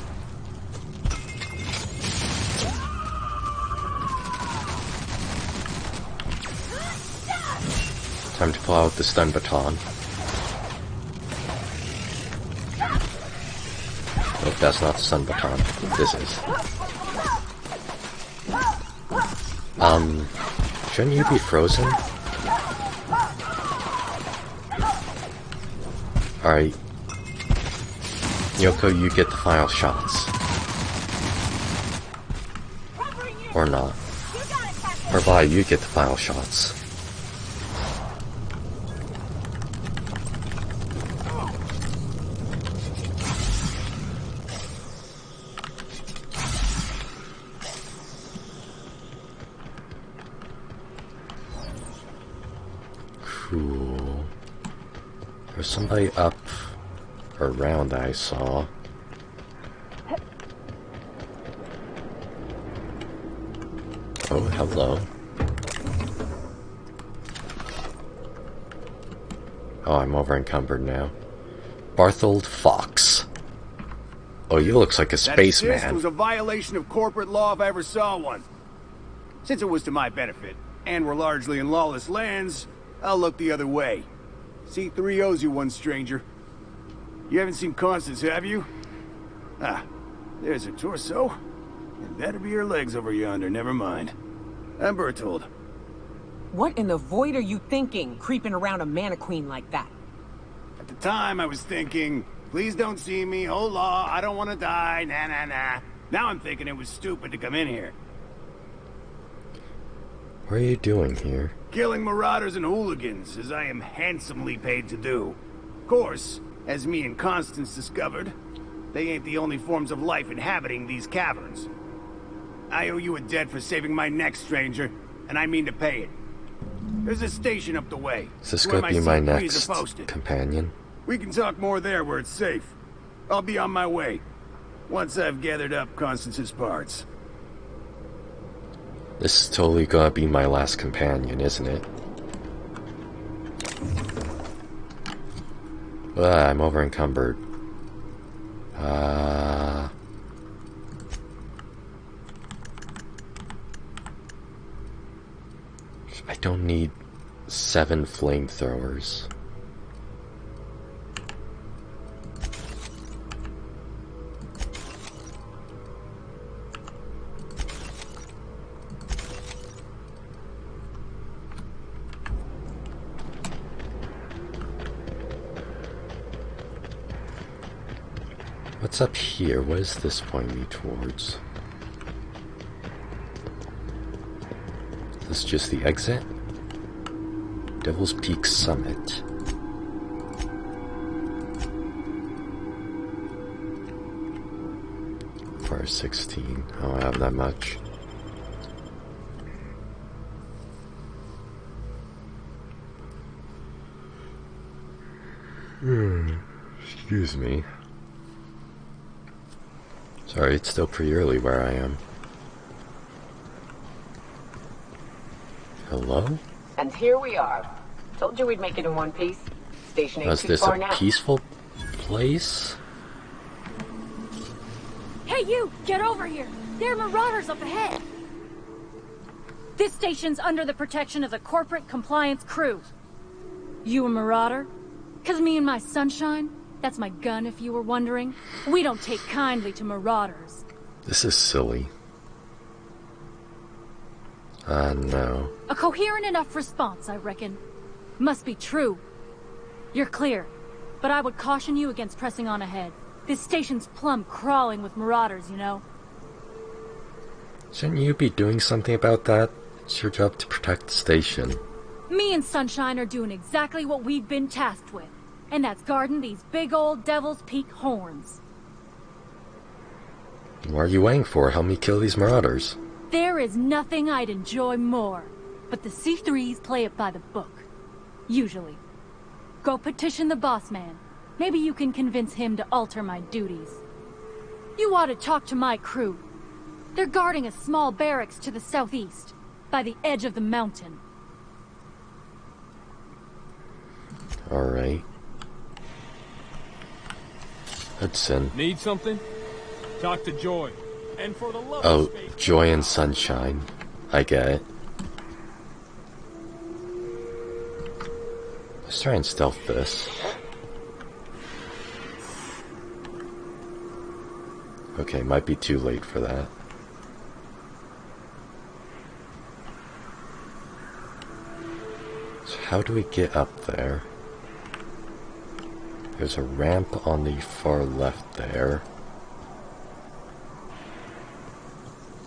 Time to pull out the stun baton. Nope, that's not the stun baton. This is. Shouldn't you be frozen? Alright. Yoko, you get the final shots. Or not. Or Vi, you get the final shots. Cool. There's somebody up or around that I saw. Oh, hello. Oh, I'm over encumbered now. Barthold Fox. Oh, you looks like a spaceman. That assist was a violation of corporate law if I ever saw one. Since it was to my benefit, and we're largely in lawless lands, I'll look the other way. C3 owes you one, stranger. You haven't seen Constance, have you? Ah, there's her torso. And that'll be her legs over yonder, never mind. I'm Berthold. What in the void are you thinking, creeping around a mannequin like that? At the time, I was thinking, please don't see me, hola, I don't want to die, nah, nah, nah. Now I'm thinking it was stupid to come in here. What are you doing here? Killing marauders and hooligans, as I am handsomely paid to do. Of course, as me and Constance discovered, they ain't the only forms of life inhabiting these caverns. I owe you a debt for saving my neck, stranger, and I mean to pay it. There's a station up the way. Is this gonna be my next companion? We can talk more there where it's safe. I'll be on my way, once I've gathered up Constance's parts. This is totally gonna be my last companion, isn't it? I'm over encumbered. I don't need 7 flamethrowers. What's up here? What does this point me towards? Is this just the exit? Devil's Peak Summit. For 16. I don't have that much. Excuse me. Sorry, it's still pretty early where I am. Hello? And here we are. Told you we'd make it in one piece. Station ain't too far now. Is this a peaceful place? Hey you! Get over here! There are marauders up ahead! This station's under the protection of the corporate compliance crew. You a marauder? 'Cause me and my sunshine, that's my gun if you were wondering, we don't take kindly to marauders. This is silly. No. A coherent enough response, I reckon. Must be true. You're clear, but I would caution you against pressing on ahead. This station's plumb crawling with marauders, you know. Shouldn't you be doing something about that? It's your job to protect the station. Me and Sunshine are doing exactly what we've been tasked with, and that's guarding these big old Devil's Peak horns. What are you waiting for? Help me kill these marauders. There is nothing I'd enjoy more, but the C3s play it by the book. Usually. Go petition the boss man. Maybe you can convince him to alter my duties. You ought to talk to my crew. They're guarding a small barracks to the southeast, by the edge of the mountain. Alright. Hudson. Need something? Talk to Joy. And for the love Oh, Joy and Sunshine. I get it. Let's try and stealth this. Okay, might be too late for that. So how do we get up there? There's a ramp on the far left there.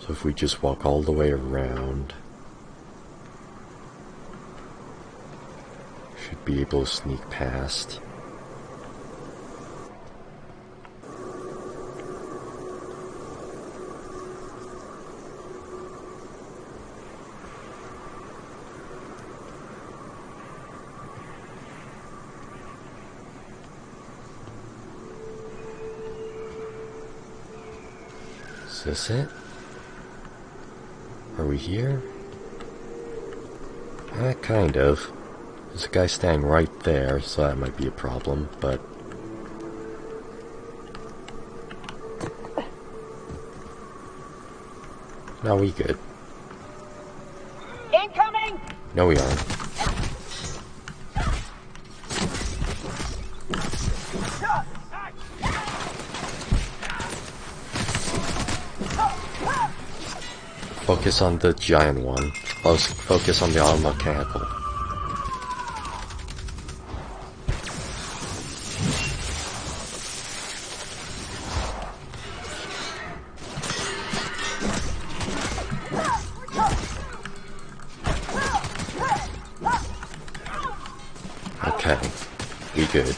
So if we just walk all the way around, should be able to sneak past. Is this it? Are we here? Kind of. There's a guy standing right there, so that might be a problem, but... No, we good. Incoming! No, we aren't. Focus on the giant one. Focus on the automechanical. Okay, we good.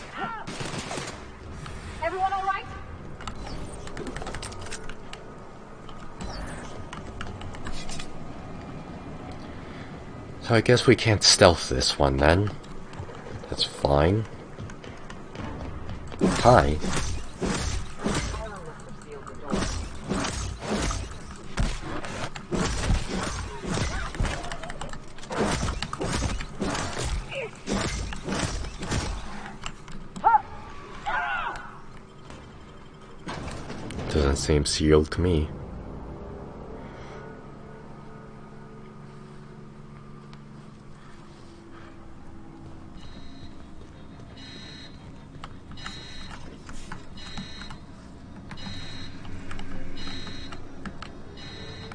Everyone all right? So I guess we can't stealth this one then. That's fine. Hi. Doesn't seem sealed to me.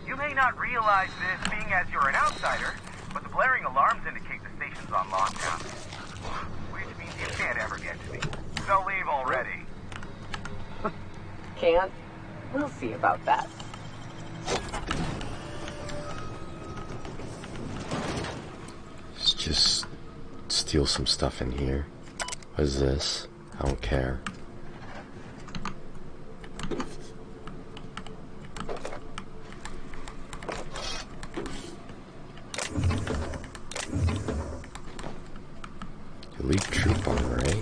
You may not realize this being as you're an outsider, but the blaring alarms indicate the station's on lockdown. Which means you can't ever get to me. So leave already. Can't? We'll see about that. Let's just steal some stuff in here. What is this? I don't care. Elite troop armor, eh?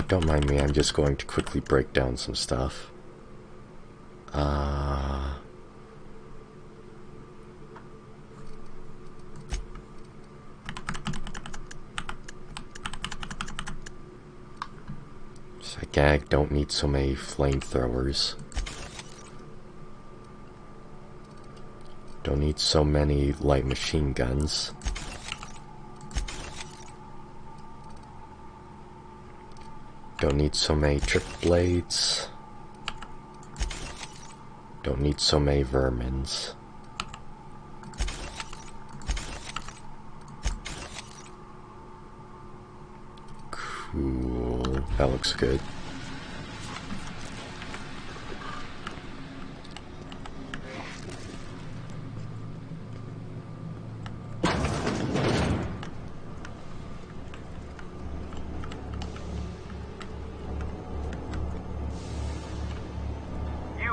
Don't mind me, I'm just going to quickly break down some stuff. Gag, don't need so many flamethrowers. Don't need so many light machine guns. Don't need so many trick blades. Don't need so many vermins. Cool. That looks good.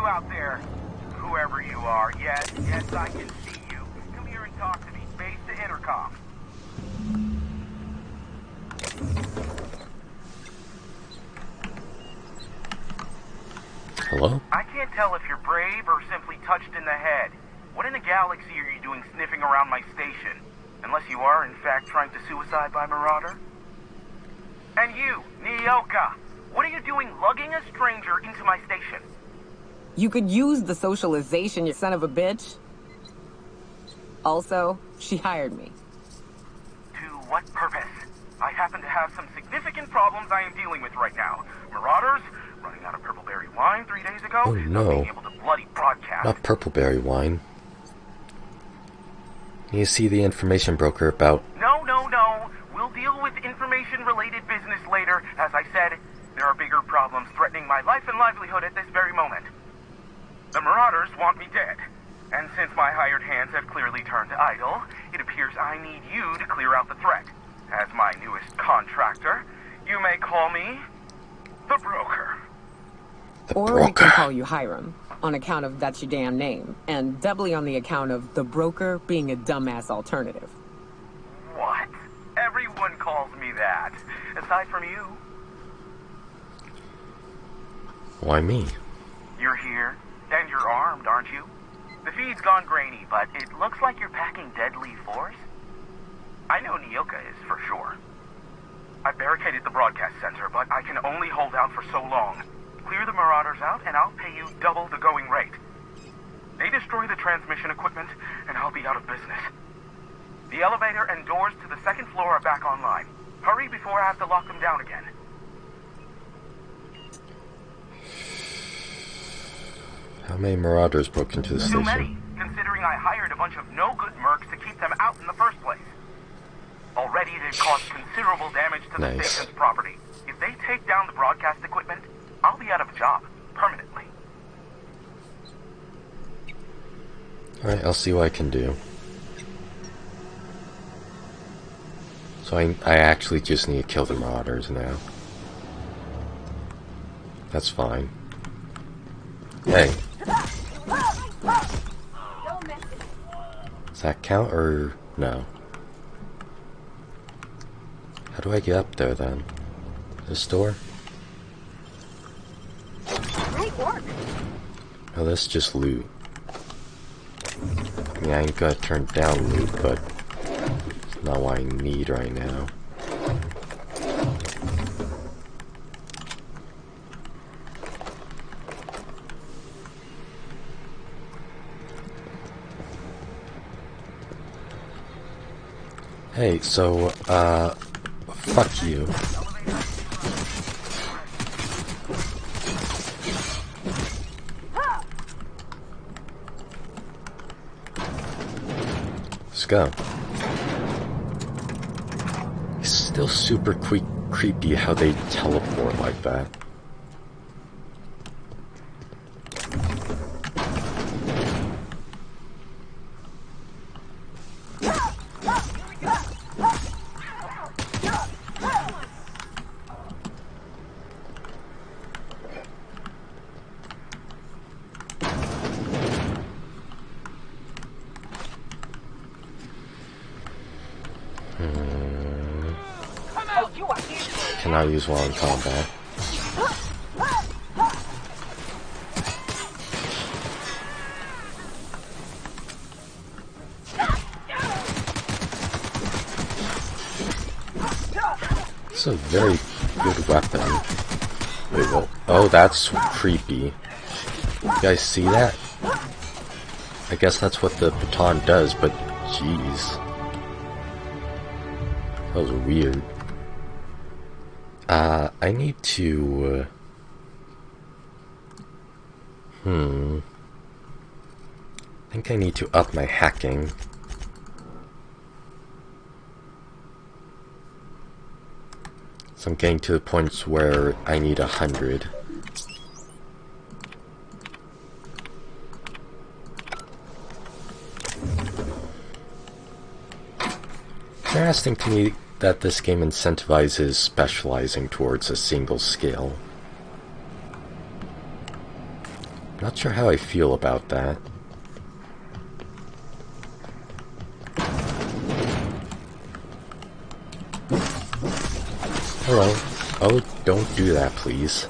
Out there, whoever you are, yes, I can see you. Come here and talk to me. Base to intercom. Hello? I can't tell if you're brave or simply touched in the head. What in the galaxy are you doing sniffing around my station? Unless you are, in fact, trying to suicide by Marauder? And you, Nyoka, what are you doing lugging a stranger into my station? You could use the socialization, you son of a bitch. Also, she hired me. To what purpose? I happen to have some significant problems I am dealing with right now. Marauders, running out of purpleberry wine 3 days ago. Oh no. Not being able to bloody broadcast. Not purpleberry wine. You see the information broker about... No. We'll deal with information-related business later. As I said, there are bigger problems threatening my life and livelihood at this very moment. The Marauders want me dead, and since my hired hands have clearly turned idle, it appears I need you to clear out the threat. As my newest contractor, you may call me the Broker. Or we can call you Hiram, on account of that's your damn name, and doubly on the account of the Broker being a dumbass alternative. What? Everyone calls me that, aside from you. Why me? You're here. And you're armed, aren't you? The feed's gone grainy, but it looks like you're packing deadly force. I know Nyoka is, for sure. I barricaded the broadcast center, but I can only hold out for so long. Clear the Marauders out, and I'll pay you double the going rate. They destroy the transmission equipment, and I'll be out of business. The elevator and doors to the second floor are back online. Hurry before I have to lock them down again. How many Marauders broke into the station? Too many, considering I hired a bunch of no-good mercs to keep them out in the first place. Already they've caused considerable damage to the station's property. If they take down the broadcast equipment, I'll be out of a job, permanently. Alright, I'll see what I can do. So I actually just need to kill the Marauders now. That's fine. Hey. Does that count or no? How do I get up there then? This door? Great work. Oh, that's just loot. I mean, I ain't gonna turn down loot, but it's not what I need right now. Hey, so, fuck you. Let's go. It's still super creepy how they teleport like that. Cannot use while in combat. It's a very good weapon. Wait, what? Oh, that's creepy. You guys see that? I guess that's what the baton does, but jeez. That was weird. I need to... I think I need to up my hacking. So I'm getting to the points where I need 100. Interesting to me that this game incentivizes specializing towards a single skill. Not sure how I feel about that. Hello. Oh, don't do that, please.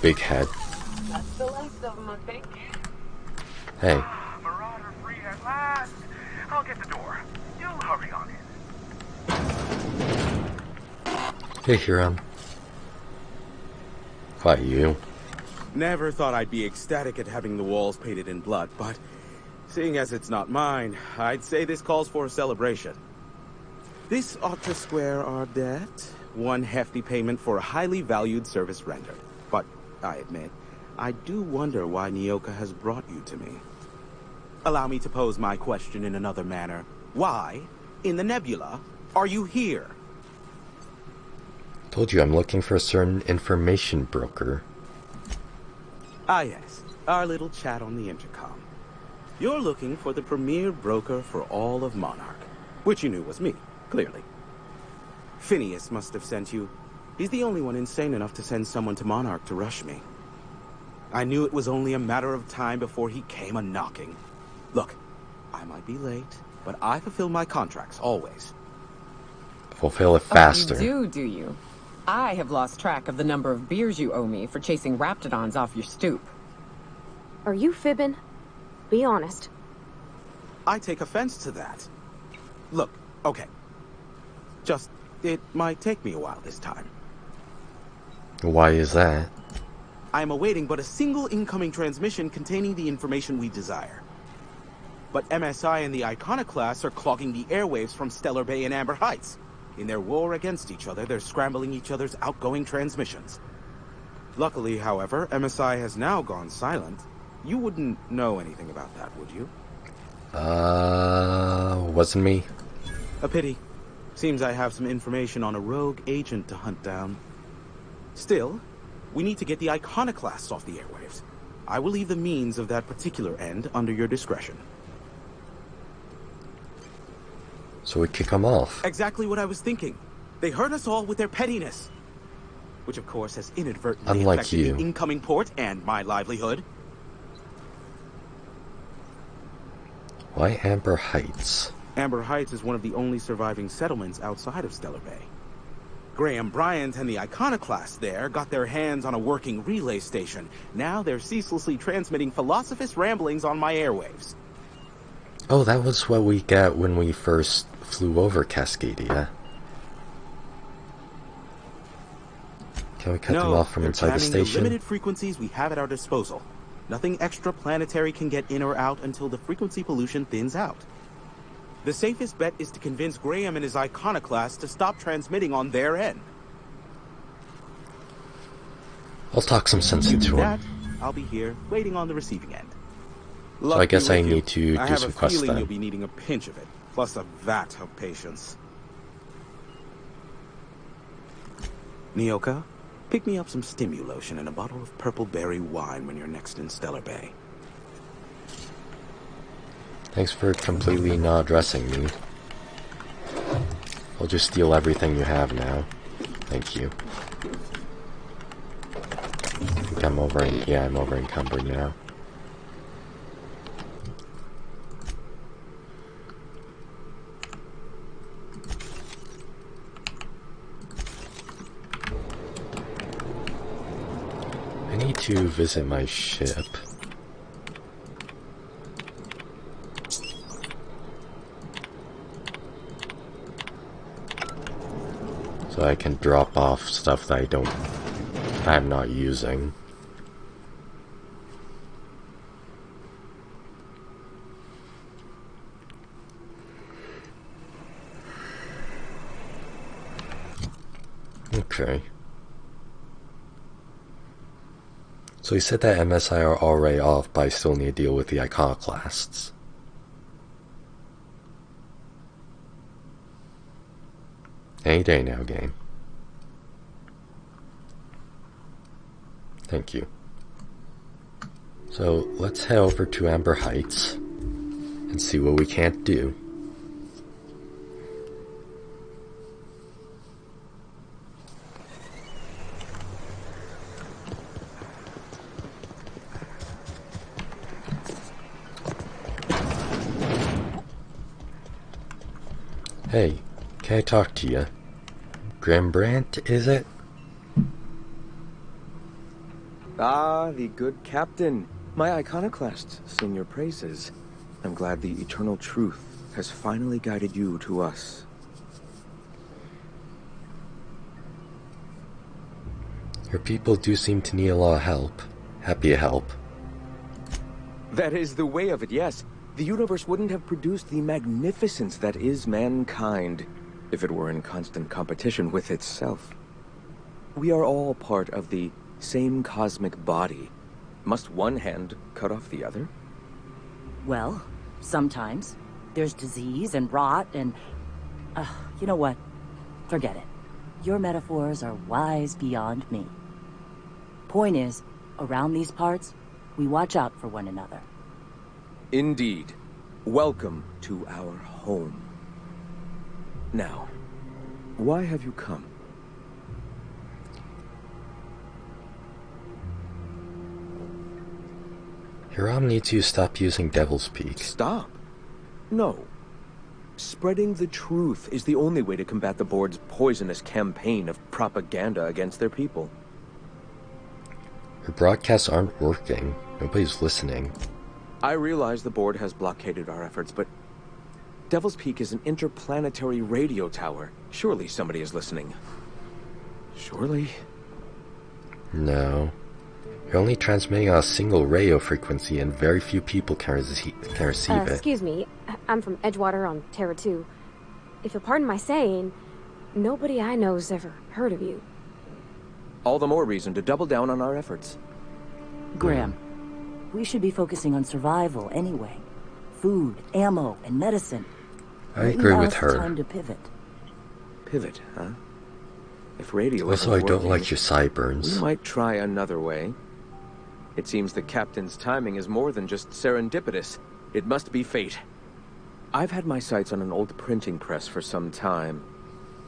Big head. That's the last of them, I think. Hey. Marauder free at last. I'll get the door. You'll hurry on in. Hey, Hiram. Why you? Never thought I'd be ecstatic at having the walls painted in blood, but seeing as it's not mine, I'd say this calls for a celebration. This ought to square our debt. One hefty payment for a highly valued service rendered. But I admit, I do wonder why Nyoka has brought you to me. Allow me to pose my question in another manner. Why, in the nebula, are you here? Told you I'm looking for a certain information broker. Ah yes, our little chat on the intercom. You're looking for the premier broker for all of Monarch, which you knew was me, clearly. Phineas must have sent you. He's the only one insane enough to send someone to Monarch to rush me. I knew it was only a matter of time before he came a-knocking. Look, I might be late, but I fulfill my contracts, always. Fulfill it faster. Oh, you do you? I have lost track of the number of beers you owe me for chasing raptidons off your stoop. Are you fibbing? Be honest. I take offense to that. Look, okay. Just, it might take me a while this time. Why is that? I am awaiting but a single incoming transmission containing the information we desire. But MSI and the Iconoclasts are clogging the airwaves from Stellar Bay and Amber Heights. In their war against each other, they're scrambling each other's outgoing transmissions. Luckily, however, MSI has now gone silent. You wouldn't know anything about that, would you? Wasn't me. A pity. Seems I have some information on a rogue agent to hunt down. Still, we need to get the Iconoclasts off the airwaves. I will leave the means of that particular end under your discretion. So we kick them off. Exactly what I was thinking. They hurt us all with their pettiness. Which of course has inadvertently Unlike affected you. the incoming port and my livelihood. Why Amber Heights? Amber Heights is one of the only surviving settlements outside of Stellar Bay. Graham Bryant and the Iconoclasts there got their hands on a working relay station. Now they're ceaselessly transmitting Philosophist ramblings on my airwaves. Oh, that was what we got when we first flew over Cascadia. Can we cut them off from inside the station? The limited frequencies we have at our disposal. Nothing extraplanetary can get in or out until the frequency pollution thins out. The safest bet is to convince Graham and his Iconoclast to stop transmitting on their end. I'll talk some sense into him. I'll be here, waiting on the receiving end. So I guess I need to do some quests then. I have a feeling you'll be needing a pinch of it, plus a vat of patience. Nyoka, pick me up some Stimulotion and a bottle of purple berry wine when you're next in Stellar Bay. Thanks for completely not addressing me. I'll just steal everything you have now. Thank you. I think I'm I'm over encumbered now. I need to visit my ship. So I can drop off stuff that I'm not using. Okay. So he said that MSI are already off, but I still need to deal with the iconoclasts. Any day now, game. Thank you. So let's head over to Amber Heights and see what we can't do. Hey, can I talk to you? Grimbrandt, is it? Ah, the good captain. My iconoclasts sing your praises. I'm glad the eternal truth has finally guided you to us. Your people do seem to need a lot of help. Happy to help. That is the way of it, yes. The universe wouldn't have produced the magnificence that is mankind if it were in constant competition with itself. We are all part of the same cosmic body. Must one hand cut off the other? Well, sometimes. There's disease and rot and... you know what? Forget it. Your metaphors are wise beyond me. Point is, around these parts, we watch out for one another. Indeed. Welcome to our home. Now, why have you come? Hiram needs you to stop using Devil's Peak. Stop? No. Spreading the truth is the only way to combat the board's poisonous campaign of propaganda against their people. Your broadcasts aren't working. Nobody's listening. I realize the board has blockaded our efforts, but Devil's Peak is an interplanetary radio tower. Surely somebody is listening. Surely? No. You're only transmitting on a single radio frequency and very few people can receive it. Excuse me, I'm from Edgewater on Terra 2. If you'll pardon my saying, nobody I know's ever heard of you. All the more reason to double down on our efforts. Graham, we should be focusing on survival anyway. Food, ammo, and medicine. I agree with her. Time to pivot. Pivot, huh? If radio also, I don't like your sideburns. We might try another way. It seems the captain's timing is more than just serendipitous. It must be fate. I've had my sights on an old printing press for some time.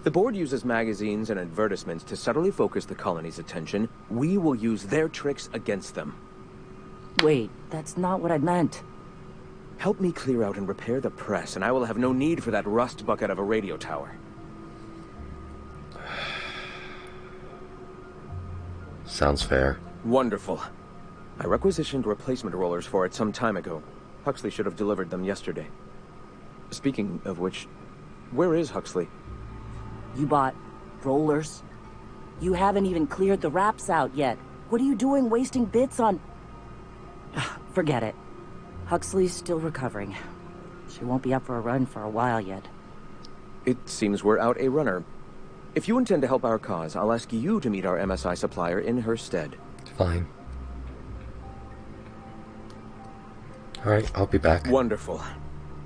The board uses magazines and advertisements to subtly focus the colony's attention. We will use their tricks against them. Wait, that's not what I meant. Help me clear out and repair the press, and I will have no need for that rust bucket of a radio tower. Sounds fair. Wonderful. I requisitioned replacement rollers for it some time ago. Huxley should have delivered them yesterday. Speaking of which, where is Huxley? You bought rollers? You haven't even cleared the wraps out yet. What are you doing wasting bits on... Forget it. Huxley's still recovering. She won't be up for a run for a while yet. It seems we're out a runner. If you intend to help our cause, I'll ask you to meet our MSI supplier in her stead. Fine. Alright, I'll be back. Wonderful.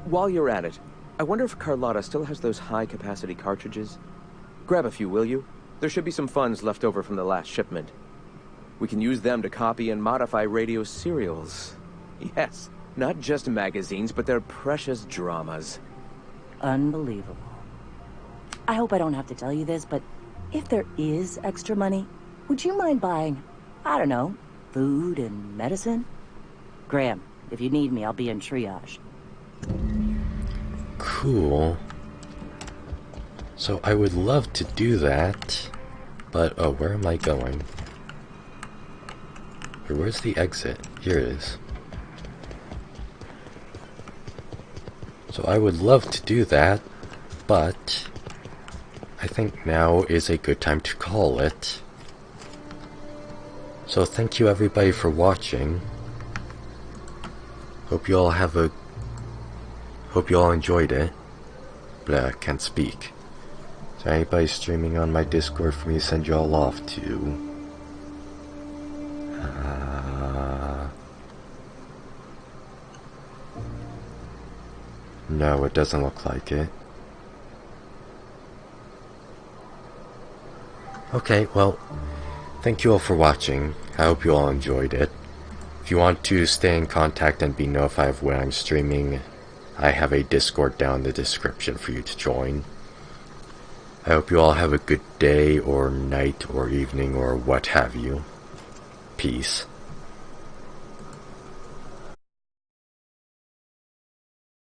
While you're at it, I wonder if Carlotta still has those high-capacity cartridges? Grab a few, will you? There should be some funds left over from the last shipment. We can use them to copy and modify radio serials. Yes, not just magazines, but their precious dramas. Unbelievable. I hope I don't have to tell you this, but if there is extra money, would you mind buying, I don't know, food and medicine? Graham, if you need me, I'll be in triage. Cool. So I would love to do that, but oh, where am I going? Where's the exit? Here it is. So I would love to do that, but I think now is a good time to call it. So thank you everybody for watching. Hope you all enjoyed it. Blah, can't speak. Is there anybody streaming on my Discord for me to send you all off to? No, it doesn't look like it. Okay, well, thank you all for watching. I hope you all enjoyed it. If you want to stay in contact and be notified of when I'm streaming, I have a Discord down in the description for you to join. I hope you all have a good day or night or evening or what have you. Peace.